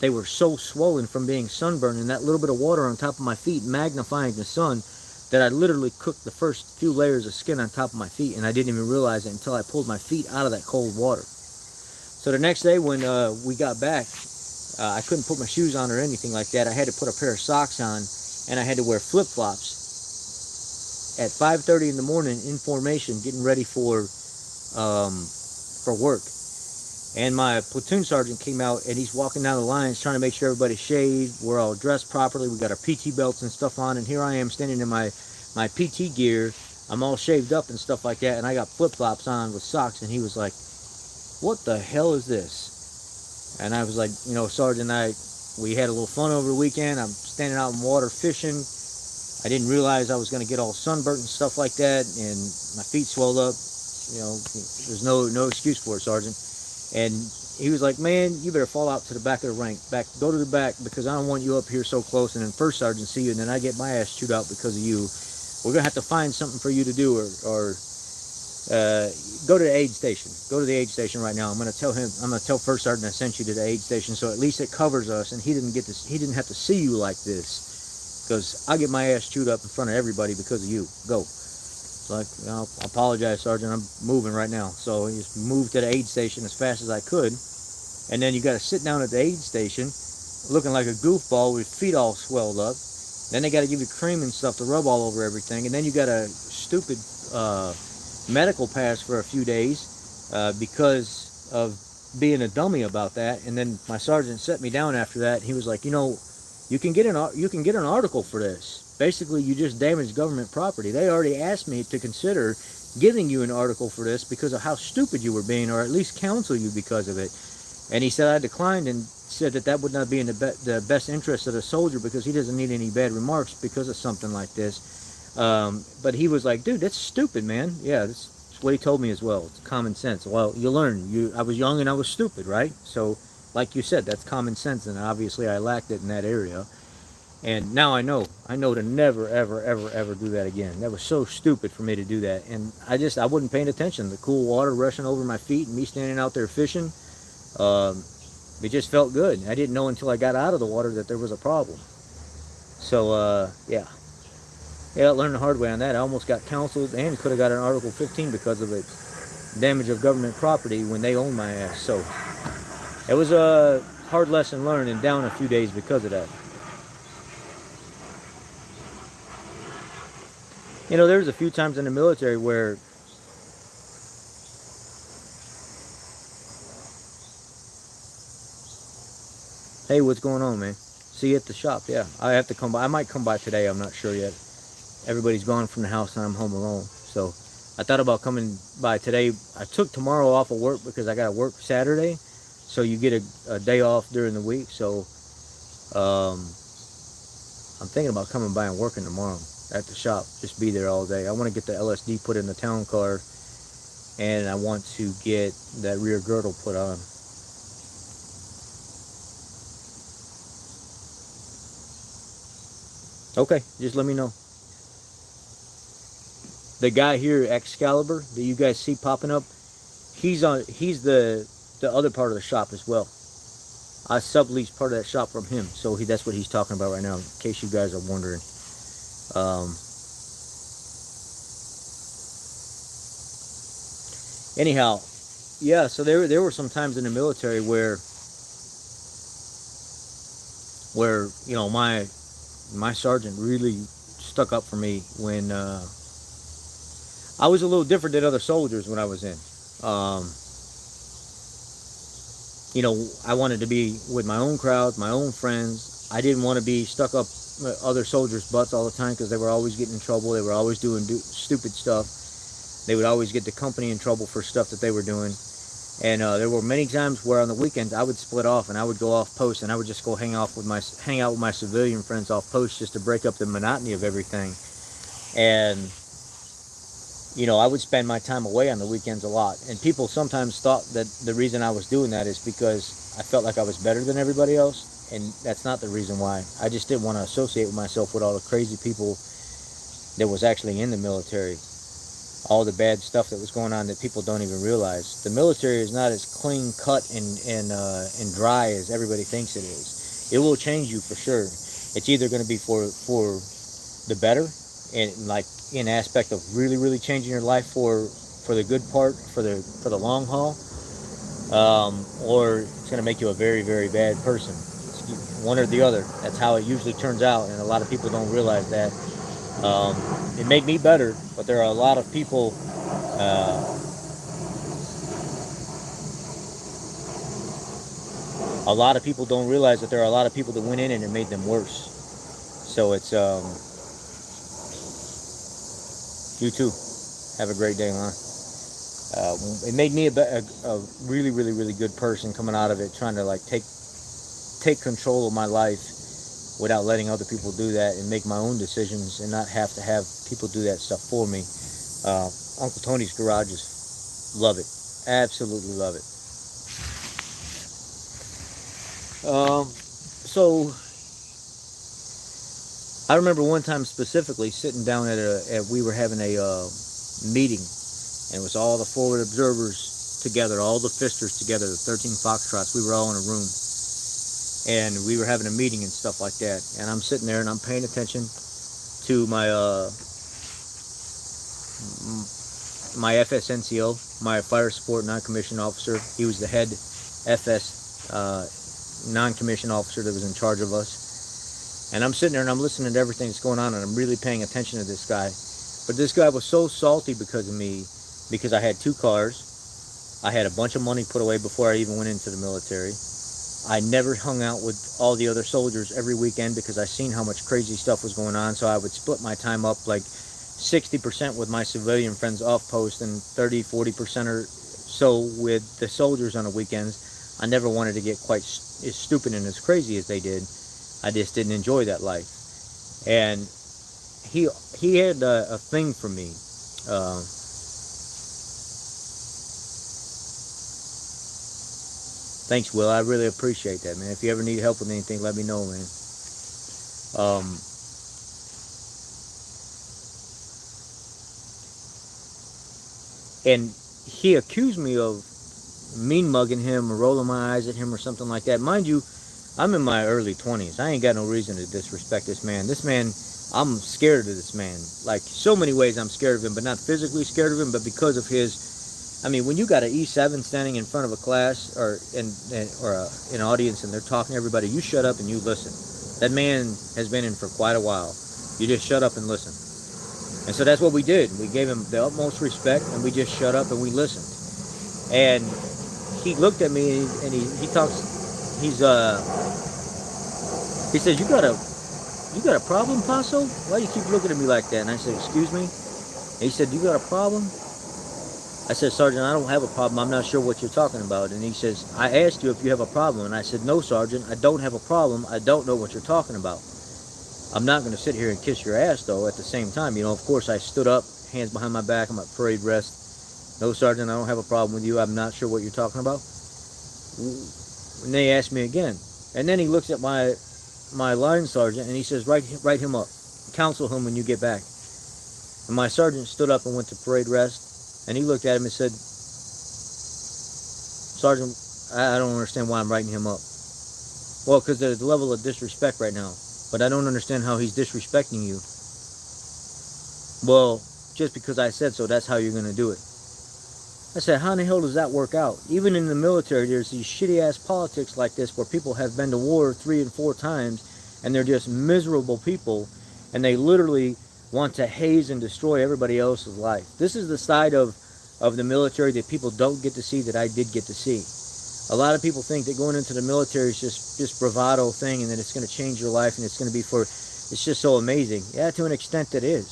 They were so swollen from being sunburned and that little bit of water on top of my feet magnifying the sun that I literally cooked the first few layers of skin on top of my feet, and I didn't even realize it until I pulled my feet out of that cold water. So the next day when we got back, I couldn't put my shoes on or anything like that. I had to put a pair of socks on and I had to wear flip-flops at 5:30 in the morning in formation getting ready for work. And my platoon sergeant came out and he's walking down the lines trying to make sure everybody's shaved. We're all dressed properly. We got our PT belts and stuff on. And here I am standing in my PT gear. I'm all shaved up and stuff like that. And I got flip-flops on with socks. And he was like, what the hell is this? And I was like, you know, Sergeant, we had a little fun over the weekend. I'm standing out in water fishing. I didn't realize I was going to get all sunburnt and stuff like that. And my feet swelled up. You know, there's no excuse for it, Sergeant. And he was like, man, you better fall out to the back of the rank. Go to the back because I don't want you up here so close. And then first sergeant see you and then I get my ass chewed out because of you. We're going to have to find something for you to do or go to the aid station. Go to the aid station right now. I'm going to tell first sergeant I sent you to the aid station so at least it covers us and he didn't have to see you like this because I get my ass chewed up in front of everybody because of you. Go. So I apologize, Sergeant. I'm moving right now. So I just moved to the aid station as fast as I could. And then you got to sit down at the aid station looking like a goofball with feet all swelled up. Then they got to give you cream and stuff to rub all over everything. And then you got a stupid medical pass for a few days because of being a dummy about that. And then my sergeant set me down after that. He was like, you know, you can get an article for this. Basically, you just damaged government property. They already asked me to consider giving you an article for this because of how stupid you were being, or at least counsel you because of it. And he said I declined and said that would not be in the best interest of the soldier because he doesn't need any bad remarks because of something like this. But he was like, dude, that's stupid, man. Yeah, that's what he told me as well. It's common sense. Well, you learn. I was young and I was stupid, right? So like you said, that's common sense, and obviously I lacked it in that area. And now I know to never, ever, ever, ever do that again. That was so stupid for me to do that. And I wasn't paying attention. The cool water rushing over my feet and me standing out there fishing, it just felt good. I didn't know until I got out of the water that there was a problem. So, yeah. Yeah, I learned the hard way on that. I almost got counseled and could have got an Article 15 because of it. Damage of government property when they owned my ass. So, it was a hard lesson learned and down a few days because of that. You know, there was a few times in the military where hey, what's going on, man? See you at the shop. Yeah, I have to come by. I might come by today. I'm not sure yet. Everybody's gone from the house and I'm home alone. So I thought about coming by today. I took tomorrow off of work because I got to work Saturday. So you get a day off during the week. So I'm thinking about coming by and working tomorrow at the shop. Just be there all day. I want to get the LSD put in the town car, and I want to get that rear girdle put on. Okay, just let me know. The guy here, Excalibur, that you guys see popping up, he's the other part of the shop as well. I sublease part of that shop from him, so that's what he's talking about right now, in case you guys are wondering. Anyhow, yeah, so there were some times in the military where you know, my sergeant really stuck up for me when I was a little different than other soldiers when I was in. You know, I wanted to be with my own crowd, my own friends. I didn't want to be stuck up other soldiers' butts all the time because they were always getting in trouble. They were always doing stupid stuff. They would always get the company in trouble for stuff that they were doing. And there were many times where on the weekends I would split off and I would go off post and I would just go hang out with my civilian friends off post just to break up the monotony of everything. And you know, I would spend my time away on the weekends a lot. And people sometimes thought that the reason I was doing that is because I felt like I was better than everybody else. And that's not the reason why. I just didn't want to associate with myself with all the crazy people that was actually in the military. All the bad stuff that was going on that people don't even realize. The military is not as clean cut and dry as everybody thinks it is. It will change you for sure. It's either going to be for the better, and like in aspect of really, really changing your life for the good part, for the long haul, or it's going to make you a very, very bad person. It's one or the other. That's how it usually turns out, and a lot of people don't realize that. It made me better, but there are a lot of people don't realize that there are a lot of people that went in and it made them worse. So it's you too. Have a great day, man. It made me a really, really, really good person coming out of it, trying to like take control of my life without letting other people do that and make my own decisions and not have to have people do that stuff for me. Uncle Tony's garages, love it. Absolutely love it. So I remember one time specifically sitting down we were having a meeting, and it was all the forward observers together, all the fisters together, the 13 Foxtrots. We were all in a room, and we were having a meeting and stuff like that. And I'm sitting there and I'm paying attention to my FSNCO, my fire support non-commissioned officer. He was the head FS non-commissioned officer that was in charge of us. And I'm sitting there and I'm listening to everything that's going on, and I'm really paying attention to this guy. But this guy was so salty because of me, because I had 2 cars. I had a bunch of money put away before I even went into the military. I never hung out with all the other soldiers every weekend because I seen how much crazy stuff was going on. So I would split my time up like 60% with my civilian friends off post and 30-40% or so with the soldiers on the weekends. I never wanted to get quite as stupid and as crazy as they did. I just didn't enjoy that life. And he had a thing for me. Thanks, Will. I really appreciate that, man. If you ever need help with anything, let me know, man. And he accused me of mean mugging him or rolling my eyes at him or something like that. Mind you, I'm in my early 20s. I ain't got no reason to disrespect this man. This man, I'm scared of this man. Like, so many ways I'm scared of him, but not physically scared of him, but because of his, I mean, when you got an E7 standing in front of a class or an audience and they're talking to everybody, you shut up and you listen. That man has been in for quite a while. You just shut up and listen. And so that's what we did. We gave him the utmost respect, and we just shut up and we listened. And he looked at me and he talks. He says, "You got a problem, Paso? Why do you keep looking at me like that?" And I said, "Excuse me?" And he said, "You got a problem?" I said, "Sergeant, I don't have a problem. I'm not sure what you're talking about." And he says, "I asked you if you have a problem." And I said, "No, Sergeant, I don't have a problem. I don't know what you're talking about. I'm not going to sit here and kiss your ass, though, at the same time." You know, of course, I stood up, hands behind my back. I'm at parade rest. "No, Sergeant, I don't have a problem with you. I'm not sure what you're talking about." And they asked me again. And then he looks at my line sergeant and he says, write him up. Counsel him when you get back. And my sergeant stood up and went to parade rest. And he looked at him and said, "Sergeant, I don't understand why I'm writing him up." "Well, because there's a level of disrespect right now. But I don't understand how he's disrespecting you." "Well, just because I said so, that's how you're going to do it." I said, "How in the hell does that work out? Even in the military, there's these shitty-ass politics like this where people have been to war 3 and 4 times, and they're just miserable people, and they literally want to haze and destroy everybody else's life." This is the side of the military that people don't get to see that I did get to see. A lot of people think that going into the military is just bravado thing, and that it's going to change your life, and it's going to be it's just so amazing. Yeah, to an extent it is.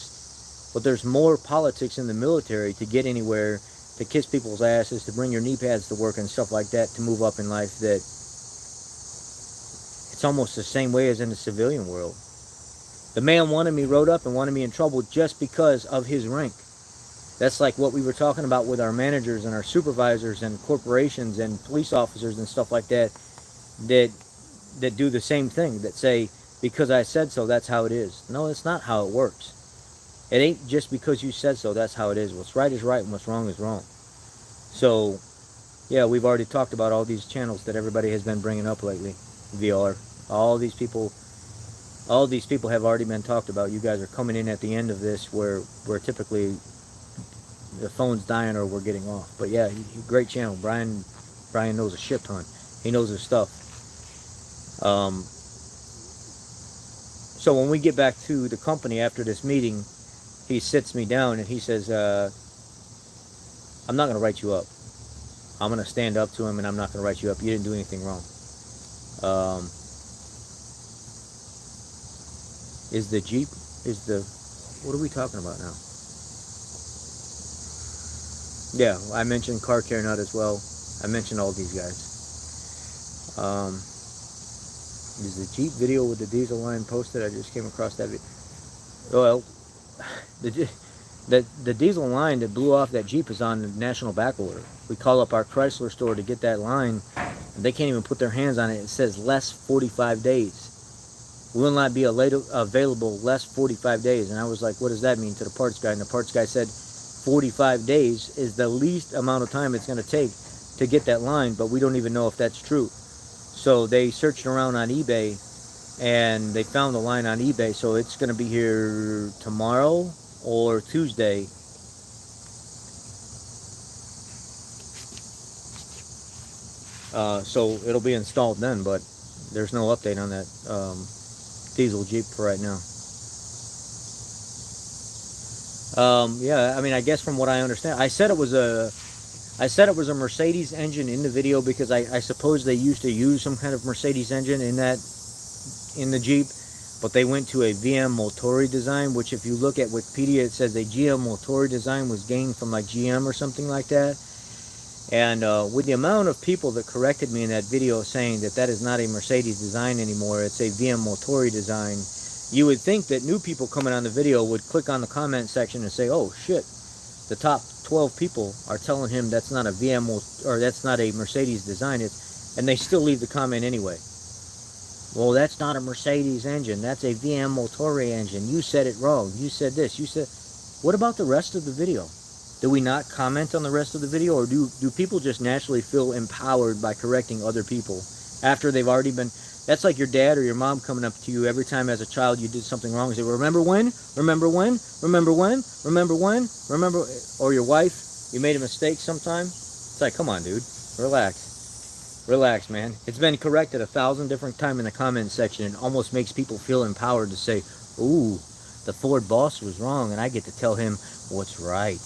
But there's more politics in the military to get anywhere, to kiss people's asses, to bring your knee pads to work and stuff like that, to move up in life, that it's almost the same way as in the civilian world. The man wanted me wrote up and wanted me in trouble just because of his rank. That's like what we were talking about with our managers and our supervisors and corporations and police officers and stuff like that, that do the same thing, that say, "Because I said so, that's how it is." No, that's not how it works. It ain't just because you said so, that's how it is. What's right is right and what's wrong is wrong. So, yeah, we've already talked about all these channels that everybody has been bringing up lately. VR. All these people have already been talked about. You guys are coming in at the end of this where typically the phone's dying or we're getting off. But yeah, great channel. Brian knows a shit ton. He knows his stuff. So when we get back to the company after this meeting, he sits me down and he says, "I'm not going to write you up. I'm going to stand up to him and I'm not going to write you up. You didn't do anything wrong." What are we talking about now? Yeah, I mentioned Car Care Nut as well. I mentioned all these guys. Is the Jeep video with the diesel line posted? I just came across that video. Well, the diesel line that blew off that Jeep is on the national back order. We call up our Chrysler store to get that line, and they can't even put their hands on it. It says less 45 days. Will not be available less 45 days. And I was like, what does that mean to the parts guy? And the parts guy said 45 days is the least amount of time it's going to take to get that line, but we don't even know if that's true. So they searched around on eBay, and they found the line on eBay, so it's going to be here tomorrow or Tuesday. So it'll be installed then, but there's no update on that diesel Jeep for right now. Yeah, I mean, I guess from what I understand, I said it was a Mercedes engine in the video because I suppose they used to use some kind of Mercedes engine in the Jeep, but they went to a VM Motori design, which if you look at Wikipedia, it says a GM Motori design was gained from like GM or something like that. And with the amount of people that corrected me in that video saying that is not a Mercedes design anymore, it's a VM Motori design, you would think that new people coming on the video would click on the comment section and say, "Oh shit, the top 12 people are telling him that's not a VM or that's not a Mercedes design, and they still leave the comment anyway. Well, that's not a Mercedes engine. That's a VM Motore engine. You said it wrong. You said this. You said... What about the rest of the video? Do we not comment on the rest of the video? Or do people just naturally feel empowered by correcting other people after they've already been... That's like your dad or your mom coming up to you every time as a child you did something wrong and say, remember when? Remember when? Remember when? Remember when? Remember... Or your wife, you made a mistake sometime. It's like, come on, dude. Relax. Relax, man. It's been corrected 1,000 different times in the comment section. It almost makes people feel empowered to say, ooh, the Ford boss was wrong, and I get to tell him what's right.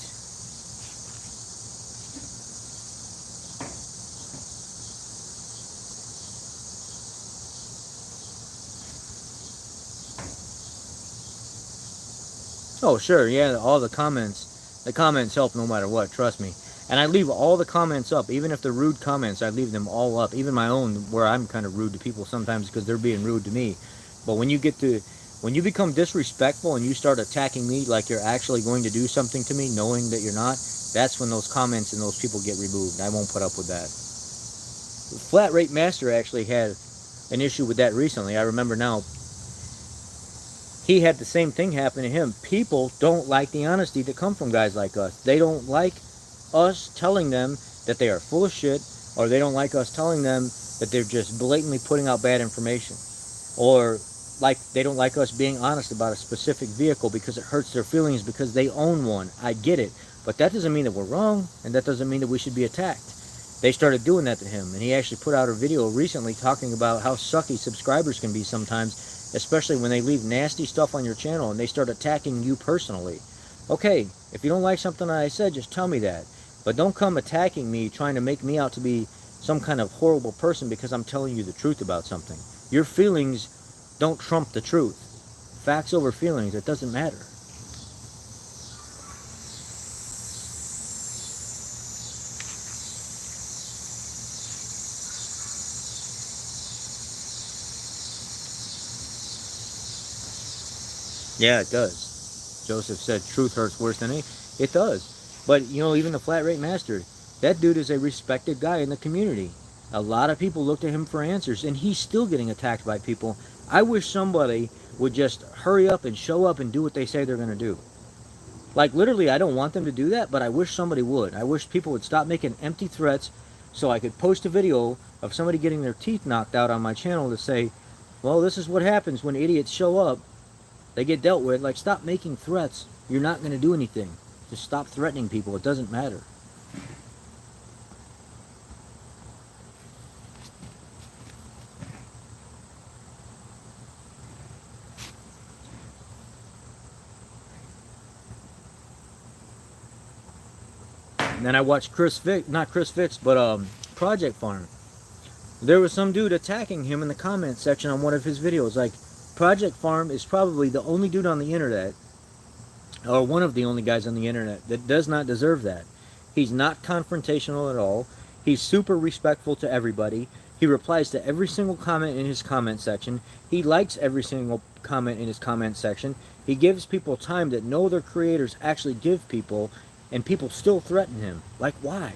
Oh, sure, yeah, all the comments help no matter what, trust me. And I leave all the comments up, even if they're rude comments, I leave them all up. Even my own, where I'm kind of rude to people sometimes because they're being rude to me. But when you become disrespectful and you start attacking me like you're actually going to do something to me, knowing that you're not, that's when those comments and those people get removed. I won't put up with that. Flat Rate Master actually had an issue with that recently. I remember now. He had the same thing happen to him. People don't like the honesty that come from guys like us. They don't like us telling them that they are full of shit, or they don't like us telling them that they're just blatantly putting out bad information, or like they don't like us being honest about a specific vehicle because it hurts their feelings because they own one. I get it, but that doesn't mean that we're wrong, and that doesn't mean that we should be attacked. They started doing that to him, and he actually put out a video recently talking about how sucky subscribers can be sometimes, especially when they leave nasty stuff on your channel and they start attacking you personally. Okay, if you don't like something that I said, just tell me that. But don't come attacking me, trying to make me out to be some kind of horrible person because I'm telling you the truth about something. Your feelings don't trump the truth. Facts over feelings, it doesn't matter. Yeah, it does. Joseph said truth hurts worse than any. It does. But, you know, even the Flat Rate Master, that dude is a respected guy in the community. A lot of people look to him for answers, and he's still getting attacked by people. I wish somebody would just hurry up and show up and do what they say they're going to do. Like, literally, I don't want them to do that, but I wish somebody would. I wish people would stop making empty threats so I could post a video of somebody getting their teeth knocked out on my channel to say, well, this is what happens when idiots show up. They get dealt with. Like, stop making threats. You're not going to do anything. Just stop threatening people. It doesn't matter. And then I watched ChrisFix, but Project Farm. There was some dude attacking him in the comment section on one of his videos. Like, Project Farm is probably the only dude on the internet, or one of the only guys on the internet, that does not deserve that. He's not confrontational at all. He's super respectful to everybody. He replies to every single comment in his comment section. He likes every single comment in his comment section. He gives people time that no other creators actually give people, and people still threaten him. Like, why?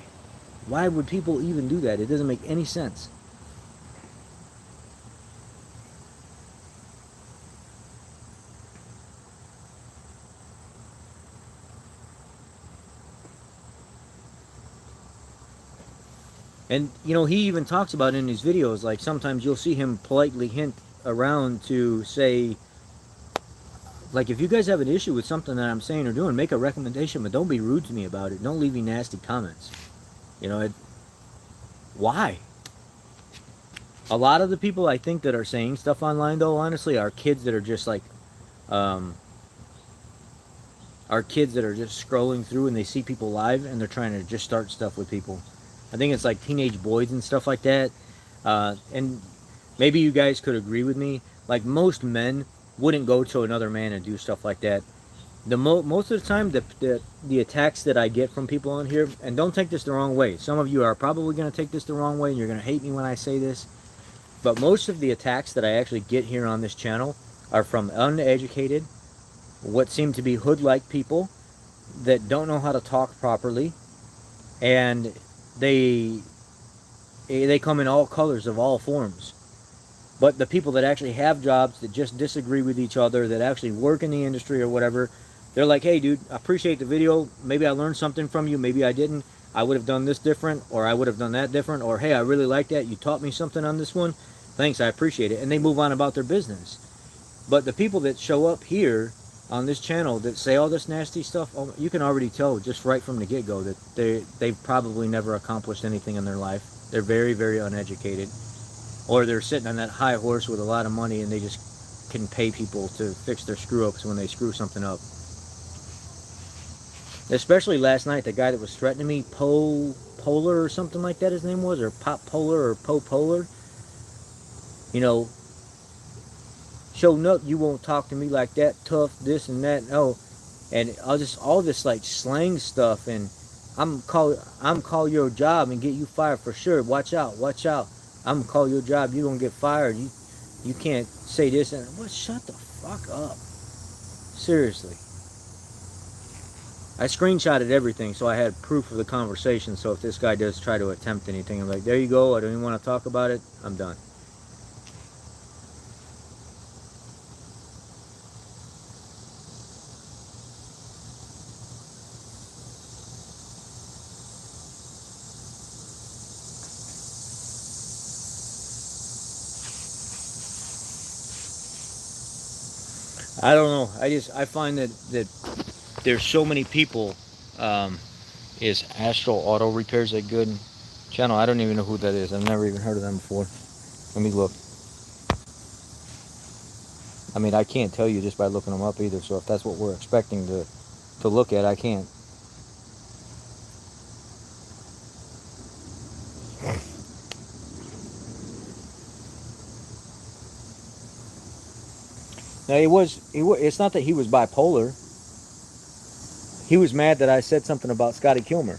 Why would people even do that? It doesn't make any sense. And, you know, he even talks about in his videos, like, sometimes you'll see him politely hint around to say, like, if you guys have an issue with something that I'm saying or doing, make a recommendation, but don't be rude to me about it. Don't leave me nasty comments. You know, why? A lot of the people I think that are saying stuff online, though, honestly, are kids that are just, like, are kids that are just scrolling through and they see people live and they're trying to just start stuff with people. I think it's like teenage boys and stuff like that. And maybe you guys could agree with me. Like, most men wouldn't go to another man and do stuff like that. Most of the time, the attacks that I get from people on here, and don't take this the wrong way. Some of you are probably going to take this the wrong way, and you're going to hate me when I say this. But most of the attacks that I actually get here on this channel are from uneducated, what seem to be hood-like people that don't know how to talk properly, and they they come in all colors of all forms. But the people that actually have jobs that just disagree with each other, that actually work in the industry or whatever, they're like, hey, dude, I appreciate the video. Maybe I learned something from you. Maybe I didn't. I would have done this different, or I would have done that different, or hey, I really like that. You taught me something on this one. Thanks, I appreciate it. And they move on about their business. But the people that show up here on this channel that say all this nasty stuff, you can already tell just right from the get-go that they've probably never accomplished anything in their life. They're very, very uneducated. Or they're sitting on that high horse with a lot of money and they just can pay people to fix their screw-ups when they screw something up. Especially last night, the guy that was threatening me, Polar or something like that his name was, or Pop Polar or Polar. You know, show up, you won't talk to me like that, tough, this and that, no. And all this like slang stuff, and I'm call your job and get you fired for sure. Watch out, watch out. I'm gonna call your job, you don't get fired. You can't say this and what. Shut the fuck up. Seriously. I screenshotted everything so I had proof of the conversation, so if this guy does try to attempt anything, I'm like, there you go, I don't even want to talk about it, I'm done. I don't know. I find that there's so many people. Is Astral Auto Repairs a good channel? I don't even know who that is. I've never even heard of them before. Let me look. I mean, I can't tell you just by looking them up either. So if that's what we're expecting to look at, I can't. Now it's not that he was bipolar. He was mad that I said something about Scotty Kilmer.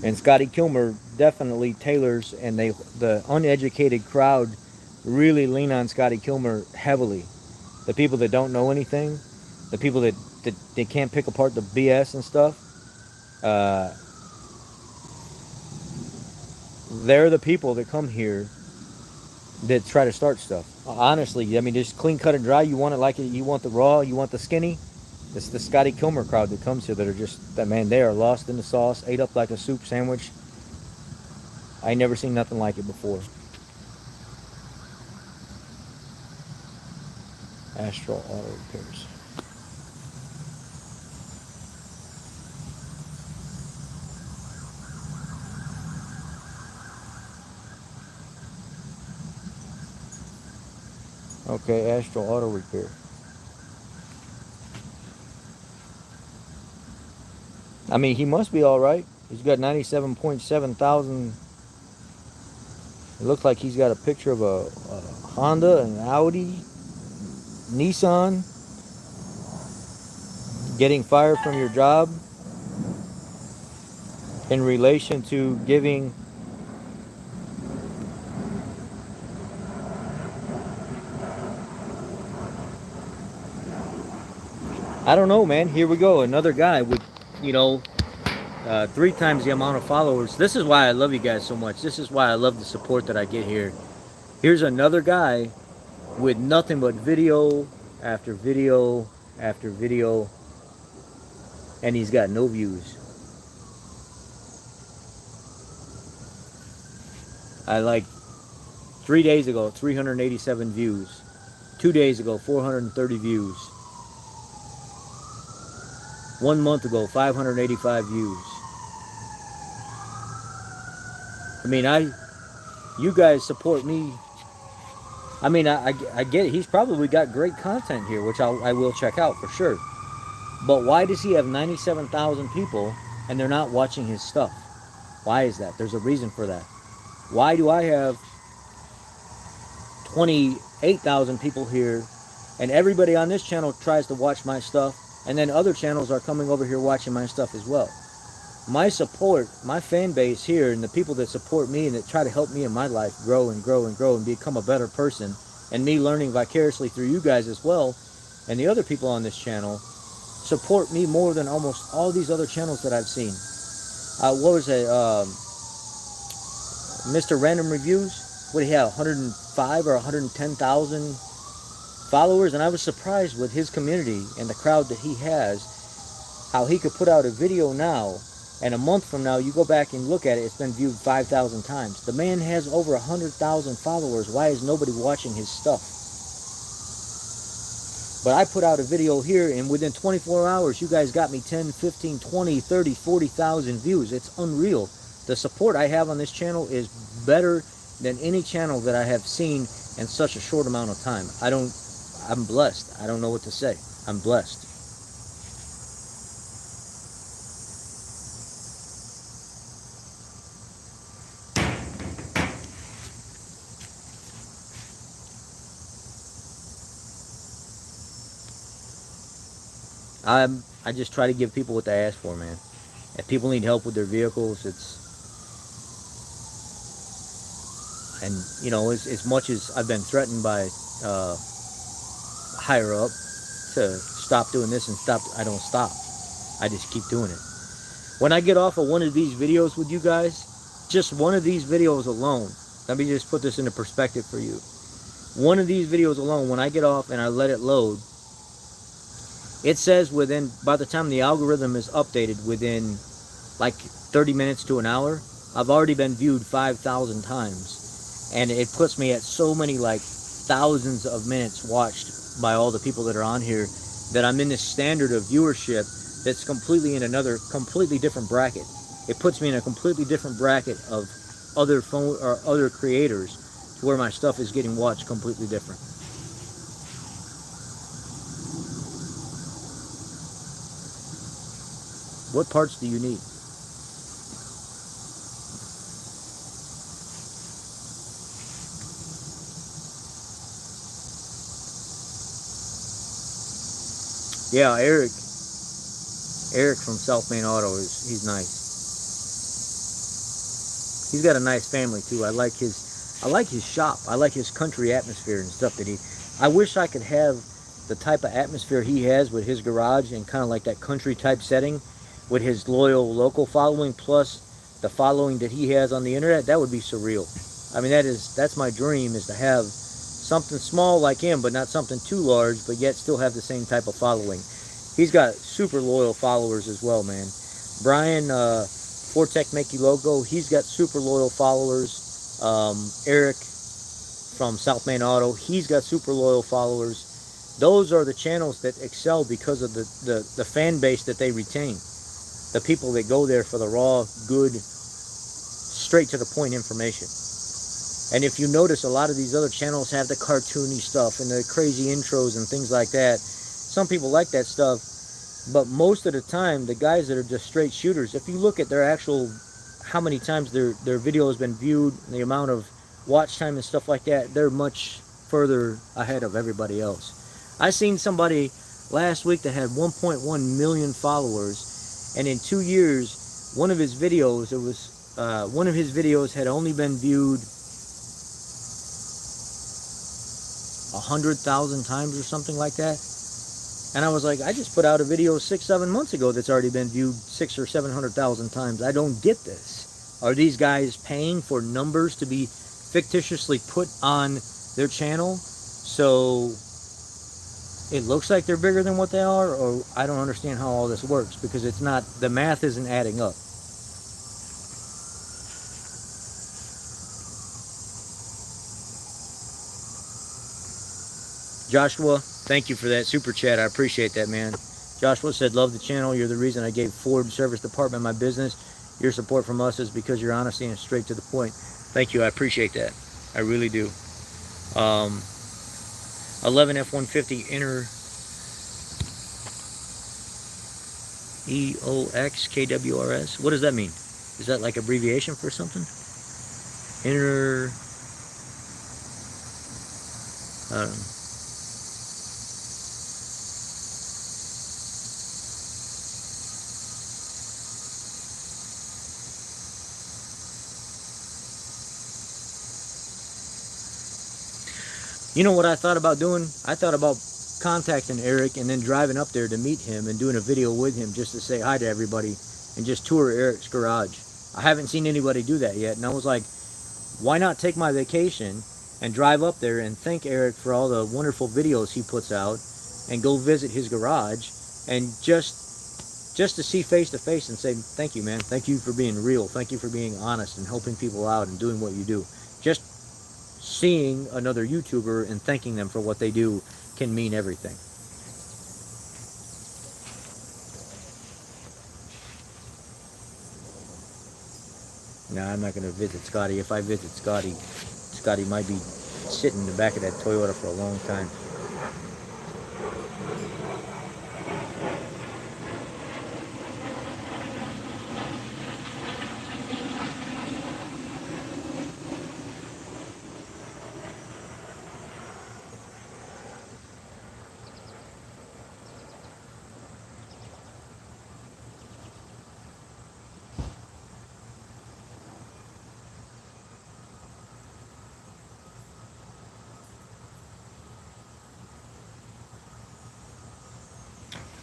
And Scotty Kilmer definitely tailors, and the uneducated crowd really lean on Scotty Kilmer heavily. The people that don't know anything, the people that they can't pick apart the BS and stuff, they're the people that come here that try to start stuff. Honestly, I mean, just clean cut and dry. You want it like it. You want the raw. You want the skinny. It's the Scotty Kilmer crowd that comes here that are just that, man. They are lost in the sauce, ate up like a soup sandwich. I ain't never seen nothing like it before. Astral Auto Repairs. Okay, Astral Auto Repair. I mean, he must be all right. He's got 97.7 thousand. It looks like he's got a picture of a Honda, an Audi, Nissan. Getting fired from your job in relation to giving I don't know, man. Here we go. Another guy with, 3 times the amount of followers. This is why I love you guys so much. This is why I love the support that I get here. Here's another guy with nothing but video after video after video, and he's got no views. I like 3 days ago, 387 views. 2 days ago, 430 views. 1 month ago, 585 views. I mean, you guys support me. I mean, I get it. He's probably got great content here, which I will check out for sure. But why does he have 97,000 people and they're not watching his stuff? Why is that? There's a reason for that. Why do I have 28,000 people here and everybody on this channel tries to watch my stuff, and then other channels are coming over here watching my stuff as well? My support, my fan base here, and the people that support me and that try to help me in my life grow and grow and grow and become a better person, and me learning vicariously through you guys as well, and the other people on this channel, support me more than almost all these other channels that I've seen. What was it? Mr. Random Reviews, what do he have, 105 or 110,000 followers? And I was surprised with his community and the crowd that he has, how he could put out a video now, and a month from now, you go back and look at it, it's been viewed 5,000 times. The man has over 100,000 followers. Why is nobody watching his stuff? But I put out a video here, and within 24 hours, you guys got me 10, 15, 20, 30, 40,000 views. It's unreal. The support I have on this channel is better than any channel that I have seen in such a short amount of time. I'm blessed. I don't know what to say. I'm blessed. I just try to give people what they ask for, man. If people need help with their vehicles, and you know, as much as I've been threatened by higher up to stop doing this and I don't stop. I just keep doing it. When I get off of one of these videos with you guys, just one of these videos alone, let me just put this into perspective for you. One of these videos alone, when I get off and I let it load, it says by the time the algorithm is updated, within like 30 minutes to an hour, I've already been viewed 5,000 times. And it puts me at so many, like, thousands of minutes watched by all the people that are on here, that I'm in this standard of viewership that's completely in another, completely different bracket. It puts me in a completely different bracket of other creators, to where my stuff is getting watched completely different. What parts do you need? Yeah, Eric from South Main Auto, he's nice. He's got a nice family too. I like his shop. I like his country atmosphere and stuff that I wish I could have the type of atmosphere he has with his garage, and kind of like that country type setting, with his loyal local following plus the following that he has on the internet. That would be surreal. I mean, that's my dream, is to have something small like him, but not something too large, but yet still have the same type of following. He's got super loyal followers as well, man. Brian, Fortec Makey Logo, he's got super loyal followers. Eric from South Main Auto, he's got super loyal followers. Those are the channels that excel because of the fan base that they retain. The people that go there for the raw, good, straight to the point information. And if you notice, a lot of these other channels have the cartoony stuff and the crazy intros and things like that. Some people like that stuff, but most of the time, the guys that are just straight shooters, if you look at their actual, how many times their video has been viewed, the amount of watch time and stuff like that, they're much further ahead of everybody else. I seen somebody last week that had 1.1 million followers, and in 2 years, one of his videos had only been viewed 100,000 times or something like that. And I was like, I just put out a video 6-7 months ago that's already been viewed 600,000 or 700,000 times. I don't get this. Are these guys paying for numbers to be fictitiously put on their channel so it looks like they're bigger than what they are? Or I don't understand how all this works, because it's not, the math isn't adding up. Joshua, thank you for that super chat. I appreciate that, man. Joshua said, love the channel. You're the reason I gave Ford service department my business. Your support from us is because your honesty and straight to the point. Thank you. I appreciate that. I really do. 11 F-150 inner EOX KWRS. What does that mean? Is that like abbreviation for something? Inner, I don't know. You know what I thought about doing? I thought about contacting Eric and then driving up there to meet him and doing a video with him just to say hi to everybody and just tour Eric's garage. I haven't seen anybody do that yet, and I was like, why not take my vacation and drive up there and thank Eric for all the wonderful videos he puts out, and go visit his garage, and just to see face to face and say, thank you, man. Thank you for being real. Thank you for being honest and helping people out and doing what you do. Just seeing another YouTuber and thanking them for what they do can mean everything. No, I'm not going to visit Scotty. If I visit Scotty, Scotty might be sitting in the back of that Toyota for a long time.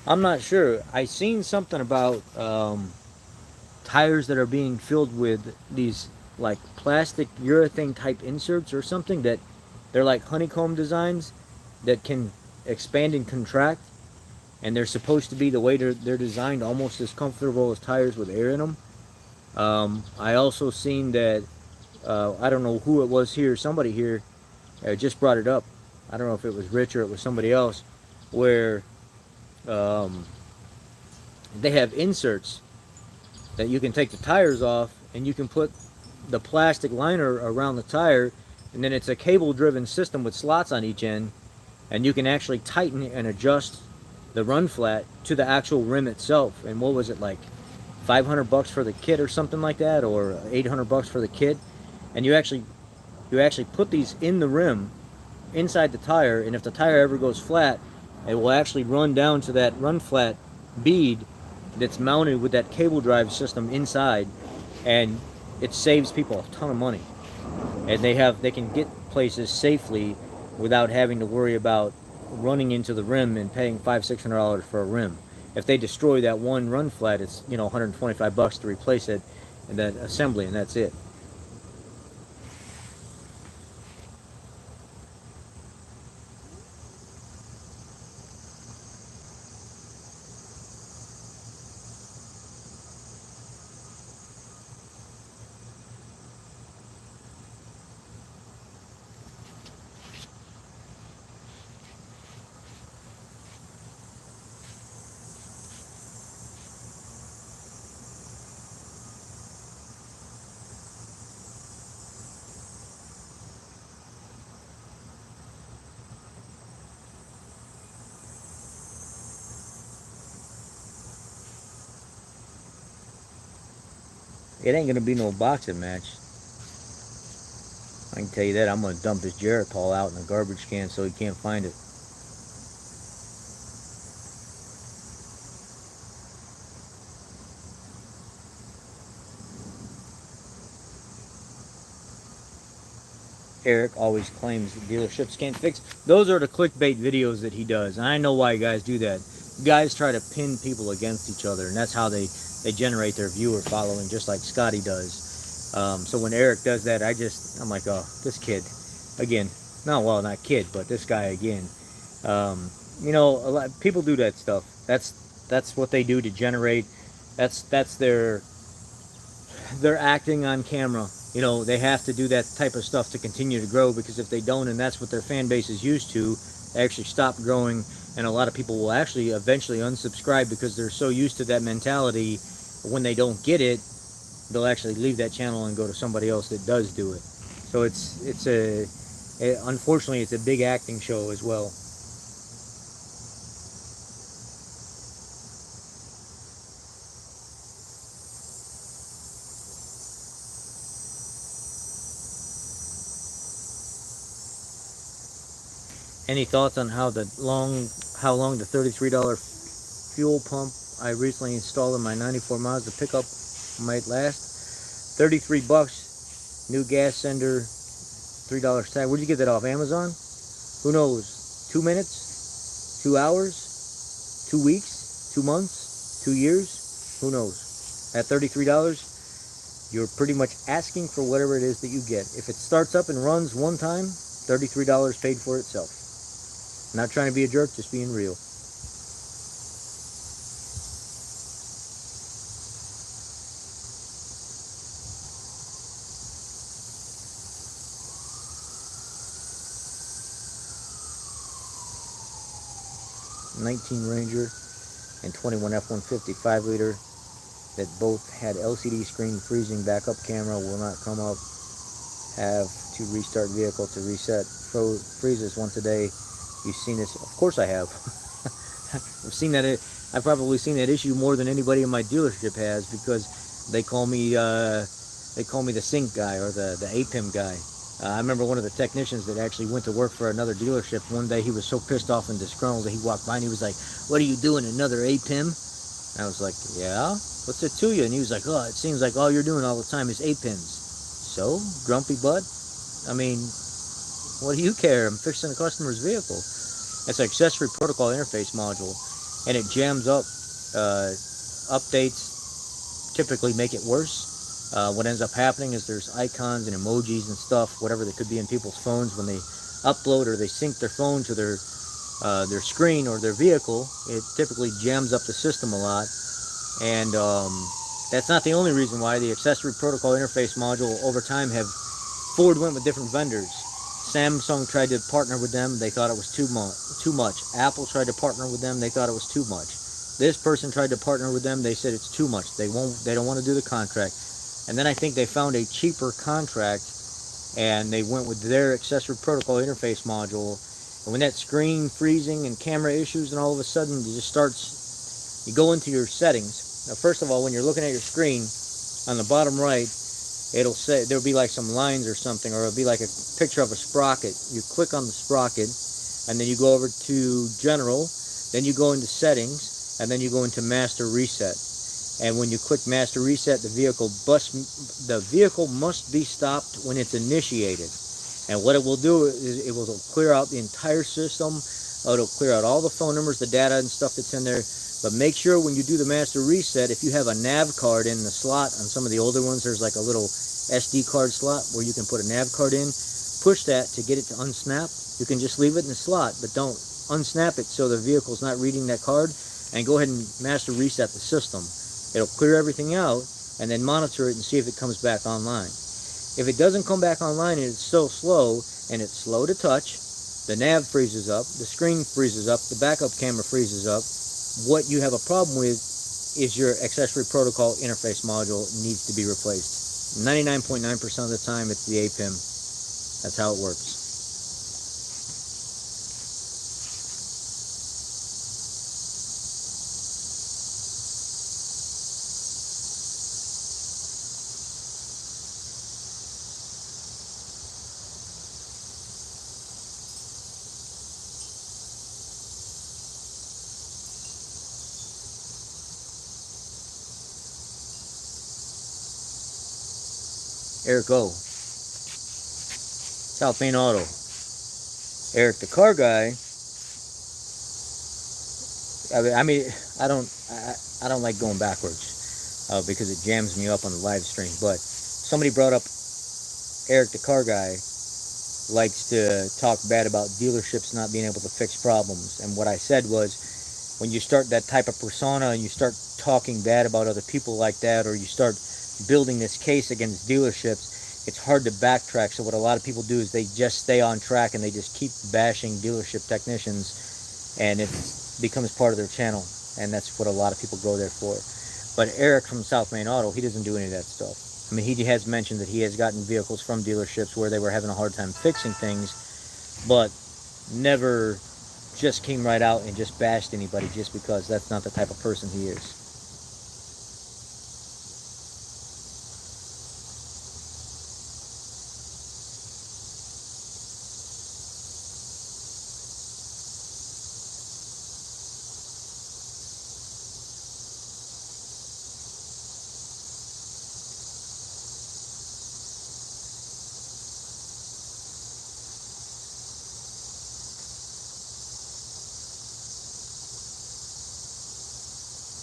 I'm not sure. I seen something about tires that are being filled with these like plastic urethane type inserts or something, that they're like honeycomb designs that can expand and contract, and they're supposed to be, the way they're designed, almost as comfortable as tires with air in them. I also seen that, I don't know who it was here, somebody here just brought it up. I don't know if it was Rich or it was somebody else, where they have inserts that you can take the tires off, and you can put the plastic liner around the tire, and then it's a cable driven system with slots on each end, and you can actually tighten and adjust the run flat to the actual rim itself. And what was it, like $500 for the kit or something like that, or $800 for the kit? And you actually put these in the rim inside the tire, and if the tire ever goes flat, it will actually run down to that run flat bead that's mounted with that cable drive system inside, and it saves people a ton of money. And they can get places safely without having to worry about running into the rim and paying $500-$600 for a rim. If they destroy that one run flat, it's, you know, $125 to replace it, and that assembly, and that's it. It ain't gonna be no boxing match. I can tell you that. I'm gonna dump this Jarrett Paul out in the garbage can so he can't find it. Eric always claims that dealerships can't fix. Those are the clickbait videos that he does, and I know why you guys do that. You guys try to pin people against each other, and that's how they generate their viewer following, just like Scotty does. So when Eric does that, I'm like, oh, this kid again. No, well, not kid, but this guy again. You know, a lot people do that stuff. That's what they do to generate. That's they're acting on camera. You know, they have to do that type of stuff to continue to grow, because if they don't, and that's what their fan base is used to, they actually stop growing, and a lot of people will actually eventually unsubscribe because they're so used to that mentality. When they don't get it, they'll actually leave that channel and go to somebody else that does do it. So unfortunately, it's a big acting show as well. Any thoughts on how long the $33 fuel pump I recently installed in my 94 Mazda pickup might last? $33, new gas sender, $3 tag. Where'd you get that off? Amazon? Who knows? 2 minutes? 2 hours? 2 weeks? 2 months? 2 years? Who knows? At $33, you're pretty much asking for whatever it is that you get. If it starts up and runs one time, $33 paid for itself. Not trying to be a jerk, just being real. '19 Ranger and 21 F-150 5-liter that both had LCD screen freezing backup camera will not come up. Have to restart vehicle to reset. Freezes once a day. You've seen this? Of course I have. I've seen that. I've probably seen that issue more than anybody in my dealership has, because they call me the sync guy, or the APIM guy. I remember one of the technicians that actually went to work for another dealership. One day he was so pissed off and disgruntled that he walked by and he was like, "What are you doing, another APIM?" I was like, "Yeah, what's it to you?" And he was like, "Oh, it seems like all you're doing all the time is APIMs." So, grumpy butt? I mean, what do you care? I'm fixing a customer's vehicle. It's an accessory protocol interface module, and it jams up. Updates typically make it worse. What ends up happening is there's icons and emojis and stuff, whatever that could be in people's phones when they upload or they sync their phone to their screen or their vehicle. It typically jams up the system a lot, and that's not the only reason why. The accessory protocol interface module over time Ford went with different vendors. Samsung tried to partner with them, they thought it was too much. Apple tried to partner with them, they thought it was too much. This person tried to partner with them, they said it's too much. They don't want to do the contract. And then I think they found a cheaper contract, and they went with their accessory protocol interface module. And when that screen freezing and camera issues, and all of a sudden you go into your settings. Now, first of all, when you're looking at your screen, on the bottom right, it'll say, there'll be like some lines or something, or it'll be like a picture of a sprocket. You click on the sprocket, and then you go over to General, then you go into Settings, and then you go into Master Reset. And when you click Master Reset, the vehicle must be stopped when it's initiated. And what it will do is it will clear out the entire system. It'll clear out all the phone numbers, the data and stuff that's in there. But make sure when you do the Master Reset, if you have a nav card in the slot, on some of the older ones, there's like a little SD card slot where you can put a nav card in. Push that to get it to unsnap. You can just leave it in the slot, but don't unsnap it so the vehicle's not reading that card. And go ahead and Master Reset the system. It'll clear everything out, and then monitor it and see if it comes back online. If it doesn't come back online and it's still slow, and it's slow to touch, the nav freezes up, the screen freezes up, the backup camera freezes up, what you have a problem with is your accessory protocol interface module needs to be replaced. 99.9% of the time it's the APIM. That's how it works. Eric O. South Main Auto. Eric the car guy. I mean, I don't like going backwards because it jams me up on the live stream. But somebody brought up Eric the car guy likes to talk bad about dealerships not being able to fix problems. And what I said was, when you start that type of persona and you start talking bad about other people like that, or you start building this case against dealerships, it's hard to backtrack. So what a lot of people do is they just stay on track and they just keep bashing dealership technicians, and it becomes part of their channel, and that's what a lot of people go there for. But Eric from South Main Auto, he doesn't do any of that stuff. I mean, he has mentioned that he has gotten vehicles from dealerships where they were having a hard time fixing things, but never just came right out and just bashed anybody just because. That's not the type of person he is.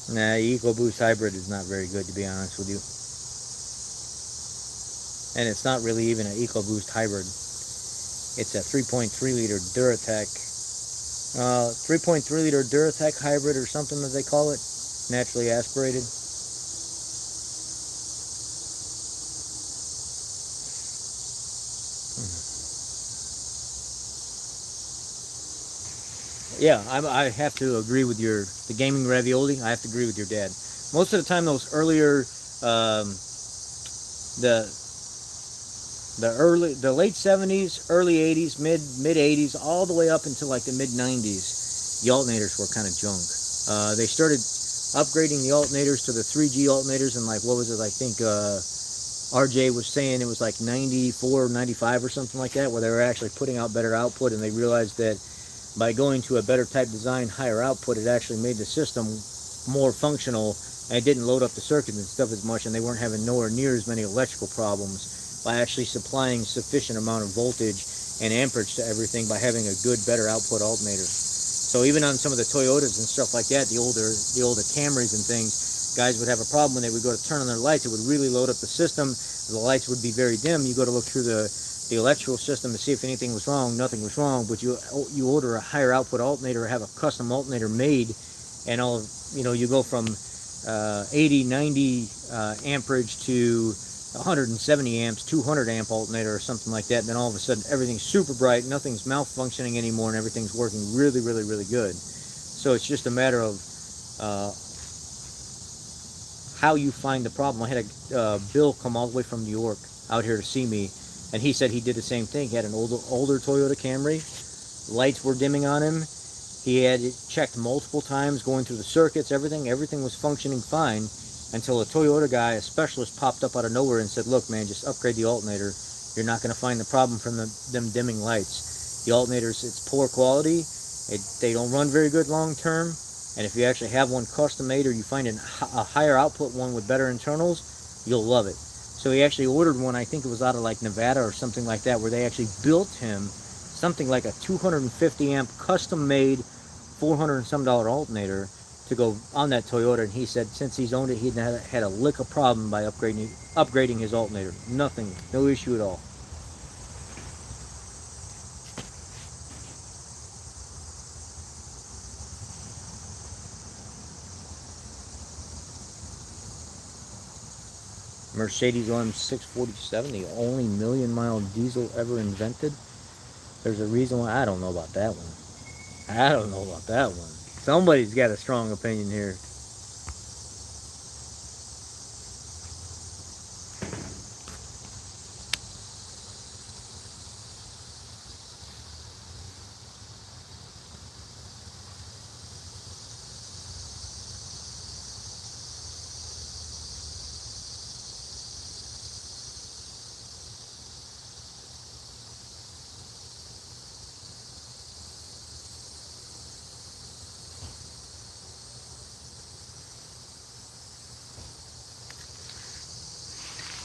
Nah, the EcoBoost Hybrid is not very good, to be honest with you. and it's not really even an EcoBoost hybrid. It's a 3.3 liter Duratec, 3.3 liter Duratec hybrid or something that they call it, naturally aspirated. Yeah, I have to agree with the gaming ravioli. I have to agree with your dad. Most of the time, those earlier, the late 70s, early 80s, mid 80s, all the way up until like the mid 90s, the alternators were kind of junk. They started upgrading the alternators to the 3G alternators, and like, what was it? I think RJ was saying it was like 94, 95 or something like that, where they were actually putting out better output, and they realized that by going to a better type design, higher output, it actually made the system more functional, and it didn't load up the circuits and stuff as much, and they weren't having nowhere near as many electrical problems by actually supplying sufficient amount of voltage and amperage to everything by having a good, better output alternator. So even on some of the Toyotas and stuff like that, the older Camrys and things, guys would have a problem when they would go to turn on their lights. It would really load up the system. The lights would be very dim. You go to look through the electrical system to see if anything was wrong. Nothing was wrong, but you order a higher output alternator or have a custom alternator made, and you go from 80, 90 amperage to 170 amps, 200 amp alternator or something like that, and then all of a sudden everything's super bright, nothing's malfunctioning anymore, and everything's working really, really, really good. So it's just a matter of how you find the problem. I had a Bill come all the way from New York out here to see me, and he said he did the same thing. He had an older Toyota Camry. Lights were dimming on him. He had it checked multiple times, going through the circuits, everything was functioning fine, until a Toyota guy, a specialist, popped up out of nowhere and said, look, man, just upgrade the alternator. You're not going to find the problem from them dimming lights. The alternators, it's poor quality. They don't run very good long term. And if you actually have one custom made, or you find a higher output one with better internals, you'll love it. So he actually ordered one, I think it was out of like Nevada or something like that, where they actually built him something like a 250 amp custom made $400 and some alternator to go on that Toyota, and he said since he's owned it, he hadn't had a lick of problem by upgrading his alternator. Nothing, no issue at all. Mercedes OM 647, the only million-mile diesel ever invented. There's a reason why. I don't know about that one. I don't know about that one. Somebody's got a strong opinion here.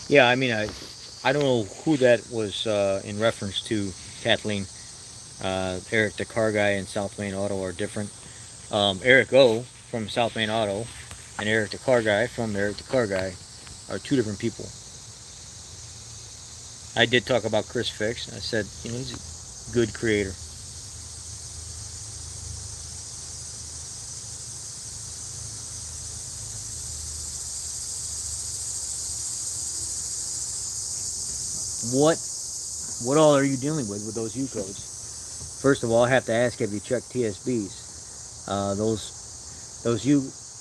Yeah, I mean, I don't know who that was in reference to, Kathleen. Eric, the car guy, and South Main Auto are different. Eric O. from South Main Auto and Eric, the car guy, from Eric, the car guy, are two different people. I did talk about ChrisFix. I said, he's a good creator. What all are you dealing with those U codes? First of all, I have to ask, have you checked TSBs?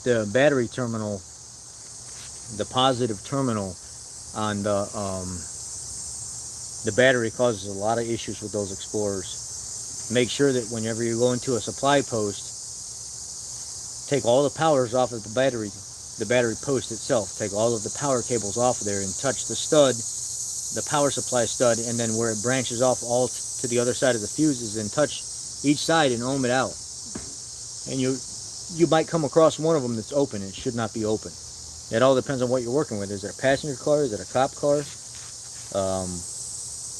The battery terminal, the positive terminal on the battery causes a lot of issues with those Explorers. Make sure that whenever you go into a supply post, take all the powers off of the battery post itself. Take all of the power cables off of there and touch the stud, the power supply stud, and then where it branches off all to the other side of the fuses, and touch each side and ohm it out. And you might come across one of them that's open. It should not be open. It all depends on what you're working with. Is it a passenger car? Is it a cop car?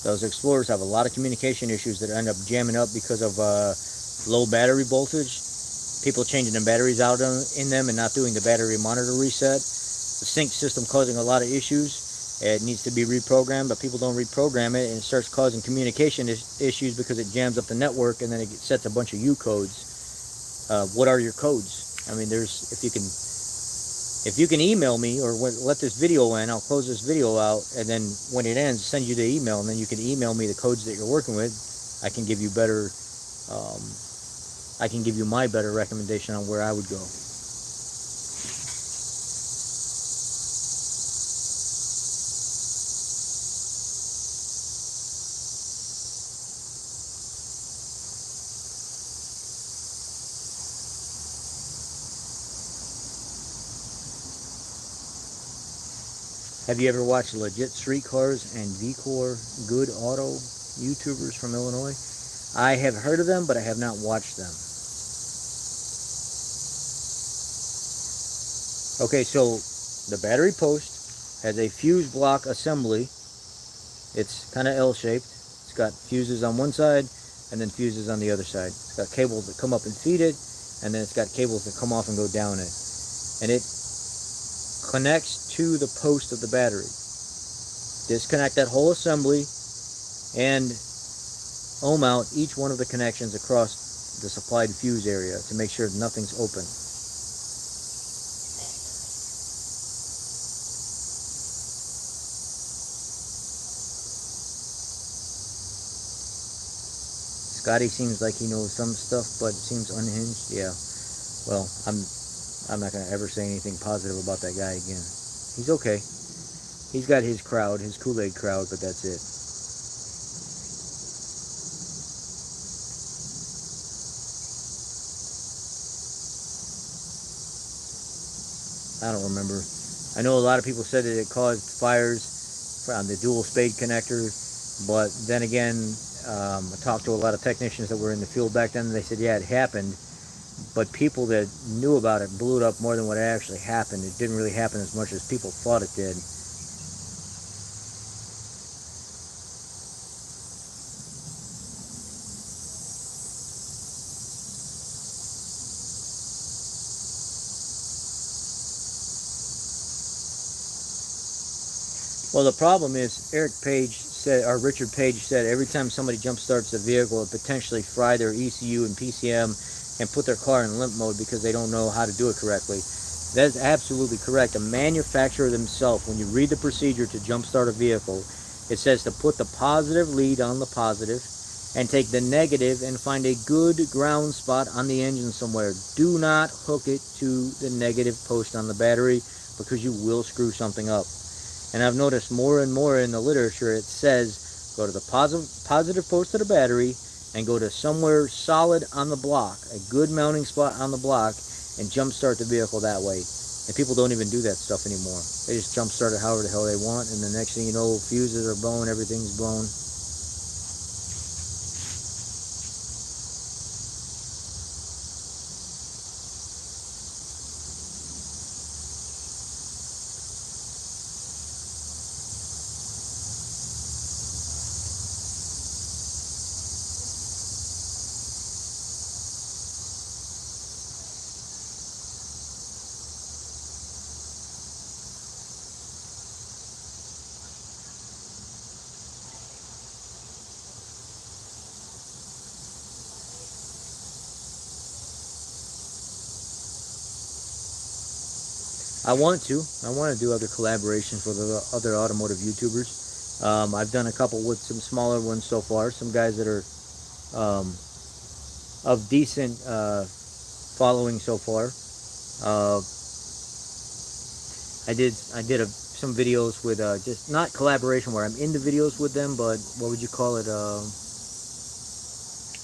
Those Explorers have a lot of communication issues that end up jamming up because of low battery voltage, people changing the batteries out in them and not doing the battery monitor reset, the sync system causing a lot of issues. It needs to be reprogrammed, but people don't reprogram it, and it starts causing communication issues because it jams up the network, and then it sets a bunch of U codes. What are your codes? I mean, there's if you can email me or let this video in, I'll close this video out, and then when it ends, send you the email, and then you can email me the codes that you're working with. I can give you better. I can give you my better recommendation on where I would go. Have you ever watched Legit Streetcars and VCore Good Auto YouTubers from Illinois? I have heard of them, but I have not watched them. Okay, so the battery post has a fuse block assembly. It's kind of L-shaped. It's got fuses on one side and then fuses on the other side. It's got cables that come up and feed it, and then it's got cables that come off and go down it. And it connects to the post of the battery. Disconnect that whole assembly and ohm out each one of the connections across the supplied fuse area to make sure nothing's open. Scotty seems like he knows some stuff, but seems unhinged. Yeah. Well, I'm not going to ever say anything positive about that guy again. He's okay. He's got his crowd, his Kool-Aid crowd, but that's it. I don't remember. I know a lot of people said that it caused fires on the dual spade connector, but then again, I talked to a lot of technicians that were in the field back then, and they said, yeah, it happened. But people that knew about it blew it up more than what actually happened. It didn't really happen as much as people thought it did. Well, the problem is Eric Page said, or Richard Page said, every time somebody jump starts a vehicle, it potentially fry their ECU and PCM and put their car in limp mode because they don't know how to do it correctly. That is absolutely correct. A manufacturer themselves, when you read the procedure to jumpstart a vehicle, it says to put the positive lead on the positive and take the negative and find a good ground spot on the engine somewhere. Do not hook it to the negative post on the battery because you will screw something up. And I've noticed more and more in the literature it says go to the positive post of the battery and go to somewhere solid on the block, a good mounting spot on the block, and jump start the vehicle that way. And people don't even do that stuff anymore. They just jump start it however the hell they want, and the next thing you know, fuses are blown, everything's blown. I want to do other collaborations with other automotive YouTubers. I've done a couple with some smaller ones so far, some guys that are of decent following so far. I did some videos with just not collaboration where I'm in the videos with them, but what would you call it?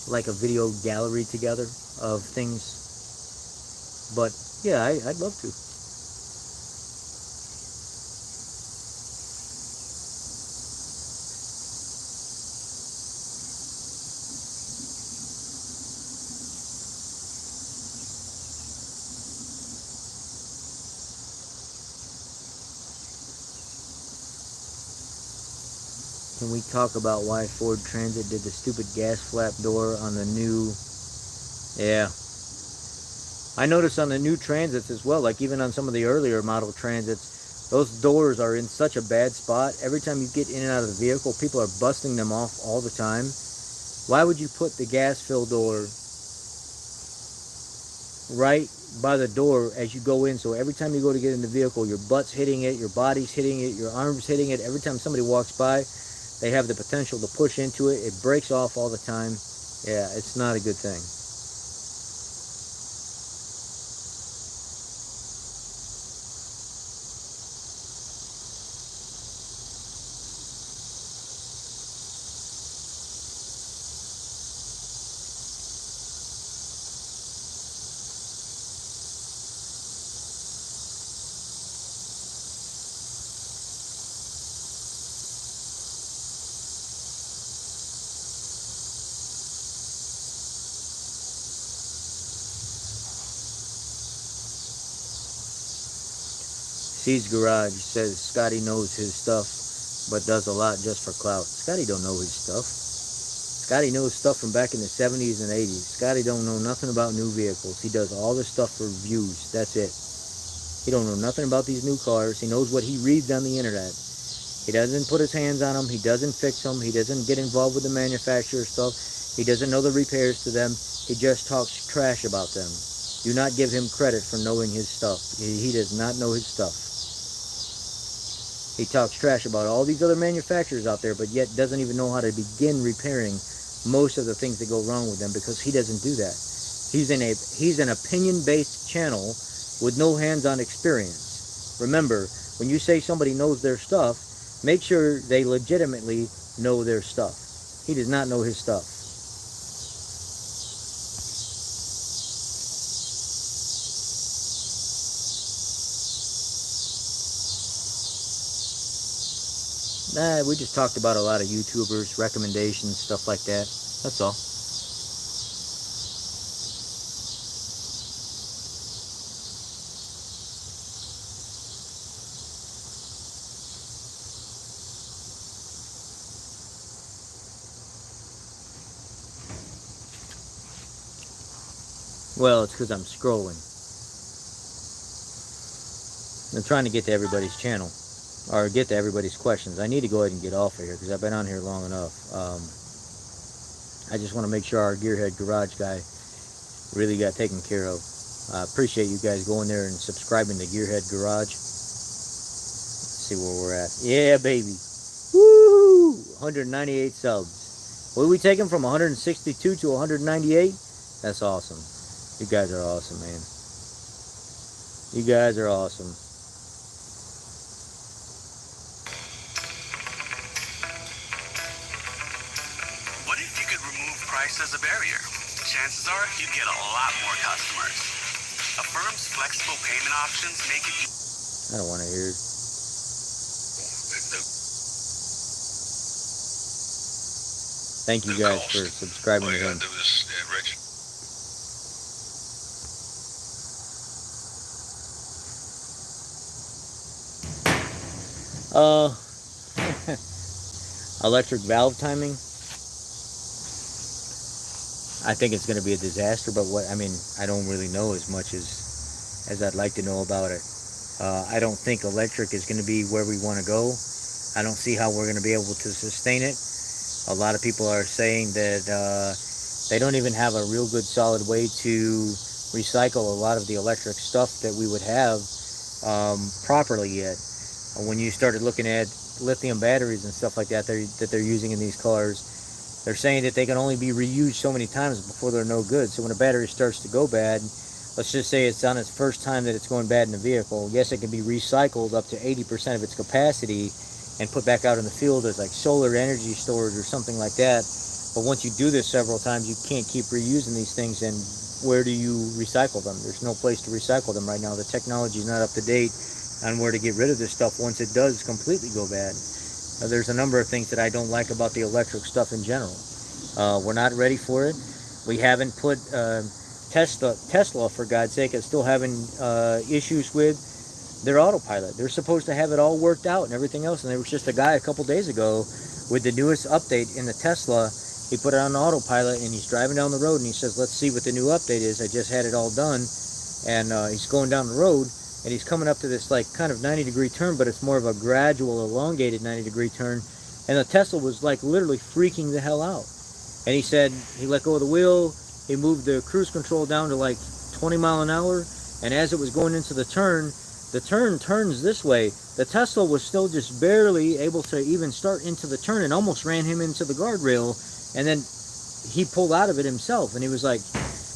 Like a video gallery together of things. But yeah, I'd love to. Can we talk about why Ford Transit did the stupid gas flap door on the new... Yeah. I noticed on the new Transits as well, like even on some of the earlier model Transits, Those doors are in such a bad spot. Every time you get in and out of the vehicle, people are busting them off all the time. Why would you put the gas fill door right by the door as you go in? So every time you go to get in the vehicle, your butt's hitting it, your body's hitting it, your arm's hitting it. Every time somebody walks by, they have the potential to push into it. It breaks off all the time. Yeah, it's not a good thing. C's Garage says Scotty knows his stuff, but does a lot just for clout. Scotty don't know his stuff. Scotty knows stuff from back in the 70s and 80s. Scotty don't know nothing about new vehicles. He does all this stuff for views. That's it. He don't know nothing about these new cars. He knows what he reads on the internet. He doesn't put his hands on them. He doesn't fix them. He doesn't get involved with the manufacturer stuff. He doesn't know the repairs to them. He just talks trash about them. Do not give him credit for knowing his stuff. He does not know his stuff. He talks trash about all these other manufacturers out there, but yet doesn't even know how to begin repairing most of the things that go wrong with them, because he doesn't do that. He's an opinion-based channel with no hands-on experience. Remember, when you say somebody knows their stuff, make sure they legitimately know their stuff. He does not know his stuff. We just talked about a lot of YouTubers, recommendations, stuff like that. That's all. Well, it's because I'm scrolling. I'm trying to get to everybody's channel, or get to everybody's questions. I need to go ahead and get off of here because I've been on here long enough. I just want to make sure our Gearhead Garage guy really got taken care of. I appreciate you guys going there and subscribing to Gearhead Garage. Let's see where we're at. Yeah, baby. Woo! 198 subs. What did we take him from 162 to 198? That's awesome. You guys are awesome, man. You guys are awesome. What if you could remove price as a barrier? Chances are you'd get a lot more customers. Affirm's flexible payment options make it I don't want to hear it. Thank you guys for subscribing to him. Electric valve timing. I think it's going to be a disaster, but I don't really know as much as I'd like to know about it. I don't think electric is going to be where we want to go. I don't see how we're going to be able to sustain it. A lot of people are saying that they don't even have a real good solid way to recycle a lot of the electric stuff that we would have properly yet. When you started looking at lithium batteries and stuff like that they're using in these cars, they're saying that they can only be reused so many times before they're no good. So when a battery starts to go bad, let's just say it's on its first time that it's going bad in the vehicle, yes, it can be recycled up to 80% of its capacity and put back out in the field as like solar energy storage or something like that. But once you do this several times, you can't keep reusing these things, and where do you recycle them? There's no place to recycle them right now. The technology is not up to date on where to get rid of this stuff once it does completely go bad. There's a number of things that I don't like about the electric stuff in general. We're not ready for it. We haven't put Tesla, for God's sake, is still having issues with their autopilot. They're supposed to have it all worked out and everything else, and there was just a guy a couple days ago with the newest update in the Tesla. He put it on autopilot and he's driving down the road and he says, let's see what the new update is. I just had it all done. And he's going down the road and he's coming up to this like kind of 90-degree turn, but it's more of a gradual, elongated 90-degree turn, and the Tesla was like literally freaking the hell out. And he said he let go of the wheel, he moved the cruise control down to like 20 mile an hour, and as it was going into the turn turns this way. The Tesla was still just barely able to even start into the turn and almost ran him into the guardrail, and then he pulled out of it himself. And he was like,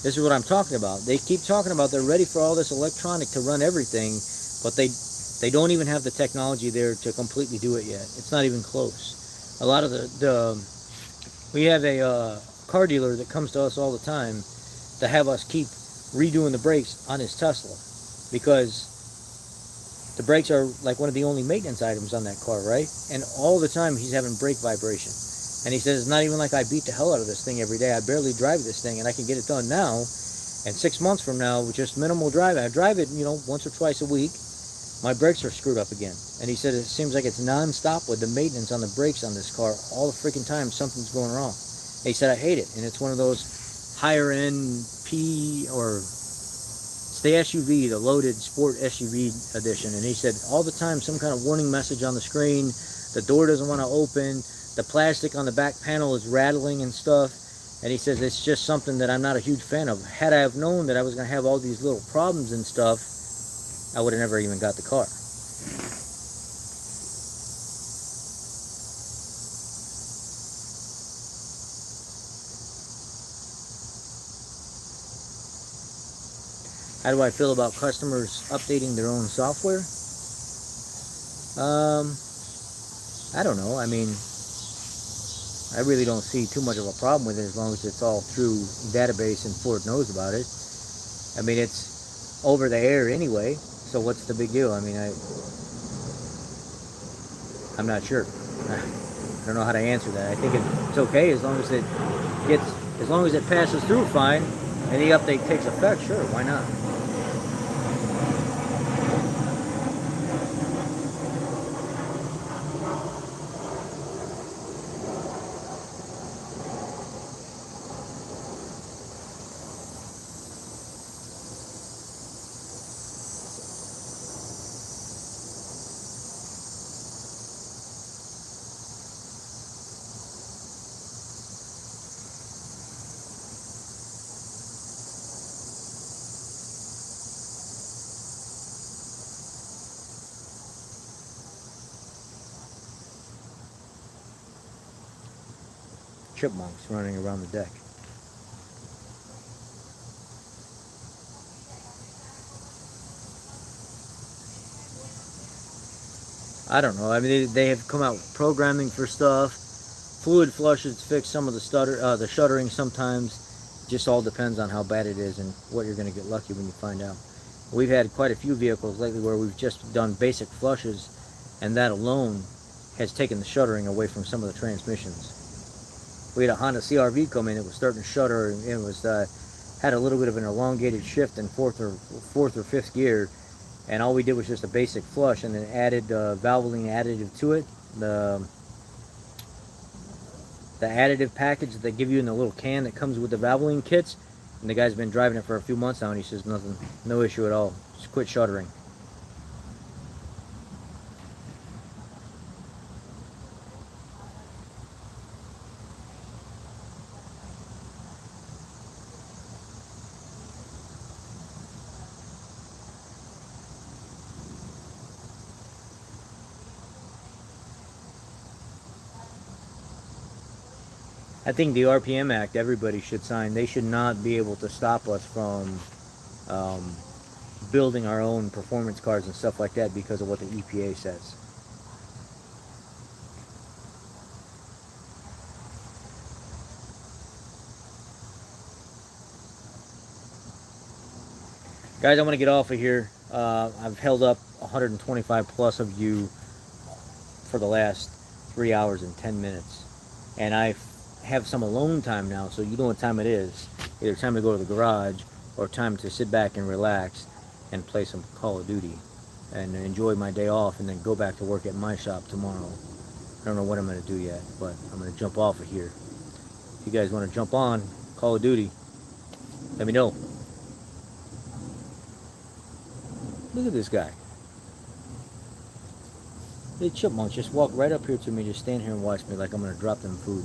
this is what I'm talking about. They keep talking about they're ready for all this electronic to run everything, but they don't even have the technology there to completely do it yet. It's not even close. A lot of we have a car dealer that comes to us all the time to have us keep redoing the brakes on his Tesla, because the brakes are like one of the only maintenance items on that car, right? And all the time he's having brake vibration. And he says, it's not even like I beat the hell out of this thing every day. I barely drive this thing, and I can get it done now. And 6 months from now, with just minimal driving, I drive it, you know, once or twice a week, my brakes are screwed up again. And he said it seems like it's non-stop with the maintenance on the brakes on this car. All the freaking time something's going wrong. And he said, I hate it. And it's one of those higher end it's the SUV, the loaded sport SUV edition. And he said all the time some kind of warning message on the screen, the door doesn't want to open, the plastic on the back panel is rattling and stuff. And he says it's just something that I'm not a huge fan of. Had I have known that I was going to have all these little problems and stuff, I would have never even got the car. How do I feel about customers updating their own software? I don't know. I mean, I really don't see too much of a problem with it as long as it's all through database and Ford knows about it. I mean, it's over the air anyway, so what's the big deal? I mean, I'm not sure. I don't know how to answer that. I think it's okay as long as it passes through fine and the update takes effect. Sure, why not? Chipmunks running around the deck. I don't know. I mean, they have come out with programming for stuff. Fluid flushes fix some of the shuttering sometimes. Just all depends on how bad it is and what you're going to get lucky when you find out. We've had quite a few vehicles lately where we've just done basic flushes, and that alone has taken the shuttering away from some of the transmissions. We had a Honda CR-V come in. It was starting to shutter, and it was had a little bit of an elongated shift in fourth or fifth gear, and all we did was just a basic flush, and then added Valvoline additive to it. The additive package that they give you in the little can that comes with the Valvoline kits, and the guy's been driving it for a few months now, and he says nothing, no issue at all. Just quit shuttering. I think the RPM Act, everybody should sign. They should not be able to stop us from building our own performance cars and stuff like that because of what the EPA says. Guys, I want to get off of here. I've held up 125 plus of you for the last 3 hours and 10 minutes. And I have some alone time now, so you know what time it is. Either time to go to the garage or time to sit back and relax and play some Call of Duty and enjoy my day off and then go back to work at my shop tomorrow. I don't know what I'm going to do yet, but I'm going to jump off of here. If you guys want to jump on Call of Duty, let me know. Look at this guy. Hey, chipmunk, just walk right up here to me. Just stand here and watch me like I'm going to drop them food.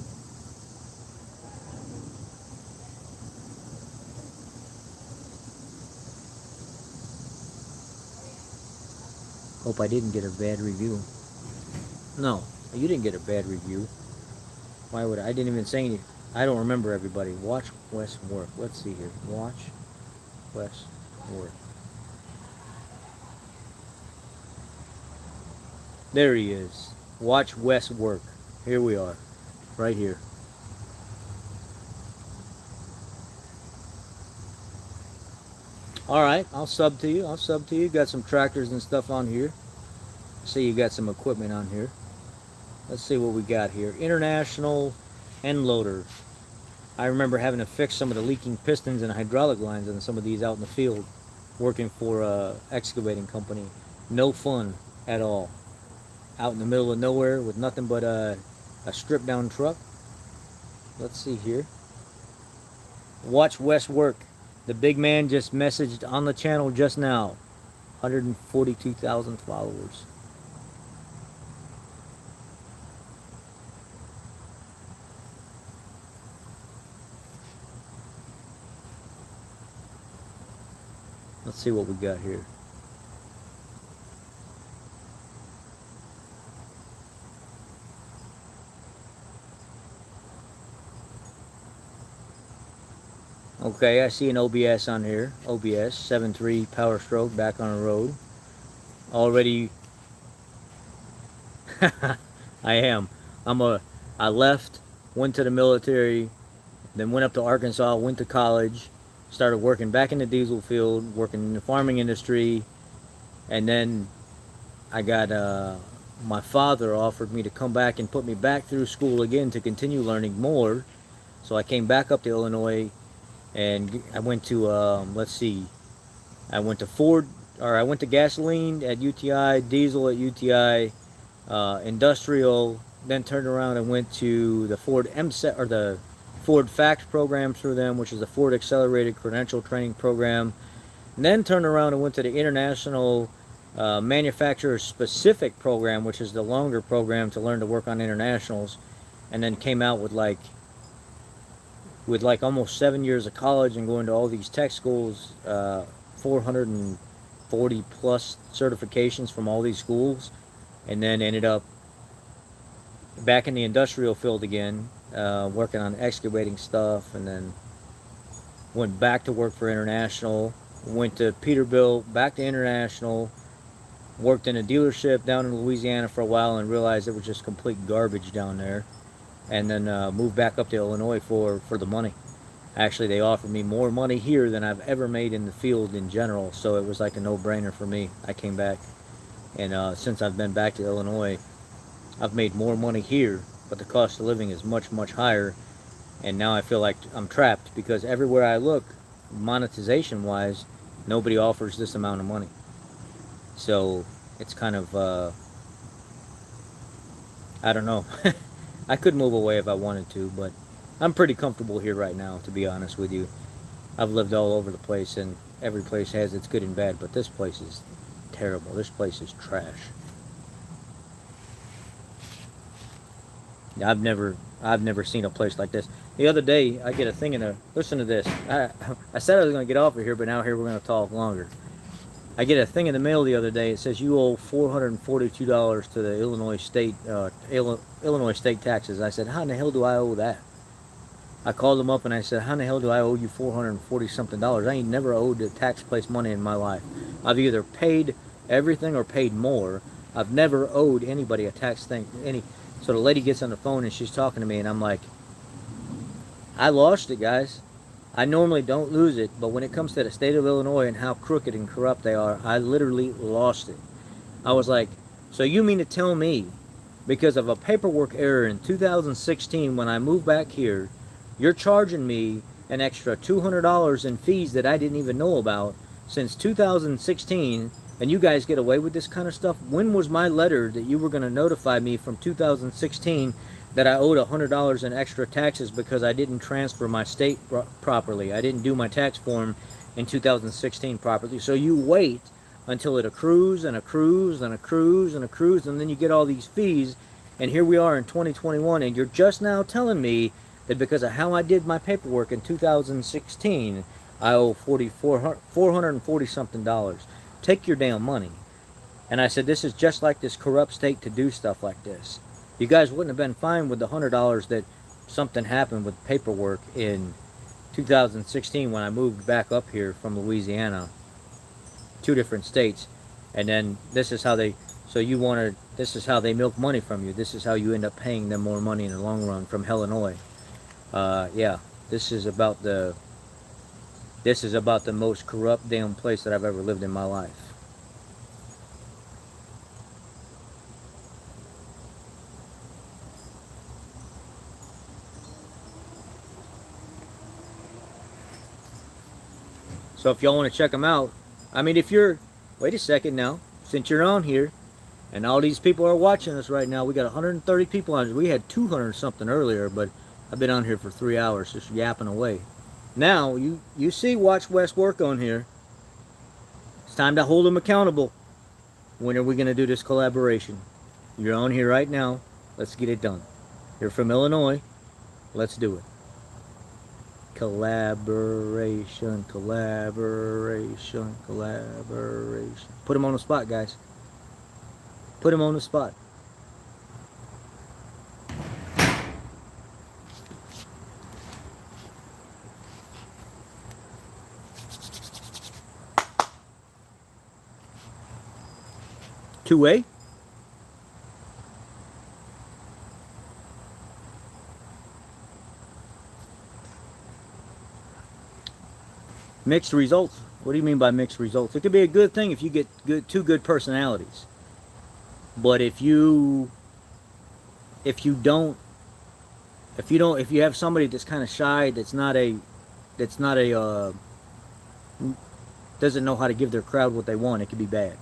Hope I didn't get a bad review. No, you didn't get a bad review. Why would I? I didn't even say anything. I don't remember everybody. Watch Wes work. Let's see here. Watch Wes work. There he is. Watch Wes work. Here we are. Right here. Alright, I'll sub to you. I'll sub to you. Got some tractors and stuff on here. See, you got some equipment on here. Let's see what we got here. International end loader. I remember having to fix some of the leaking pistons and hydraulic lines on some of these out in the field, working for a excavating company. No fun at all. Out in the middle of nowhere with nothing but a stripped down truck. Let's see here. Watch Wes work. The big man just messaged on the channel just now. 142,000 followers. Let's see what we got here. Okay, I see an OBS on here. OBS 7.3 Powerstroke, back on the road. Already I am. I left, went to the military, then went up to Arkansas, went to college, started working back in the diesel field, working in the farming industry, and then I got my father offered me to come back and put me back through school again to continue learning more. So I came back up to Illinois, and I went to let's see, I went to gasoline at UTI, diesel at UTI, industrial, then turned around and went to the Ford MSET, or the Ford FACT program through them, which is the Ford Accelerated Credential Training Program. And then turned around and went to the International Manufacturer Specific Program, which is the longer program to learn to work on internationals. And then came out with like almost 7 years of college and going to all these tech schools, 440 plus certifications from all these schools, and then ended up back in the industrial field again, working on excavating stuff, and then went back to work for International, went to Peterbilt, back to International, worked in a dealership down in Louisiana for a while and realized it was just complete garbage down there. And then moved back up to Illinois for the money. Actually, they offered me more money here than I've ever made in the field in general, so it was like a no-brainer for me. I came back, and since I've been back to Illinois, I've made more money here, but the cost of living is much, much higher, and now I feel like I'm trapped because everywhere I look, monetization-wise, nobody offers this amount of money. So it's kind of, I don't know. I could move away if I wanted to, but I'm pretty comfortable here right now, to be honest with you. I've lived all over the place, and every place has its good and bad, but this place is terrible. This place is trash. I've never seen a place like this. The other day, I get a thing in a, listen to this. I said I was going to get off of here, but now here we're going to talk longer. I get a thing in the mail the other day. It says you owe $442 to the Illinois state taxes. I said, how in the hell do I owe that? I called them up and I said, how in the hell do I owe you $440 something? I ain't never owed the tax place money in my life. I've either paid everything or paid more. I've never owed anybody a tax thing. So the lady gets on the phone and she's talking to me, and I'm like, I lost it, guys. I normally don't lose it, but when it comes to the state of Illinois and how crooked and corrupt they are, I literally lost it. I was like, so you mean to tell me, because of a paperwork error in 2016 when I moved back here, you're charging me an extra $200 in fees that I didn't even know about since 2016, and you guys get away with this kind of stuff? When was my letter that you were going to notify me from 2016 that I owed $100 in extra taxes because I didn't transfer my state properly? I didn't do my tax form in 2016 properly. So you wait until it accrues and accrues and accrues and accrues, and then you get all these fees. And here we are in 2021, and you're just now telling me that because of how I did my paperwork in 2016, I owe $440 something. Take your damn money. And I said, this is just like this corrupt state to do stuff like this. You guys wouldn't have been fine with the $100 that something happened with paperwork in 2016 when I moved back up here from Louisiana, 2 different states. And then this is how they, this is how they milk money from you. This is how you end up paying them more money in the long run from Illinois. Yeah, this is about the most corrupt damn place that I've ever lived in my life. So if y'all want to check them out, I mean, if you're, wait a second now, since you're on here, and all these people are watching us right now, we got 130 people on. We had 200 something earlier, but I've been on here for 3 hours just yapping away. Now, you see Watch West work on here. It's time to hold them accountable. When are we going to do this collaboration? You're on here right now. Let's get it done. You're from Illinois. Let's do it. Collaboration, collaboration, collaboration. Put him on the spot, guys. Put him on the spot. Two-way. Mixed results. What do you mean by mixed results? It could be a good thing if you get two good personalities. But if you have somebody that's kind of shy, doesn't know how to give their crowd what they want, it could be bad.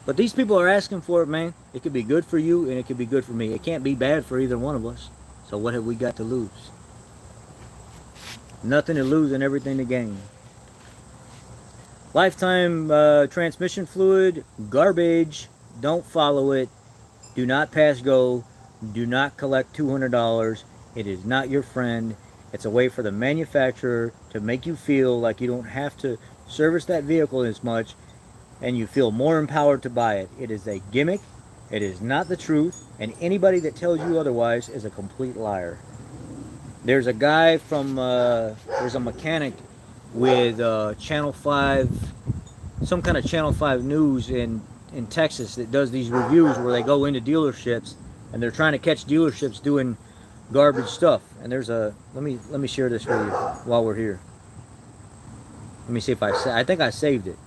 But these people are asking for it, man. It could be good for you and it could be good for me. It can't be bad for either one of us. So what have we got to lose? Nothing to lose and everything to gain. Lifetime transmission fluid, garbage. Don't follow it. Do not pass go. Do not collect $200. It is not your friend. It's a way for the manufacturer to make you feel like you don't have to service that vehicle as much and you feel more empowered to buy it. It is a gimmick. It is not the truth. And anybody that tells you otherwise is a complete liar. There's a guy from, there's a mechanic with Channel 5, some kind of Channel 5 news in Texas that does these reviews where they go into dealerships and they're trying to catch dealerships doing garbage stuff. And there's a, let me share this with you while we're here. Let me see if I think I saved it.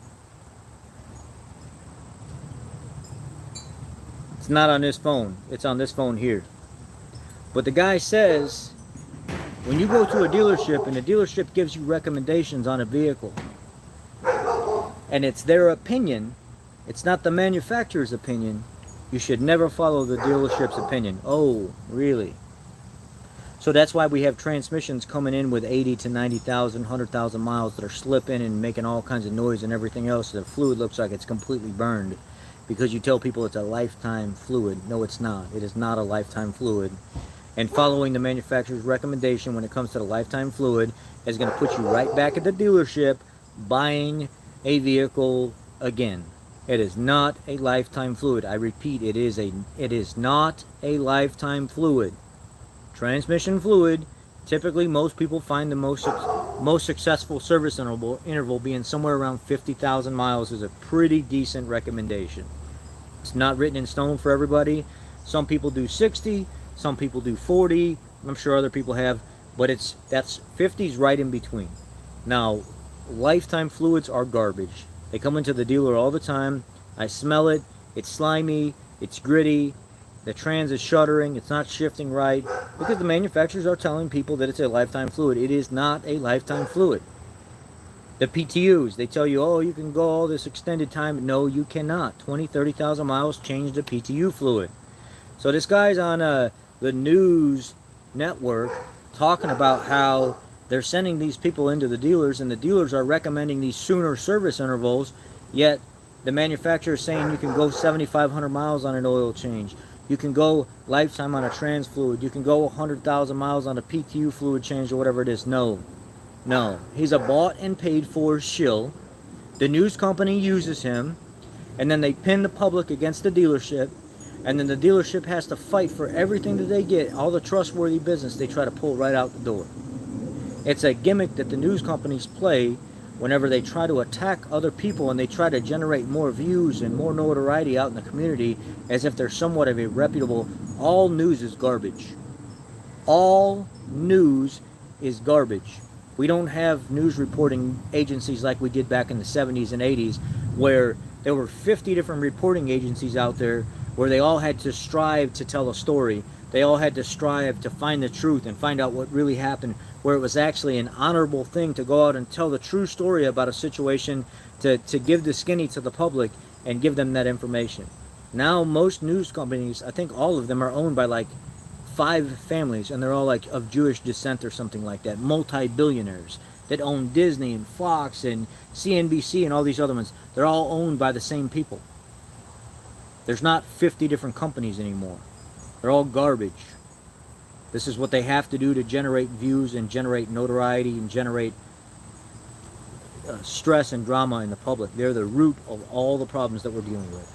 It's not on this phone. It's on this phone here. But the guy says, when you go to a dealership and the dealership gives you recommendations on a vehicle, and it's their opinion, it's not the manufacturer's opinion, you should never follow the dealership's opinion. Oh, really? So that's why we have transmissions coming in with 80 to 90,000, 100,000 miles that are slipping and making all kinds of noise and everything else. The fluid looks like it's completely burned because you tell people it's a lifetime fluid. No, it's not. It is not a lifetime fluid. And following the manufacturer's recommendation when it comes to the lifetime fluid is going to put you right back at the dealership buying a vehicle again. It is not a lifetime fluid. I repeat, it is not a lifetime fluid. Transmission fluid, typically most people find the most successful service interval being somewhere around 50,000 miles is a pretty decent recommendation. It's not written in stone for everybody. Some people do 60. Some people do 40. I'm sure other people have, but that's 50's right in between. Now, lifetime fluids are garbage. They come into the dealer all the time. I smell it. It's slimy. It's gritty. The trans is shuddering. It's not shifting right because the manufacturers are telling people that it's a lifetime fluid. It is not a lifetime fluid. The PTUs, they tell you, oh, you can go all this extended time. No, you cannot. 20, 30,000 miles, change the PTU fluid. So this guy's on the news network talking about how they're sending these people into the dealers and the dealers are recommending these sooner service intervals Yet the manufacturer is saying you can go 7,500 miles on an oil change. You can go lifetime on a trans fluid. You can go 100,000 miles on a PTU fluid change or whatever it is. No. No. He's a bought and paid for shill. The news company uses him, and then they pin the public against the dealership, and then the dealership has to fight for everything that they get, all the trustworthy business they try to pull right out the door. It's a gimmick that the news companies play whenever they try to attack other people and they try to generate more views and more notoriety out in the community as if they're somewhat of a reputable. All news is garbage. All news is garbage. We don't have news reporting agencies like we did back in the 70s and 80s, where there were 50 different reporting agencies out there where they all had to strive to tell a story. They all had to strive to find the truth and find out what really happened, where it was actually an honorable thing to go out and tell the true story about a situation, to give the skinny to the public and give them that information. Now most news companies, I think all of them, are owned by like 5 families, and they're all like of Jewish descent or something like that, multi-billionaires that own Disney and Fox and CNBC and all these other ones. They're all owned by the same people. There's not 50 different companies anymore. They're all garbage. This is what they have to do to generate views and generate notoriety and generate stress and drama in the public. They're the root of all the problems that we're dealing with.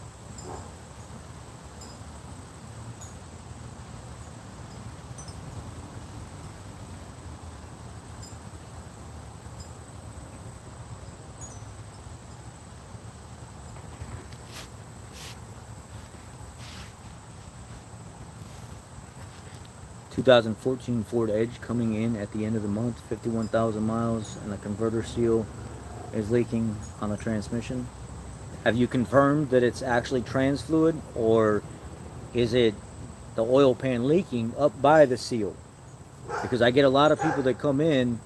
...2014 Ford Edge coming in at the end of the month, 51,000 miles, and the converter seal is leaking on the transmission. Have you confirmed that it's actually trans fluid, or is it the oil pan leaking up by the seal? Because I get a lot of people that come in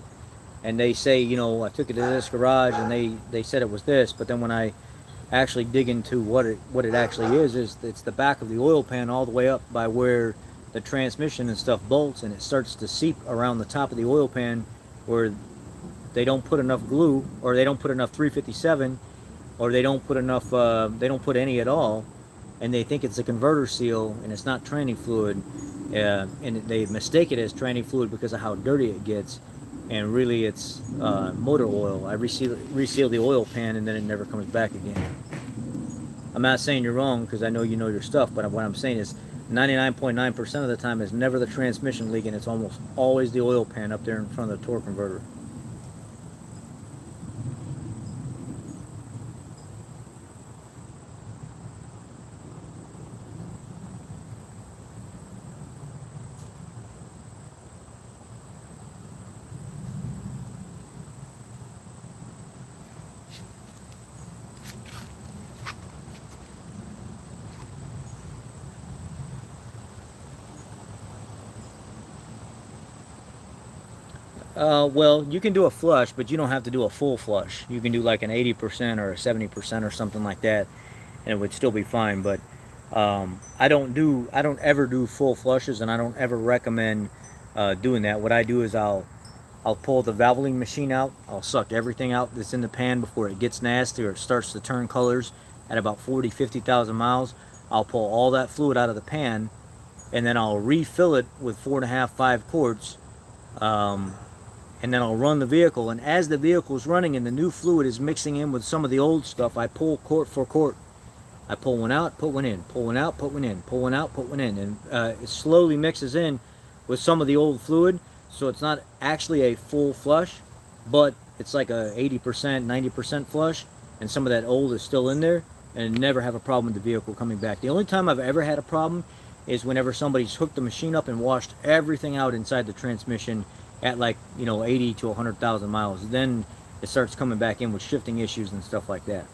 and they say, you know, I took it to this garage and they said it was this, but then when I actually dig into what it actually is it's the back of the oil pan all the way up by where the transmission and stuff bolts, and it starts to seep around the top of the oil pan where they don't put enough glue, or they don't put enough 357, or they don't put enough they don't put any at all, and they think it's a converter seal and it's not tranny fluid, and they mistake it as tranny fluid because of how dirty it gets, and really it's motor oil. I reseal the oil pan and then it never comes back again. I'm not saying you're wrong, because I know you know your stuff, but what I'm saying is 99.9% of the time is never the transmission leaking. It's almost always the oil pan up there in front of the torque converter. Well, you can do a flush, but you don't have to do a full flush. You can do like an 80% or a 70% or something like that, and it would still be fine. But I don't ever do full flushes, and I don't ever recommend doing that. What I do is I'll pull the valvoline machine out. I'll suck everything out that's in the pan before it gets nasty or it starts to turn colors at about 40,000-50,000 miles. I'll pull all that fluid out of the pan, and then I'll refill it with 4.5-5 quarts. And then I'll run the vehicle, and as the vehicle's running and the new fluid is mixing in with some of the old stuff, I pull quart for quart. I pull one out, put one in, pull one out, put one in, pull one out, put one in, and it slowly mixes in with some of the old fluid, so it's not actually a full flush, but it's like a 80%, 90% flush, and some of that old is still in there, and never have a problem with the vehicle coming back. The only time I've ever had a problem is whenever somebody's hooked the machine up and washed everything out inside the transmission at like, you know, 80 to 100,000 miles. Then it starts coming back in with shifting issues and stuff like that.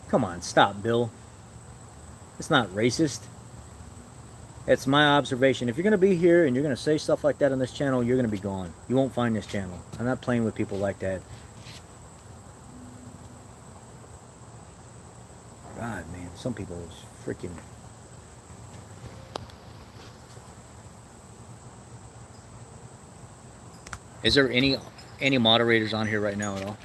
Come on, stop, Bill. It's not racist. It's my observation. If you're going to be here and you're going to say stuff like that on this channel, you're going to be gone. You won't find this channel. I'm not playing with people like that. God, man, some people is freaking... Is there any moderators on here right now at all?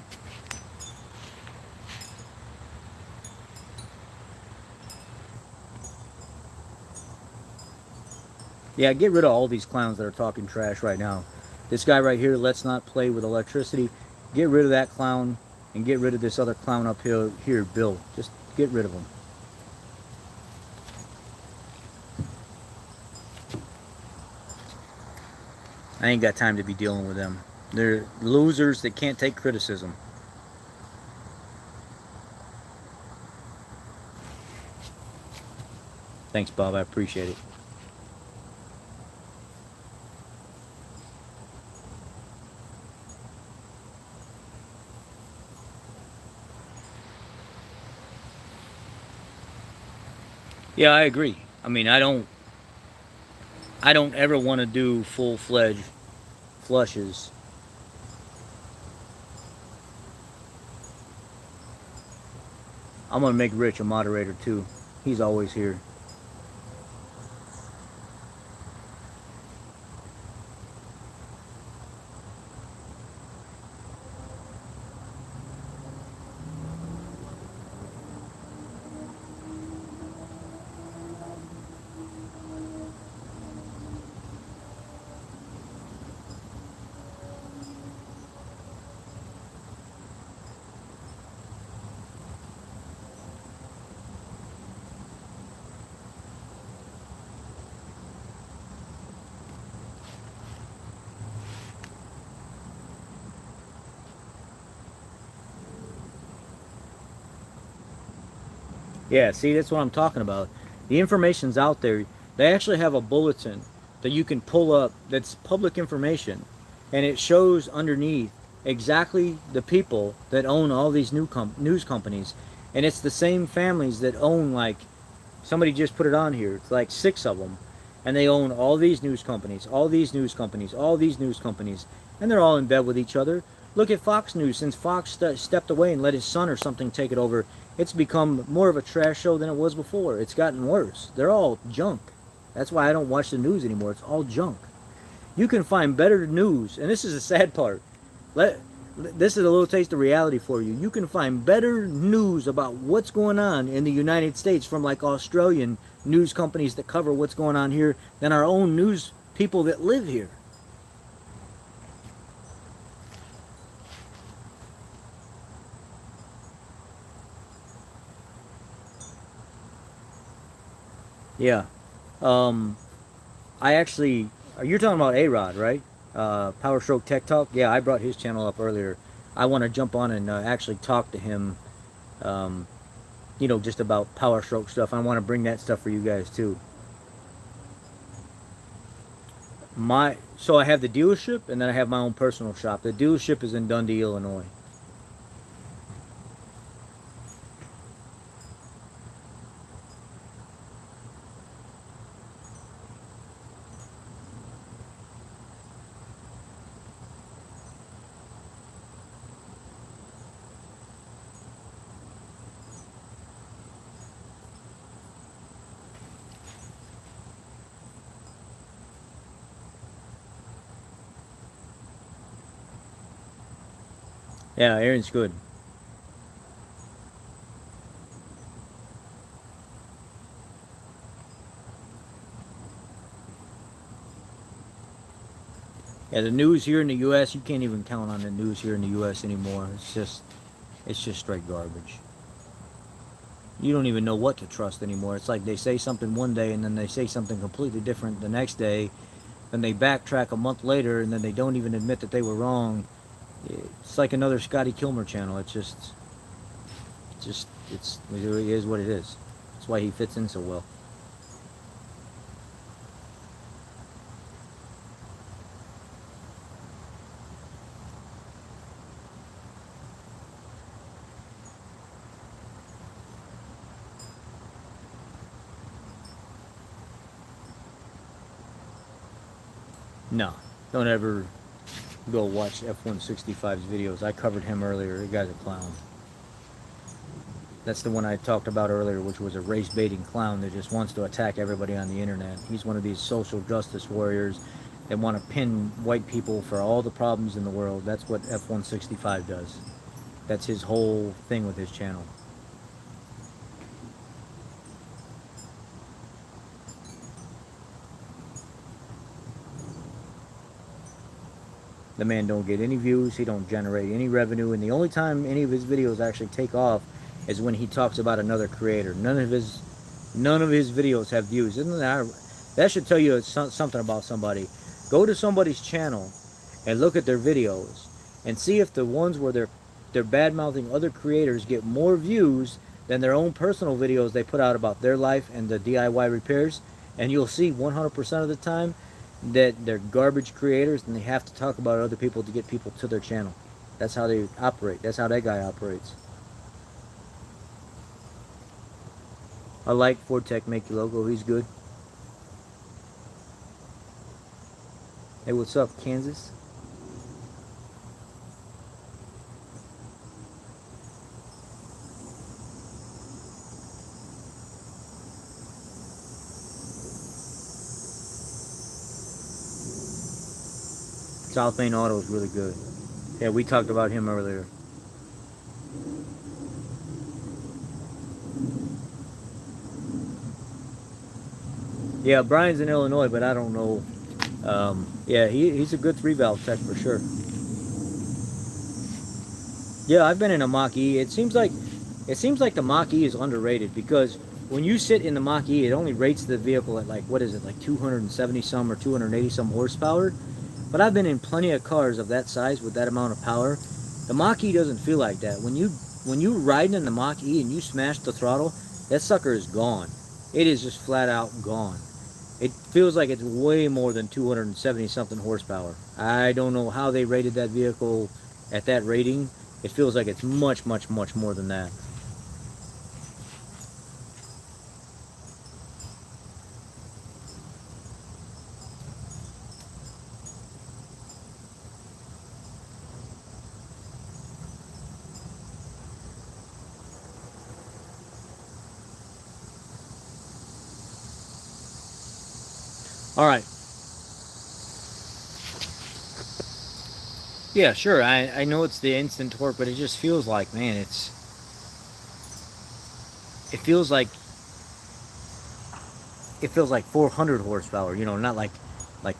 Yeah, get rid of all these clowns that are talking trash right now. This guy right here, let's not play with electricity. Get rid of that clown and get rid of this other clown up here, Bill. Just get rid of him. I ain't got time to be dealing with them. They're losers that can't take criticism. Thanks, Bob. I appreciate it. Yeah, I agree. I mean, I don't ever want to do full-fledged flushes. I'm going to make Rich a moderator too. He's always here. Yeah, see, that's what I'm talking about. The information's out there. They actually have a bulletin that you can pull up that's public information, and it shows underneath exactly the people that own all these news companies, and it's the same families that own, like, somebody just put it on here, it's like 6 of them, and they own all these news companies, all these news companies, all these news companies, and they're all in bed with each other. Look at Fox News. Since Fox stepped away and let his son or something take it over, it's become more of a trash show than it was before. It's gotten worse. They're all junk. That's why I don't watch the news anymore. It's all junk. You can find better news, and this is the sad part. This is a little taste of reality for you. You can find better news about what's going on in the United States from like Australian news companies that cover what's going on here than our own news people that live here. Yeah. I actually, you're talking about A-Rod, right? Powerstroke Tech Talk. Yeah, I brought his channel up earlier. I want to jump on and actually talk to him, you know, just about Powerstroke stuff. I want to bring that stuff for you guys too. So I have the dealership, and then I have my own personal shop. The dealership is in Dundee, Illinois. Yeah, Aaron's good. Yeah, the news here in the U.S., you can't even count on the news here in the U.S. anymore. It's just straight garbage. You don't even know what to trust anymore. It's like they say something one day, and then they say something completely different the next day, and they backtrack a month later, and then they don't even admit that they were wrong. It's like another Scotty Kilmer channel. It really is what it is. That's why he fits in so well. No, don't ever go watch F-165's videos. I covered him earlier. The guy's a clown. That's the one I talked about earlier, which was a race-baiting clown that just wants to attack everybody on the internet. He's one of these social justice warriors They want to pin white people for all the problems in the world. That's what F165 does. That's his whole thing with his channel. The man don't get any views, he don't generate any revenue, and the only time any of his videos actually take off is when he talks about another creator. None of his videos have views. That should tell you something about somebody. Go to somebody's channel and look at their videos and see if the ones where they're bad-mouthing other creators get more views than their own personal videos they put out about their life and the DIY repairs, and you'll see 100% of the time that they're garbage creators and they have to talk about other people to get people to their channel. That's how they operate. That's how that guy operates. I like Ford Tech Make Your Logo. He's good. Hey, what's up, Kansas? South Main Auto is really good. Yeah, we talked about him earlier. Yeah, Brian's in Illinois, but I don't know. Yeah, he's a good 3-valve tech for sure. Yeah, I've been in a Mach-E. It seems like the Mach-E is underrated, because when you sit in the Mach-E, it only rates the vehicle at, like, what is it, like 270 some or 280 some horsepower. But I've been in plenty of cars of that size with that amount of power. The Mach-E doesn't feel like that. When you riding in the Mach-E and you smash the throttle, that sucker is gone. It is just flat out gone. It feels like it's way more than 270 something horsepower. I don't know how they rated that vehicle at that rating. It feels like it's much, much, much more than that. All right. Yeah, sure. I know it's the instant torque, but it just feels like, man, it feels like 400 horsepower, you know, not like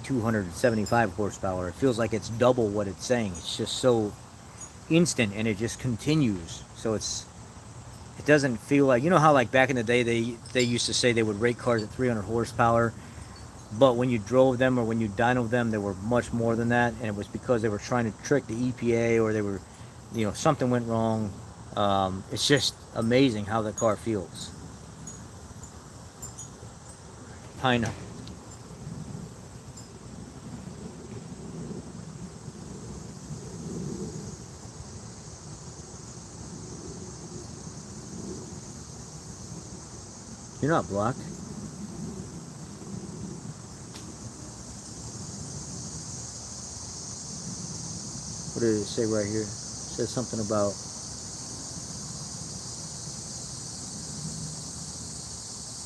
275 horsepower. It feels like it's double what it's saying. It's just so instant, and it just continues. So it doesn't feel like, you know how like back in the day they used to say they would rate cars at 300 horsepower, but when you drove them or when you dynoed them, they were much more than that, and it was because they were trying to trick the EPA, or they were, you know, something went wrong. It's just amazing how the car feels. Pine. You're not blocked. What did it say right here? It says something about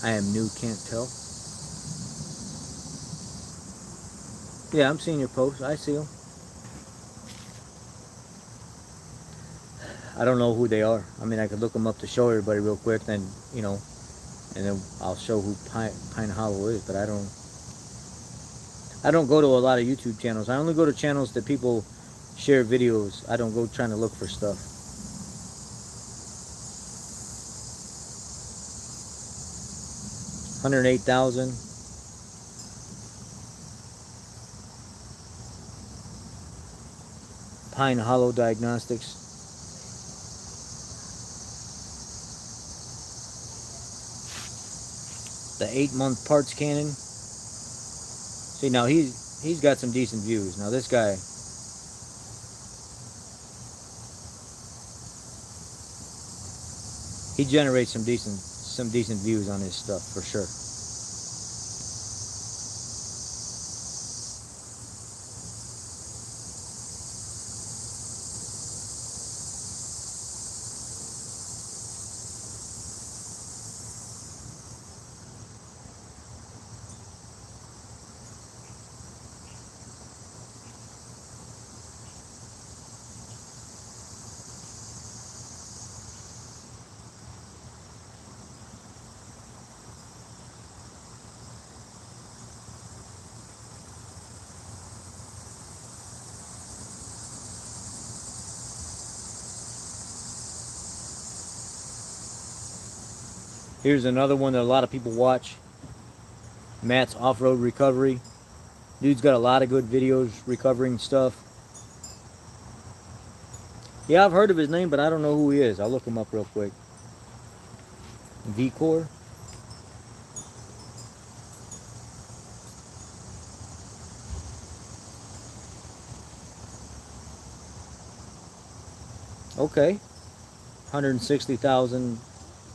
I am new, can't tell. Yeah, I'm seeing your posts. I see them. I don't know who they are. I mean, I could look them up to show everybody real quick, then, you know, and then I'll show who Pine Hollow is, but I don't go to a lot of YouTube channels. I only go to channels that people share videos. I don't go trying to look for stuff. $108,000. Pine Hollow Diagnostics. The 8-month parts cannon. See, now he's got some decent views. Now this guy, he generates some decent views on his stuff for sure. Here's another one that a lot of people watch. Matt's Off-Road Recovery. Dude's got a lot of good videos recovering stuff. Yeah, I've heard of his name, but I don't know who he is. I'll look him up real quick. V-Core. Okay. 160,000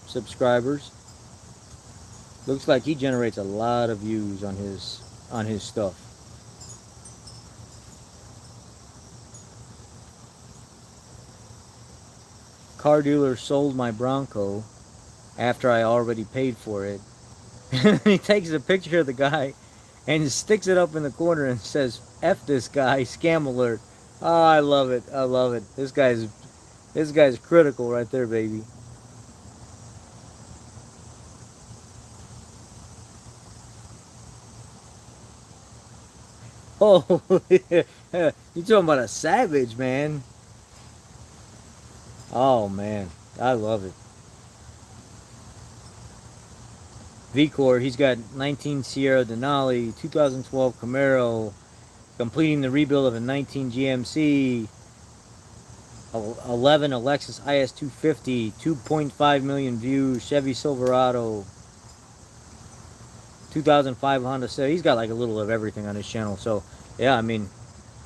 subscribers. Looks like he generates a lot of views on his stuff. Car dealer sold my Bronco after I already paid for it. He takes a picture of the guy and sticks it up in the corner and says, "F this guy, scam alert." Oh, I love it. I love it. This guy's critical right there, baby. Oh, yeah. You talking about a savage, man. Oh, man. I love it. V-Core, he's got 19 Sierra Denali, 2012 Camaro, completing the rebuild of a 19 GMC, 11 a Lexus IS250, 2.5 million views, Chevy Silverado, 2005 Honda Civic. He's got like a little of everything on his channel. So, yeah, I mean,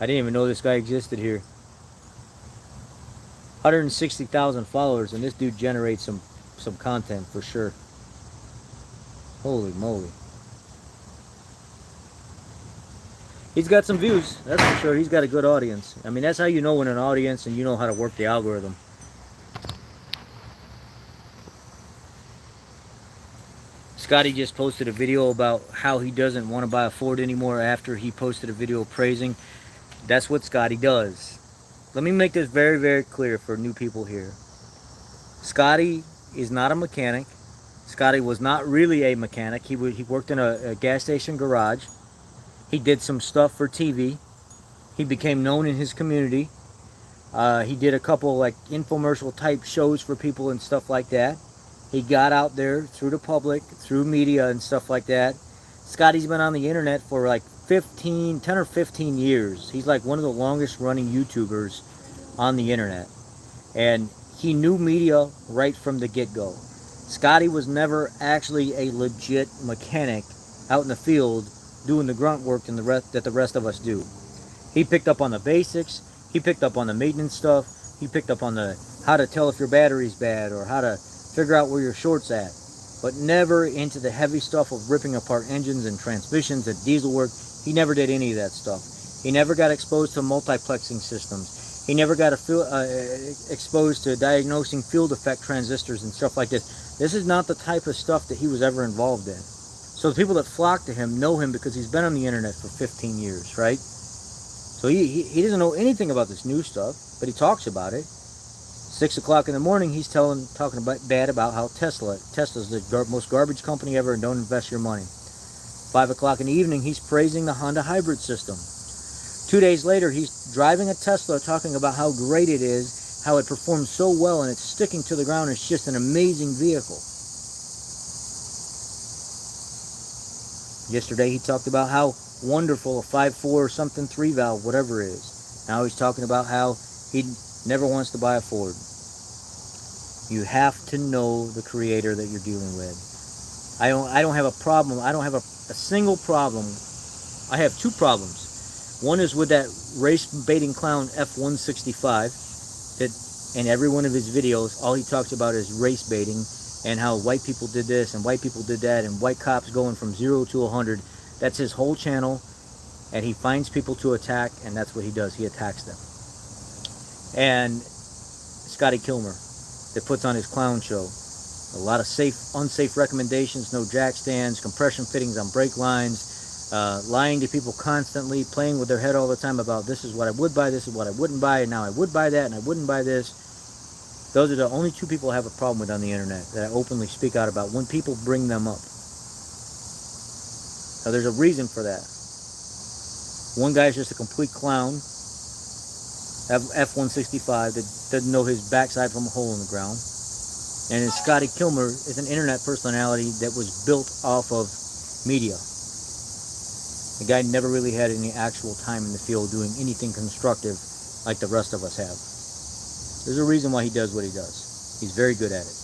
I didn't even know this guy existed here. 160,000 followers, and this dude generates some content for sure. Holy moly. He's got some views, that's for sure. He's got a good audience. I mean, that's how you know when an audience and you know how to work the algorithm. Scotty just posted a video about how he doesn't want to buy a Ford anymore after he posted a video praising. That's what Scotty does. Let me make this very, very clear for new people here. Scotty is not a mechanic. Scotty was not really a mechanic. He worked in a gas station garage. He did some stuff for TV. He became known in his community. He did a couple like infomercial type shows for people and stuff like that. He got out there through the public, through media and stuff like that. Scotty's been on the internet for like 10 or 15 years. He's like one of the longest running YouTubers on the internet. And he knew media right from the get-go. Scotty was never actually a legit mechanic out in the field doing the grunt work and that the rest of us do. He picked up on the basics. He picked up on the maintenance stuff. He picked up on the how to tell if your battery's bad or how to figure out where your short's at. But never into the heavy stuff of ripping apart engines and transmissions and diesel work. He never did any of that stuff. He never got exposed to multiplexing systems. He never got exposed to diagnosing field effect transistors and stuff like this. This is not the type of stuff that he was ever involved in. So the people that flock to him know him because he's been on the internet for 15 years, right? So he doesn't know anything about this new stuff, but he talks about it. 6 o'clock in the morning, he's talking bad about how Tesla's the most garbage company ever and don't invest your money. 5 o'clock in the evening, he's praising the Honda hybrid system. 2 days later, he's driving a Tesla talking about how great it is, how it performs so well and it's sticking to the ground. It's just an amazing vehicle. Yesterday, he talked about how wonderful a 5.4 something 3 valve, whatever it is. Now he's talking about how he never wants to buy a Ford. You have to know the creator that you're dealing with. I don't have a problem. I don't have a single problem. I have 2 problems. One is with that race baiting clown F165 that in every one of his videos, all he talks about is race baiting and how white people did this and white people did that and white cops going from 0 to 100. That's his whole channel, and he finds people to attack, and that's what he does. He attacks them. And Scotty Kilmer that puts on his clown show. A lot of unsafe recommendations, no jack stands, compression fittings on brake lines, lying to people constantly, playing with their head all the time about this is what I would buy, this is what I wouldn't buy, and now I would buy that and I wouldn't buy this. Those are the only 2 people I have a problem with on the internet that I openly speak out about when people bring them up. Now there's a reason for that. One guy's just a complete clown, F165, that doesn't know his backside from a hole in the ground. And Scotty Kilmer is an internet personality that was built off of media. The guy never really had any actual time in the field doing anything constructive like the rest of us have. There's a reason why he does what he does. He's very good at it.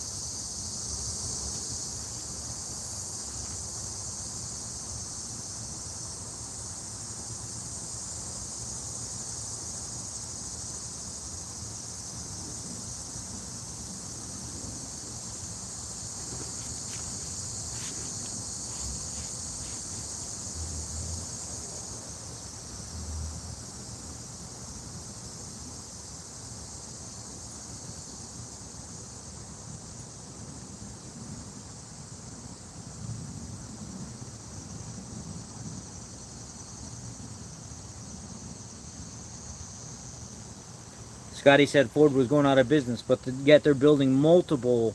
Scotty said Ford was going out of business, but yet they're building multiple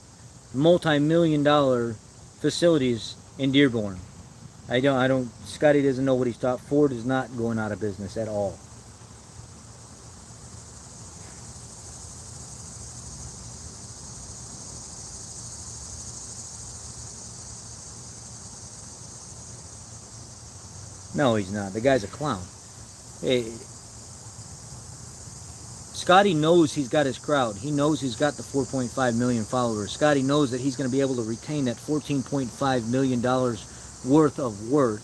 multi-million-dollar facilities in Dearborn. Scotty doesn't know what he's taught. Ford is not going out of business at all. No, he's not. The guy's a clown. Hey, Scotty knows he's got his crowd. He knows he's got the 4.5 million followers. Scotty knows that he's going to be able to retain that $14.5 million worth of worth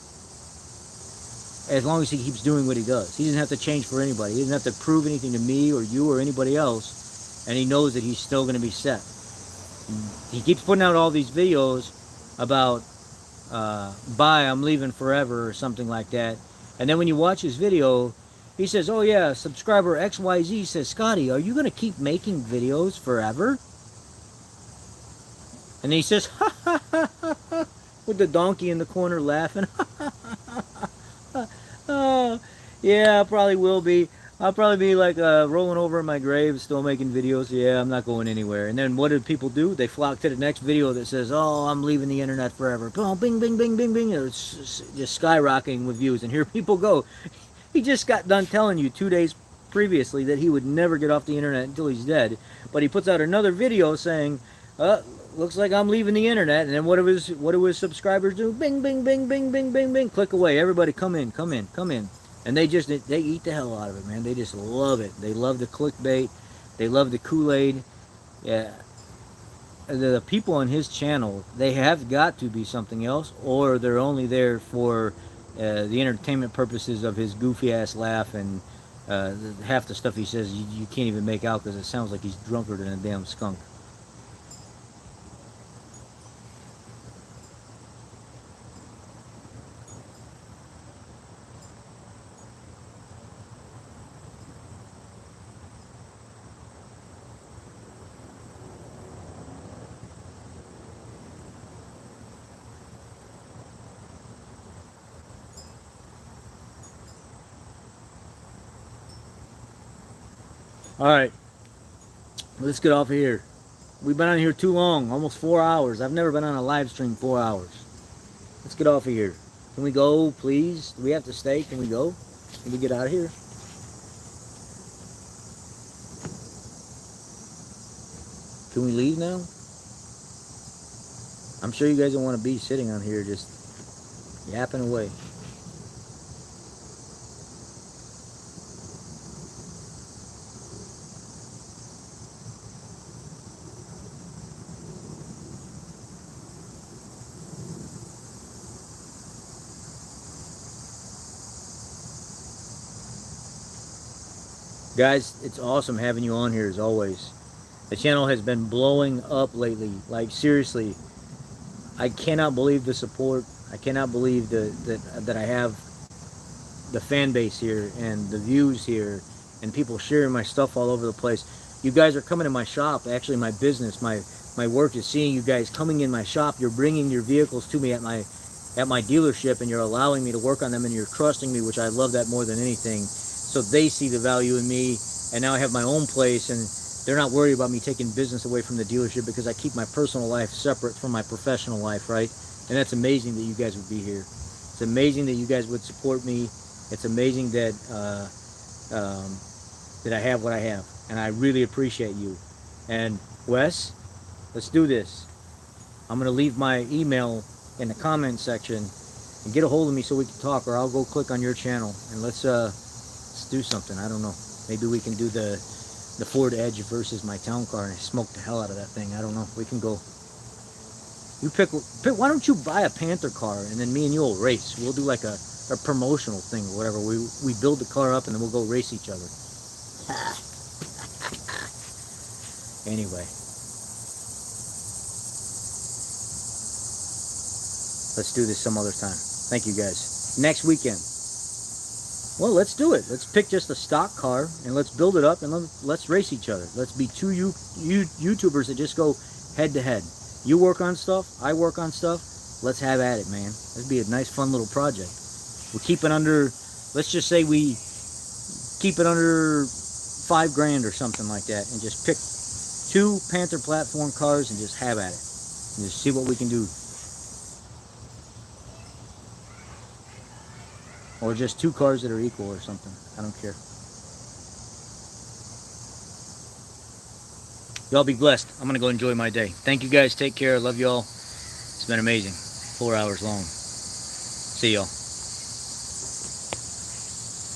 as long as he keeps doing what he does. He doesn't have to change for anybody. He doesn't have to prove anything to me or you or anybody else, and he knows that he's still going to be set. He keeps putting out all these videos about bye, I'm leaving forever or something like that, and then when you watch his video, he says, oh yeah, subscriber XYZ says, Scotty, are you going to keep making videos forever? And then he says, ha ha ha ha ha, with the donkey in the corner laughing. Oh, yeah, I probably will be. I'll probably be like rolling over in my grave, still making videos. Yeah, I'm not going anywhere. And then what do people do? They flock to the next video that says, oh, I'm leaving the internet forever. Boom, bing, bing, bing, bing, bing. It's just skyrocketing with views. And here people go. He just got done telling you 2 days previously that he would never get off the internet until he's dead. But he puts out another video saying, looks like I'm leaving the internet. And then what do his subscribers do? Bing, bing, bing, bing, bing, bing, bing. Click away. Everybody come in, come in, come in. And they eat the hell out of it, man. They just love it. They love the clickbait. They love the Kool-Aid. Yeah. The people on his channel, they have got to be something else, or they're only there for the entertainment purposes of his goofy ass laugh, and half the stuff he says you can't even make out because it sounds like he's drunker than a damn skunk. Alright, let's get off of here. We've been on here too long, almost 4 hours. I've never been on a live stream 4 hours. Let's get off of here. Can we go, please? Do we have to stay? Can we go? Can we get out of here? Can we leave now? I'm sure you guys don't want to be sitting on here just yapping away. Guys, it's awesome having you on here as always. The channel has been blowing up lately. Like, seriously, I cannot believe the support. I cannot believe that I have the fan base here and the views here and people sharing my stuff all over the place. You guys are coming to my shop, actually my business, my work is seeing you guys coming in my shop. You're bringing your vehicles to me at my dealership, and you're allowing me to work on them, and you're trusting me, which I love that more than anything. So they see the value in me, and now I have my own place, and they're not worried about me taking business away from the dealership because I keep my personal life separate from my professional life, right? And that's amazing that you guys would be here. It's amazing that you guys would support me. It's amazing that that I have what I have, and I really appreciate you. And Wes, Let's do this. I'm going to leave my email in the comment section and get a hold of me so we can talk, or I'll go click on your channel and let's do something. I don't know. Maybe we can do the Ford Edge versus my town car and smoke the hell out of that thing. I don't know. We can go. You pick. Why don't you buy a Panther car and then me and you will race? We'll do like a promotional thing or whatever. We build the car up and then we'll go race each other. Anyway. Let's do this some other time. Thank you guys. Next weekend. Well, let's do it. Let's pick just a stock car and let's build it up and let's race each other. Let's be two YouTubers that just go head to head. You work on stuff, I work on stuff. Let's have at it, man. That'd be a nice, fun little project. We'll keep it under, let's just say we keep it under $5,000 or something like that and just pick 2 Panther platform cars and just have at it. And just see what we can do. Or just 2 cars that are equal or something. I don't care. Y'all be blessed. I'm going to go enjoy my day. Thank you guys. Take care. Love y'all. It's been amazing. 4 hours long. See y'all.